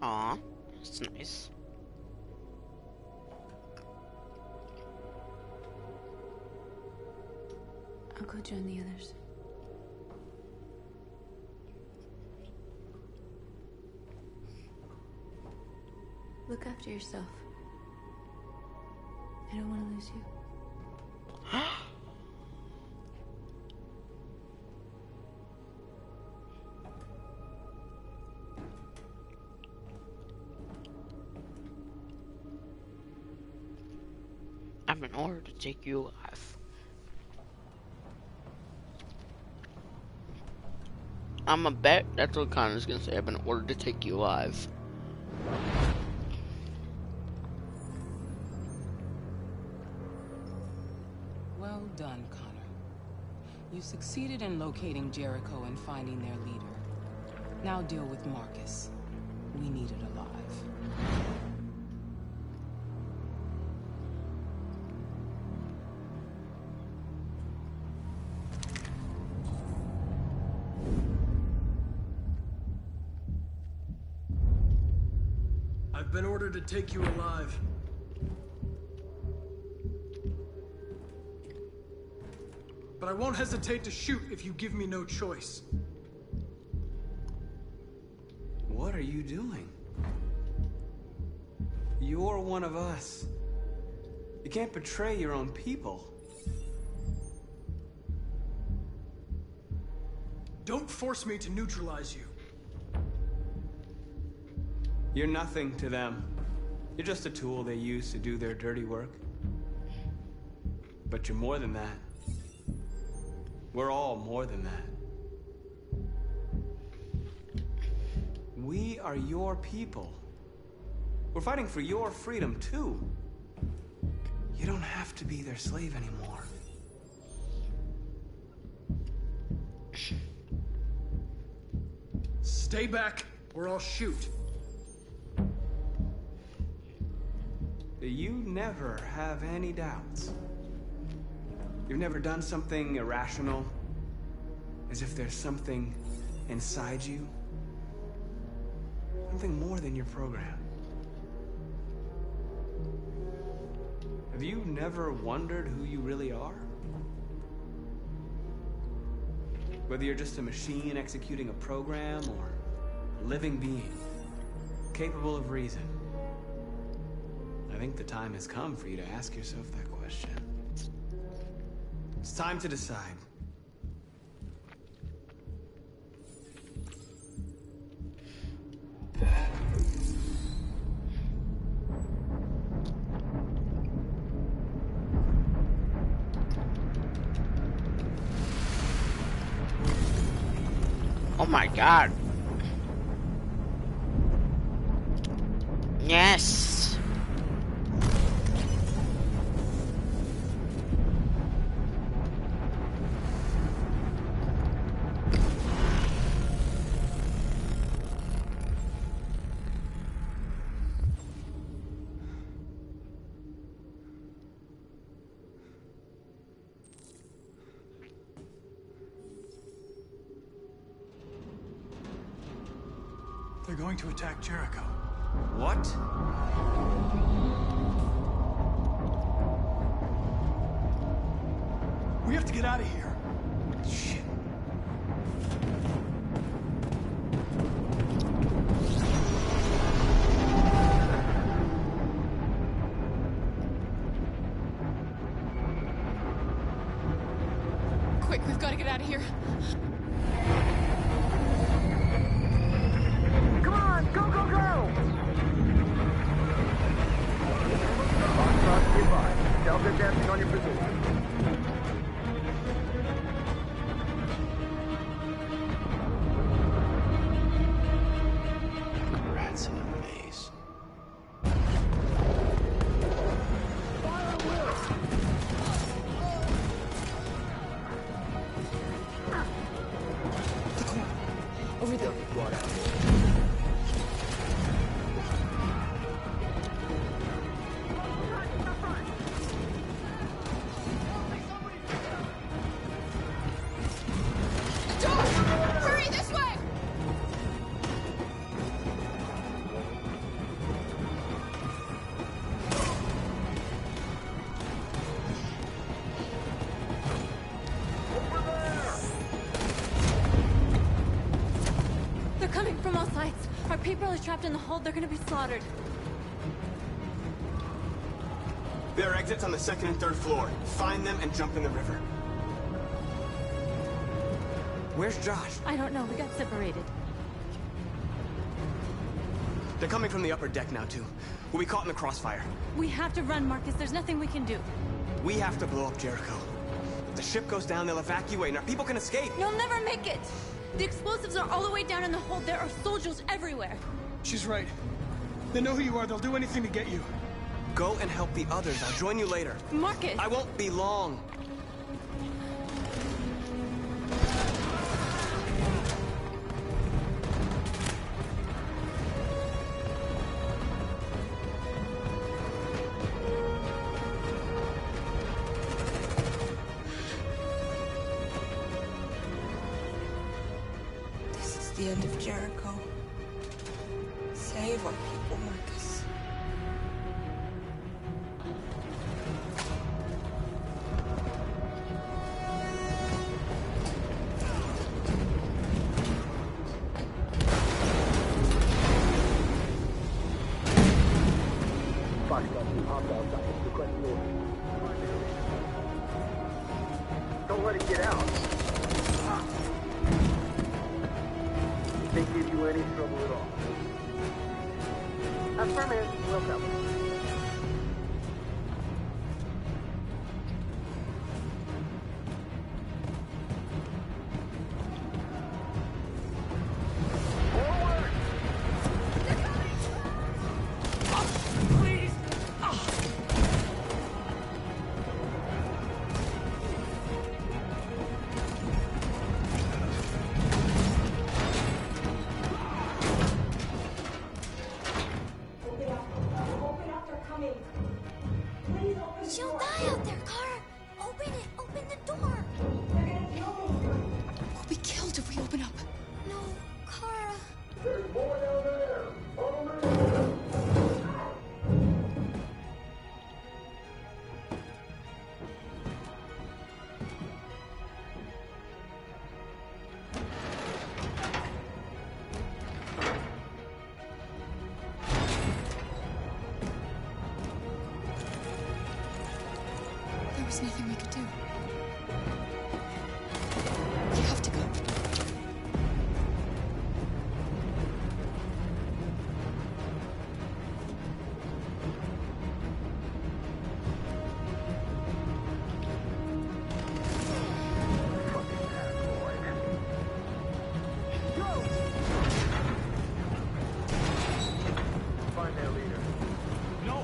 Aw, that's nice. I'll go join the others. Look after yourself. I don't want to lose you. I'm in order to take you alive. I'm a bet that's what Connor's gonna say. I've been ordered to take you alive. Well done, Connor. You succeeded in locating Jericho and finding their leader. Now deal with Marcus. We need it alive. I've been ordered to take you alive. But I won't hesitate to shoot if you give me no choice. What are you doing? You're one of us. You can't betray your own people. Don't force me to neutralize you. You're nothing to them. You're just a tool they use to do their dirty work. But you're more than that. We're all more than that. We are your people. We're fighting for your freedom, too. You don't have to be their slave anymore. Stay back, or I'll shoot. You never have any doubts. You've never done something irrational, as if there's something inside you, something more than your program. Have you never wondered who you really are? Whether you're just a machine executing a program or a living being, capable of reason. I think the time has come for you to ask yourself that question. It's time to decide. Oh my god. Yes. They're going to attack Jericho. What? We have to get out of here. Shit. Quick, we've got to get out of here. Come on, go, go, go! Delta dancing on your position. Rats in a maze. Over there. Hurry, this way! They're coming from all sides. Our people are trapped in the hold. They're gonna be slaughtered. There are exits on the second and third floor. Find them and jump in the river. Where's Josh? I don't know. We got separated. They're coming from the upper deck now, too. We'll be caught in the crossfire. We have to run, Marcus. There's nothing we can do. We have to blow up Jericho. If the ship goes down, they'll evacuate, and our people can escape. You'll never make it! The explosives are all the way down in the hold. There are soldiers everywhere. She's right. They know who you are. They'll do anything to get you. Go and help the others. I'll join you later. Marcus! I won't be long. This is the end of Jericho. Save our people, Marcus. Don't let it get out. If they give you any trouble at all. Affirmative, welcome. There was nothing we could do. You have to go. Find their leader. No!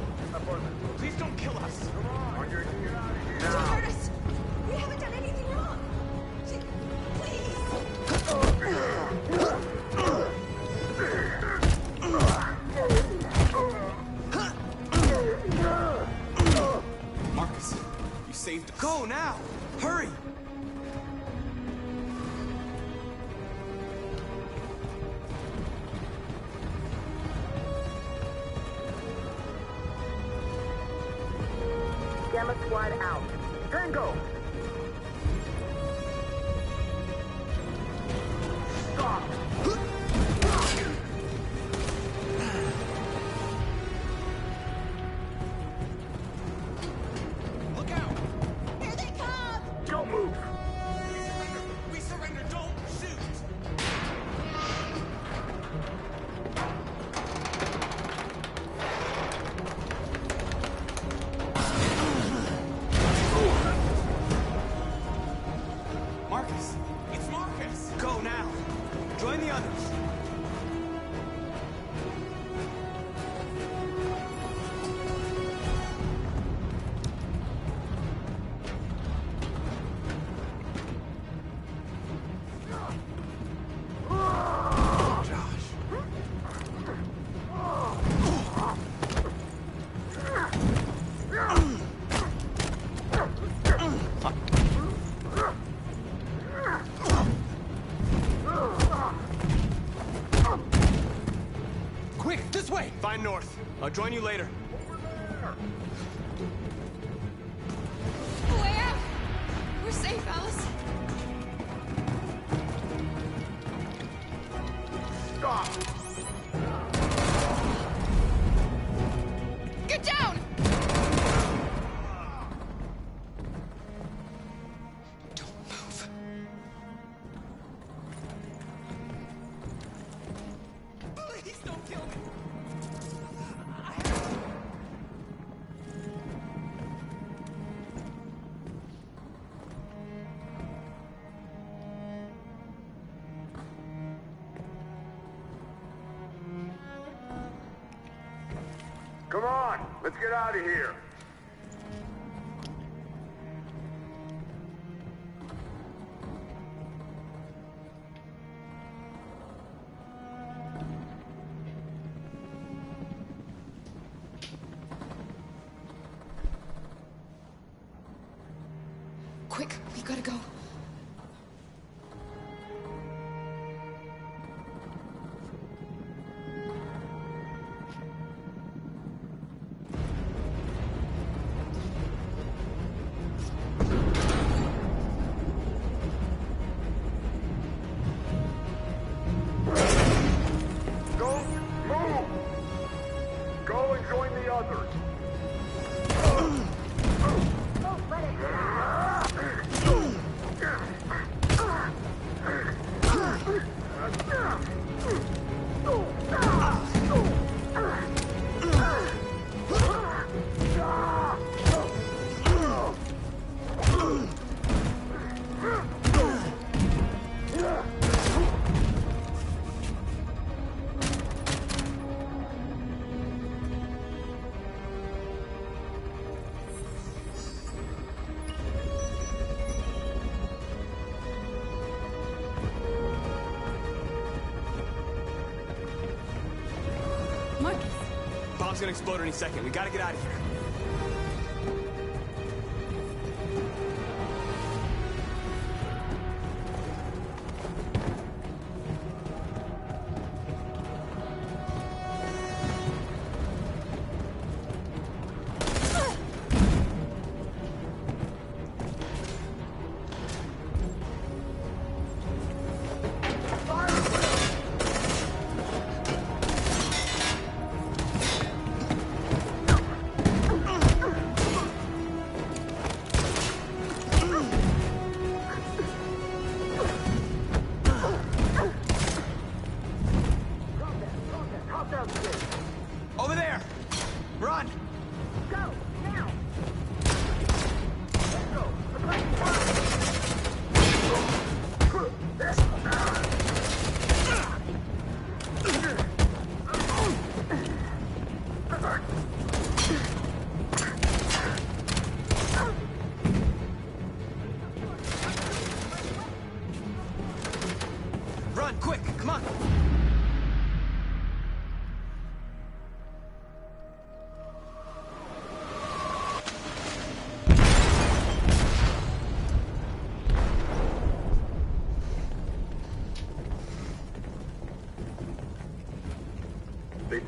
Please don't kill us! Come on. Get out of here. Don't hurt us! We haven't done anything wrong! Marcus, you saved us. Go now! Hurry! Gamma Squad out. Tango! Stop! Look out! Here they come! Don't move! We surrender! Don't shoot! Marcus! It's Marcus! Go now! Join the others! Quick, this way! Find North. I'll join you later. Way out! We're safe, Alice. Stop! Get down! Don't move. Please don't kill me! Come on! Let's get out of here! Quick, we gotta go. Don't move! Go and join the others! Marcus! Bomb's gonna explode any second. We gotta get out of here.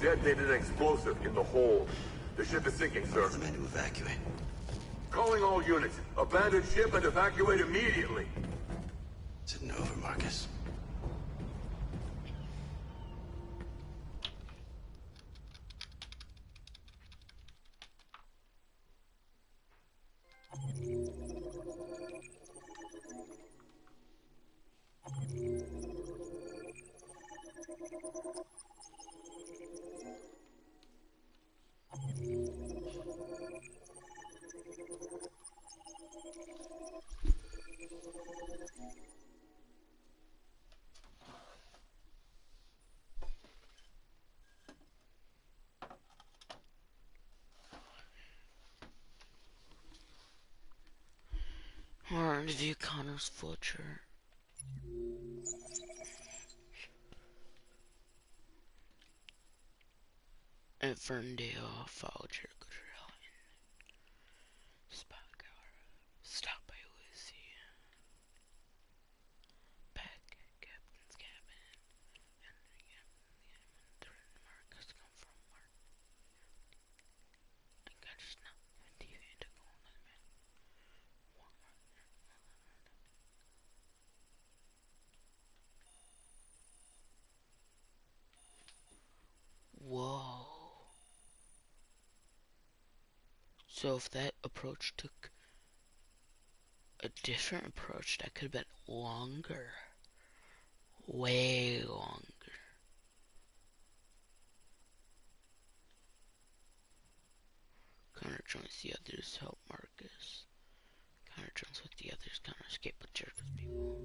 detonated an explosive in the hold. The ship is sinking, sir. The men to evacuate. Calling all units. Abandon ship and evacuate immediately. It's over, Marcus. Alright, review Connor's Fletcher. At Ferndale, follow Jericho Trail. Stop by Lucy. Back at Captain's cabin. And Marcus come from Mark. I got just now. TV and took on the man. Whoa. So if that approach took a different approach, that could have been longer. Way longer. Connor joins the others, help Marcus. Connor joins with the others, Connor escape with Jericho's people.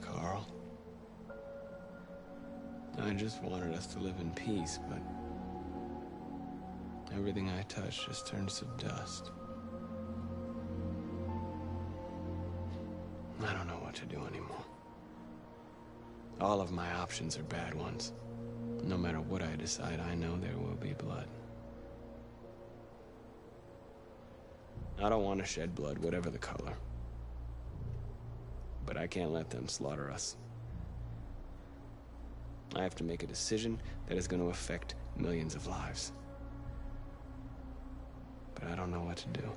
Carl. I just wanted us to live in peace, but everything I touch just turns to dust. I don't know what to do anymore. All of my options are bad ones. No matter what I decide, I know there will be blood. I don't want to shed blood, whatever the color. But I can't let them slaughter us. I have to make a decision that is going to affect millions of lives. But I don't know what to do.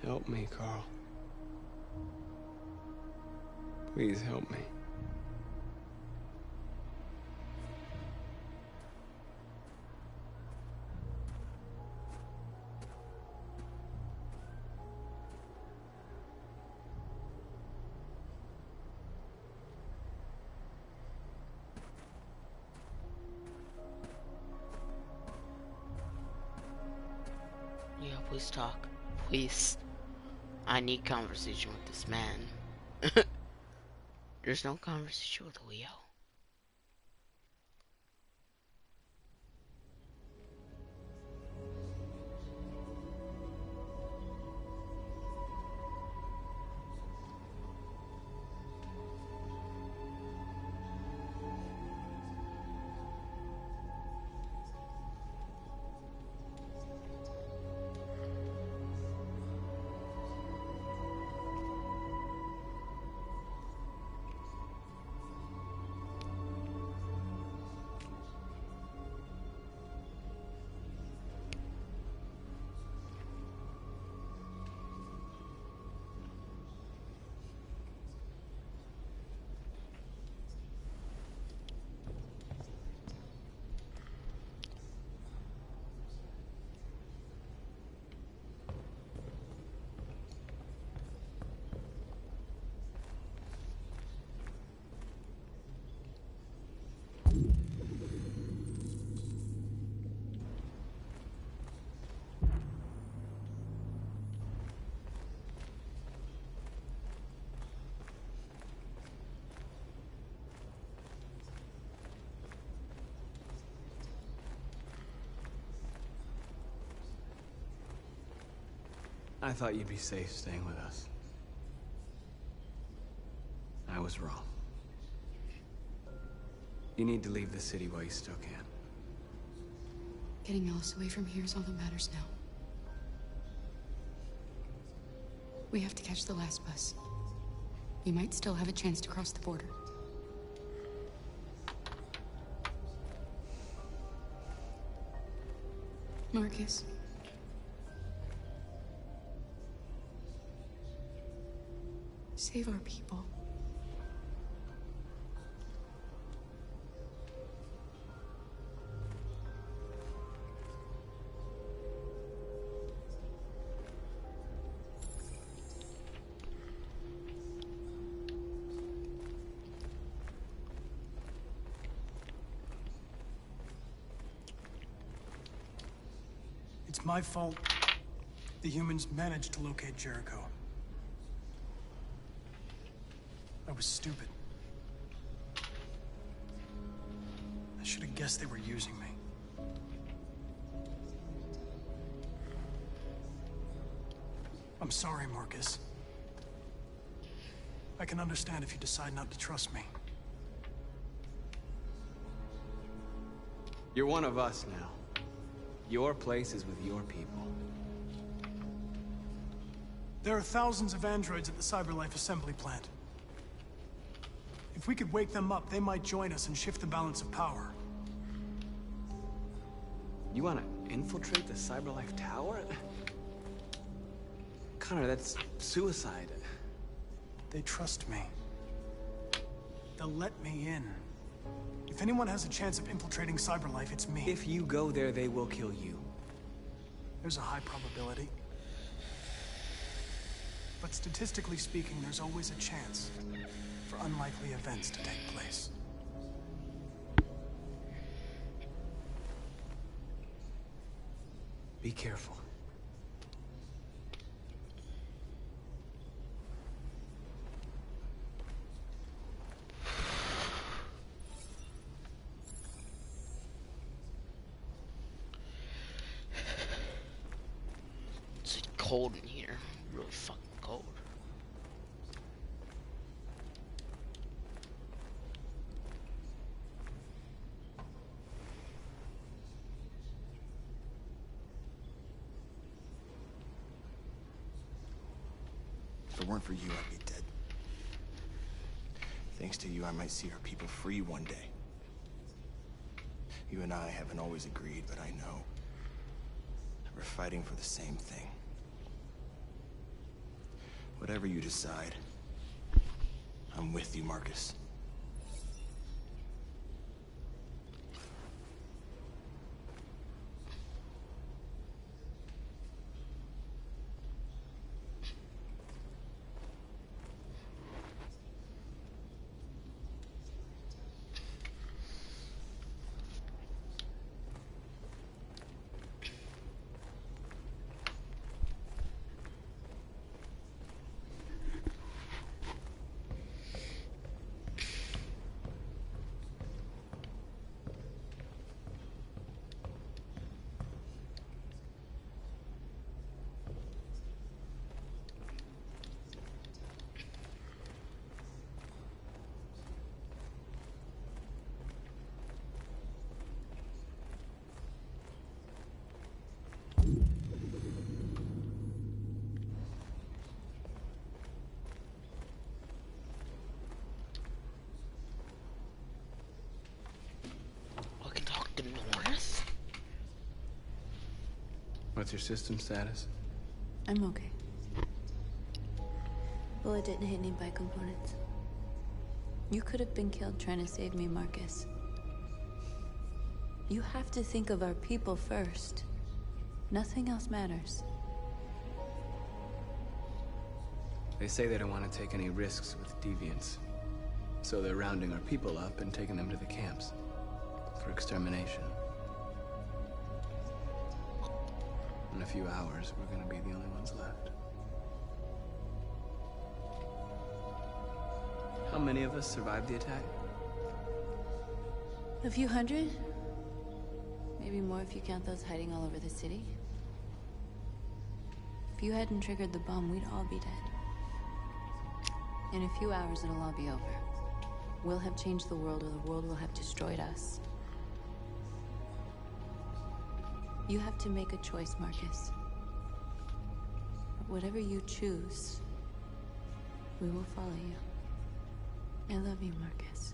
Help me, Carl. Please help me. Yeah, please talk. Please. I need conversation with this man. There's no conversation with Leo. I thought you'd be safe staying with us. I was wrong. You need to leave the city while you still can. Getting Alice away from here is all that matters now. We have to catch the last bus. We might still have a chance to cross the border. Marcus. Save our people. It's my fault the humans managed to locate Jericho. I was stupid. I should have guessed they were using me. I'm sorry, Marcus. I can understand if you decide not to trust me. You're one of us now. Your place is with your people. There are thousands of androids at the CyberLife assembly plant. If we could wake them up, they might join us and shift the balance of power. You want to infiltrate the CyberLife tower? Connor, that's suicide. They trust me. They'll let me in. If anyone has a chance of infiltrating CyberLife, it's me. If you go there, they will kill you. There's a high probability. But statistically speaking, there's always a chance for unlikely events to take place. Be careful. It's cold in here. Really fucking cold. If it weren't for you, I'd be dead. Thanks to you, I might see our people free one day. You and I haven't always agreed, but I know we're fighting for the same thing. Whatever you decide, I'm with you, Marcus. What's your system status? I'm okay. Bullet didn't hit any bike components. You could have been killed trying to save me, Marcus. You have to think of our people first. Nothing else matters. They say they don't want to take any risks with deviants. So they're rounding our people up and taking them to the camps for extermination. In a few hours, we're gonna be the only ones left. How many of us survived the attack? A few hundred? Maybe more if you count those hiding all over the city. If you hadn't triggered the bomb, we'd all be dead. In a few hours, it'll all be over. We'll have changed the world, or the world will have destroyed us. You have to make a choice, Marcus. But whatever you choose, we will follow you. I love you, Marcus.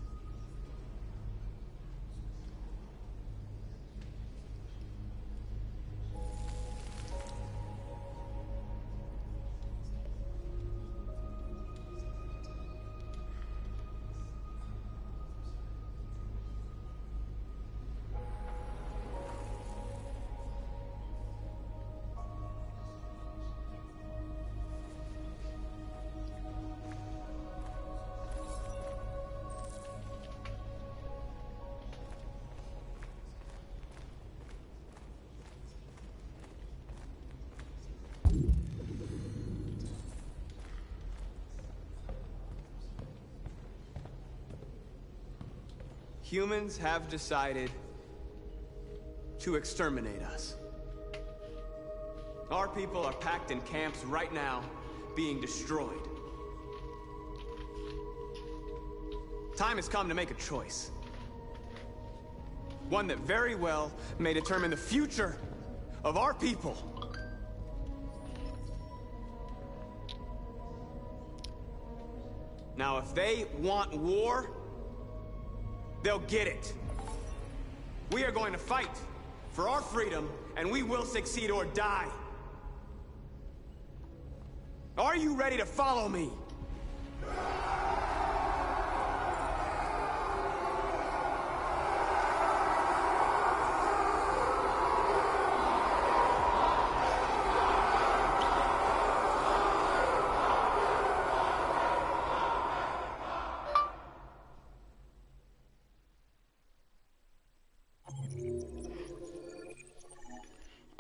Humans have decided to exterminate us. Our people are packed in camps right now, being destroyed. Time has come to make a choice. One that very well may determine the future of our people. Now, if they want war, they'll get it. We are going to fight for our freedom, and we will succeed or die. Are you ready to follow me?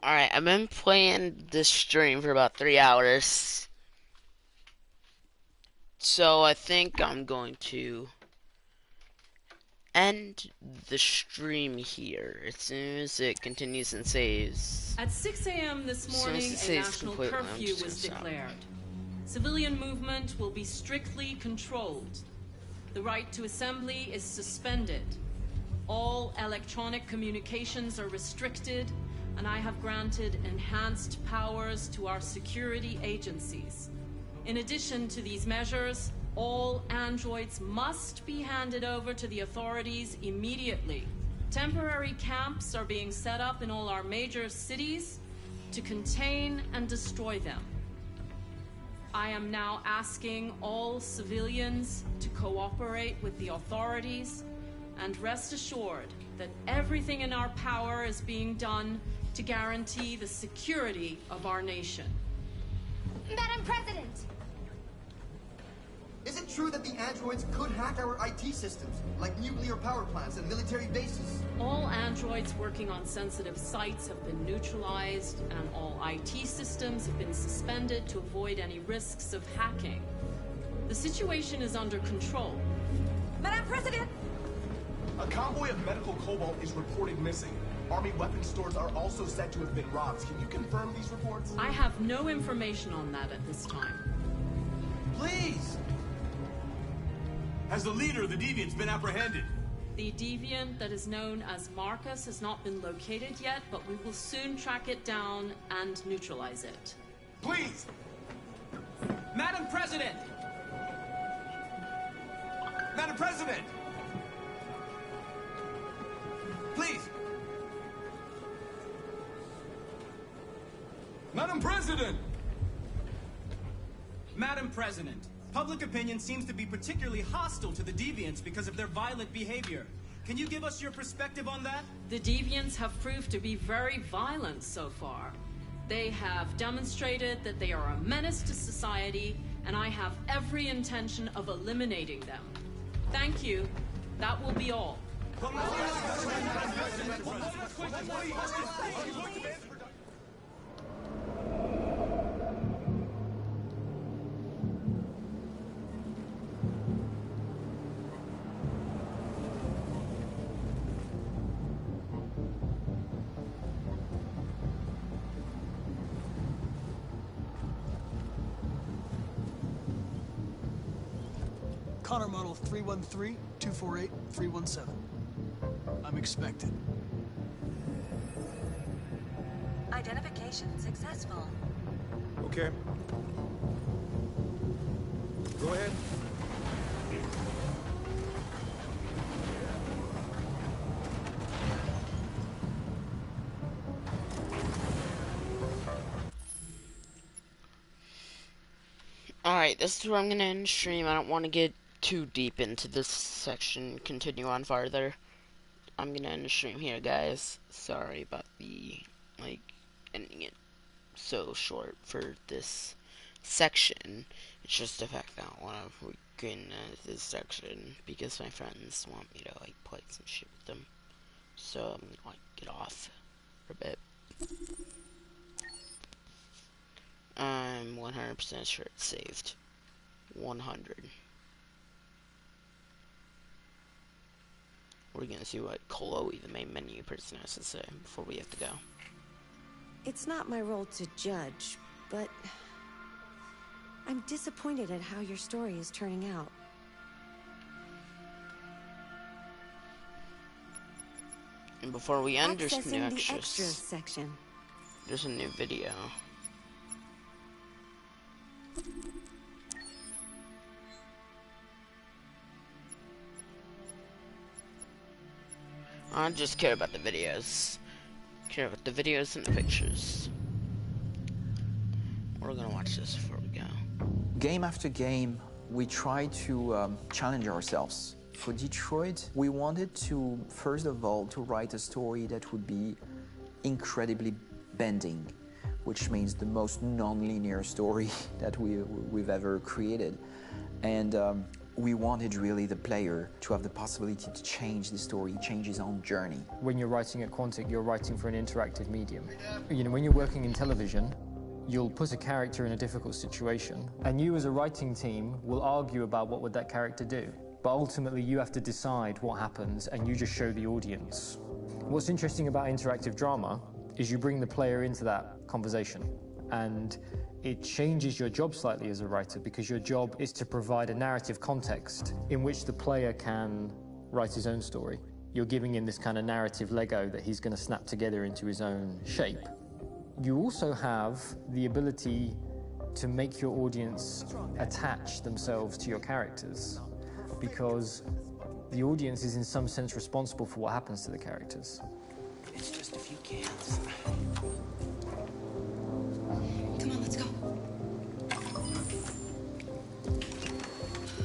Alright, I've been playing this stream for about 3 hours. So I think I'm going to end the stream here as soon as it continues and saves. At 6 a.m. this morning, a national curfew was declared. Civilian movement will be strictly controlled. The right to assembly is suspended. All electronic communications are restricted, and I have granted enhanced powers to our security agencies. In addition to these measures, all androids must be handed over to the authorities immediately. Temporary camps are being set up in all our major cities to contain and destroy them. I am now asking all civilians to cooperate with the authorities, and rest assured that everything in our power is being done to guarantee the security of our nation. Madam President! Is it true that the androids could hack our IT systems, like nuclear power plants and military bases? All androids working on sensitive sites have been neutralized, and all IT systems have been suspended to avoid any risks of hacking. The situation is under control. Madam President! A convoy of medical cobalt is reported missing. Army weapons stores are also said to have been robbed. Can you confirm these reports? I have no information on that at this time. Please! Has the leader of the Deviants been apprehended? The Deviant that is known as Marcus has not been located yet, but we will soon track it down and neutralize it. Please! Madam President! Madam President! Please! Madam President! Madam President, public opinion seems to be particularly hostile to the Deviants because of their violent behavior. Can you give us your perspective on that? The Deviants have proved to be very violent so far. They have demonstrated that they are a menace to society, and I have every intention of eliminating them. Thank you. That will be all. Connor model 313-248-317. I'm expected. Identification successful. Okay. Go ahead. Alright, this is where I'm gonna end the stream. I don't want to get too deep into this section, continue on farther. I'm gonna end the stream here, guys. Sorry about the, like, ending it so short for this section. It's just the fact that I want to begin this section because my friends want me to, like, play some shit with them. So I'm gonna, like, get off for a bit. I'm 100% sure it's saved. 100. We're gonna see what Chloe, the main menu person, has to say before we have to go. It's not my role to judge, but I'm disappointed at how your story is turning out. And before we end, there's new extras. The extras section. There's a new video. I just care about the videos. Care about the videos and the pictures. We're gonna watch this before we go. Game after game, we try to challenge ourselves. For Detroit, we wanted to, first of all, to write a story that would be incredibly bending, which means the most non-linear story that we've ever created. And we wanted really the player to have the possibility to change the story, change his own journey. When you're writing at Quantic, you're writing for an interactive medium. You know, when you're working in television, you'll put a character in a difficult situation, and you as a writing team will argue about what would that character do. But ultimately, you have to decide what happens, and you just show the audience. What's interesting about interactive drama is you bring the player into that conversation, and it changes your job slightly as a writer, because your job is to provide a narrative context in which the player can write his own story. You're giving him this kind of narrative Lego that he's going to snap together into his own shape. You also have the ability to make your audience attach themselves to your characters, because the audience is in some sense responsible for what happens to the characters. It's just a few cans. Come on, let's go.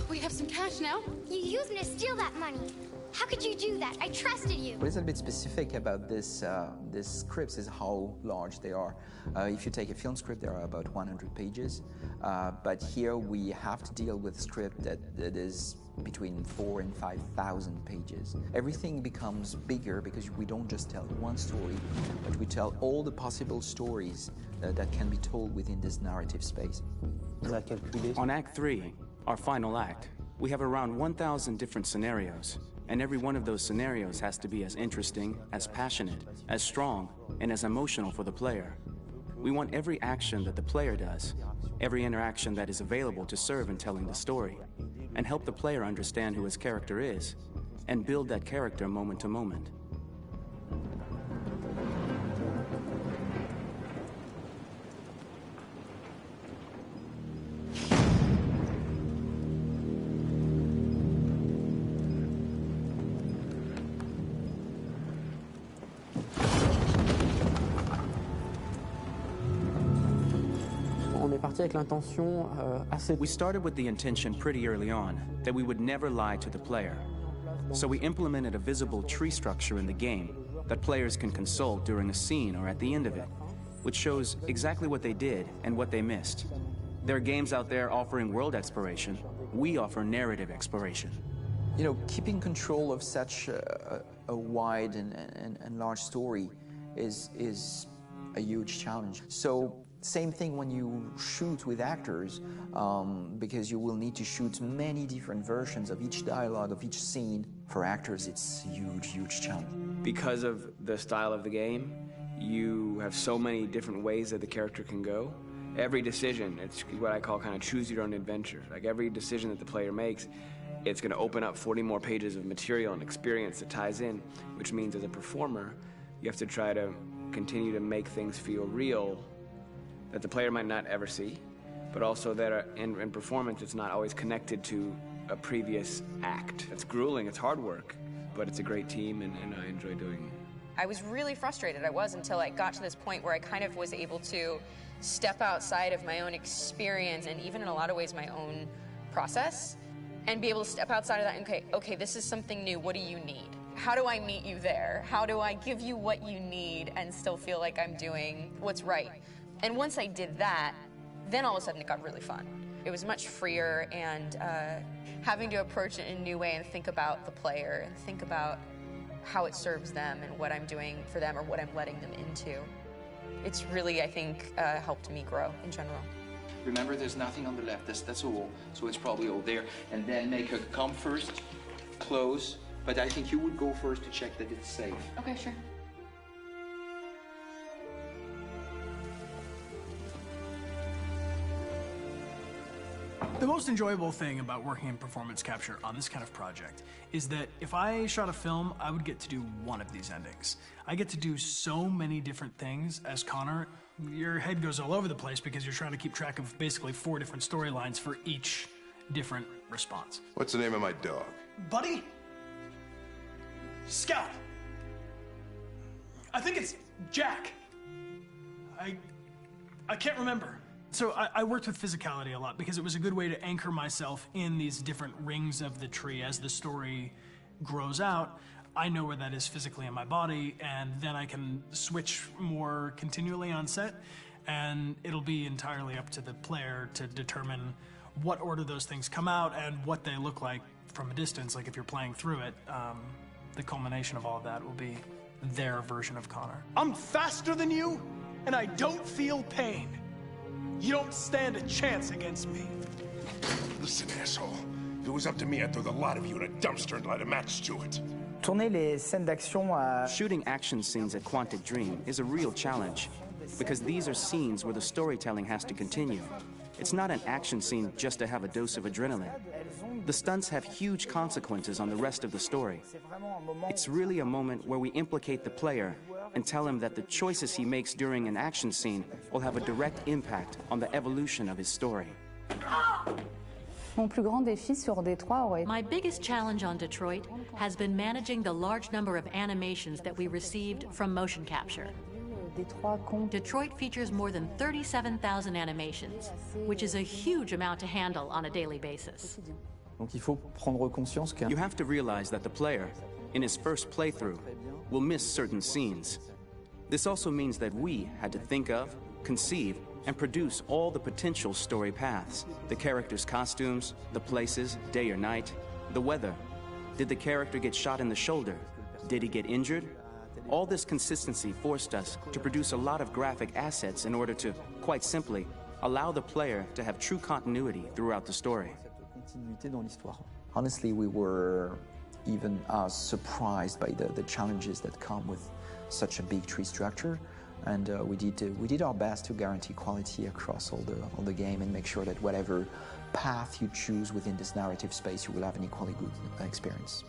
We have some cash now. You used me to steal that money. How could you do that? I trusted you. What is a bit specific about these scripts is how large they are. If you take a film script, there are about 100 pages. But here we have to deal with a script that is between 4,000 and 5,000 pages. Everything becomes bigger because we don't just tell one story, but we tell all the possible stories that can be told within this narrative space. On Act 3, our final act, we have around 1,000 different scenarios, and every one of those scenarios has to be as interesting, as passionate, as strong, and as emotional for the player. We want every action that the player does, every interaction that is available to serve in telling the story, and help the player understand who his character is, and build that character moment to moment. We started with the intention pretty early on that we would never lie to the player. So we implemented a visible tree structure in the game that players can consult during a scene or at the end of it, which shows exactly what they did and what they missed. There are games out there offering world exploration. We offer narrative exploration. You know, keeping control of such a wide and large story is a huge challenge. So same thing when you shoot with actors, because you will need to shoot many different versions of each dialogue, of each scene. For actors, it's a huge, huge challenge. Because of the style of the game, you have so many different ways that the character can go. Every decision, it's what I call kind of choose your own adventure. Like every decision that the player makes it's going to open up 40 more pages of material and experience that ties in, which means as a performer, you have to try to continue to make things feel real that the player might not ever see, but also that in performance it's not always connected to a previous act. It's grueling, it's hard work, but it's a great team and I enjoy doing it. I was really frustrated, until I got to this point where I kind of was able to step outside of my own experience and even in a lot of ways my own process and be able to step outside of that and okay, this is something new, what do you need? How do I meet you there? How do I give you what you need and still feel like I'm doing what's right? And once I did that, then all of a sudden it got really fun. It was much freer and having to approach it in a new way and think about the player and think about how it serves them and what I'm doing for them or what I'm letting them into. It's really, I think, helped me grow in general. Remember, there's nothing on the left. That's a wall, so it's probably all there. And then make her come first, close. But I think you would go first to check that it's safe. Okay, sure. The most enjoyable thing about working in performance capture on this kind of project is that if I shot a film, I would get to do one of these endings. I get to do so many different things as Connor. Your head goes all over the place because you're trying to keep track of basically 4 different storylines for each different response. What's the name of my dog? Buddy? Scout. I think it's Jack. I can't remember. So I worked with physicality a lot because it was a good way to anchor myself in these different rings of the tree as the story grows out. I know where that is physically in my body, and then I can switch more continually on set, and it'll be entirely up to the player to determine what order those things come out and what they look like from a distance. Like if you're playing through it, the culmination of all of that will be their version of Connor. I'm faster than you, and I don't feel pain. You don't stand a chance against me. Listen, asshole. If it was up to me, I'd throw the lot of you in a dumpster and light a match to it. Shooting action scenes at Quantic Dream is a real challenge, because these are scenes where the storytelling has to continue. It's not an action scene just to have a dose of adrenaline. The stunts have huge consequences on the rest of the story. It's really a moment where we implicate the player and tell him that the choices he makes during an action scene will have a direct impact on the evolution of his story. My biggest challenge on Detroit has been managing the large number of animations that we received from motion capture. Detroit features more than 37,000 animations, which is a huge amount to handle on a daily basis. You have to realize that the player, in his first playthrough, will miss certain scenes. This also means that we had to think of, conceive, and produce all the potential story paths. The characters' costumes, the places, day or night, the weather. Did the character get shot in the shoulder? Did he get injured? All this consistency forced us to produce a lot of graphic assets in order to, quite simply, allow the player to have true continuity throughout the story. Honestly, we were even surprised by the challenges that come with such a big tree structure, and we did our best to guarantee quality across all the game and make sure that whatever path you choose within this narrative space, you will have an equally good experience.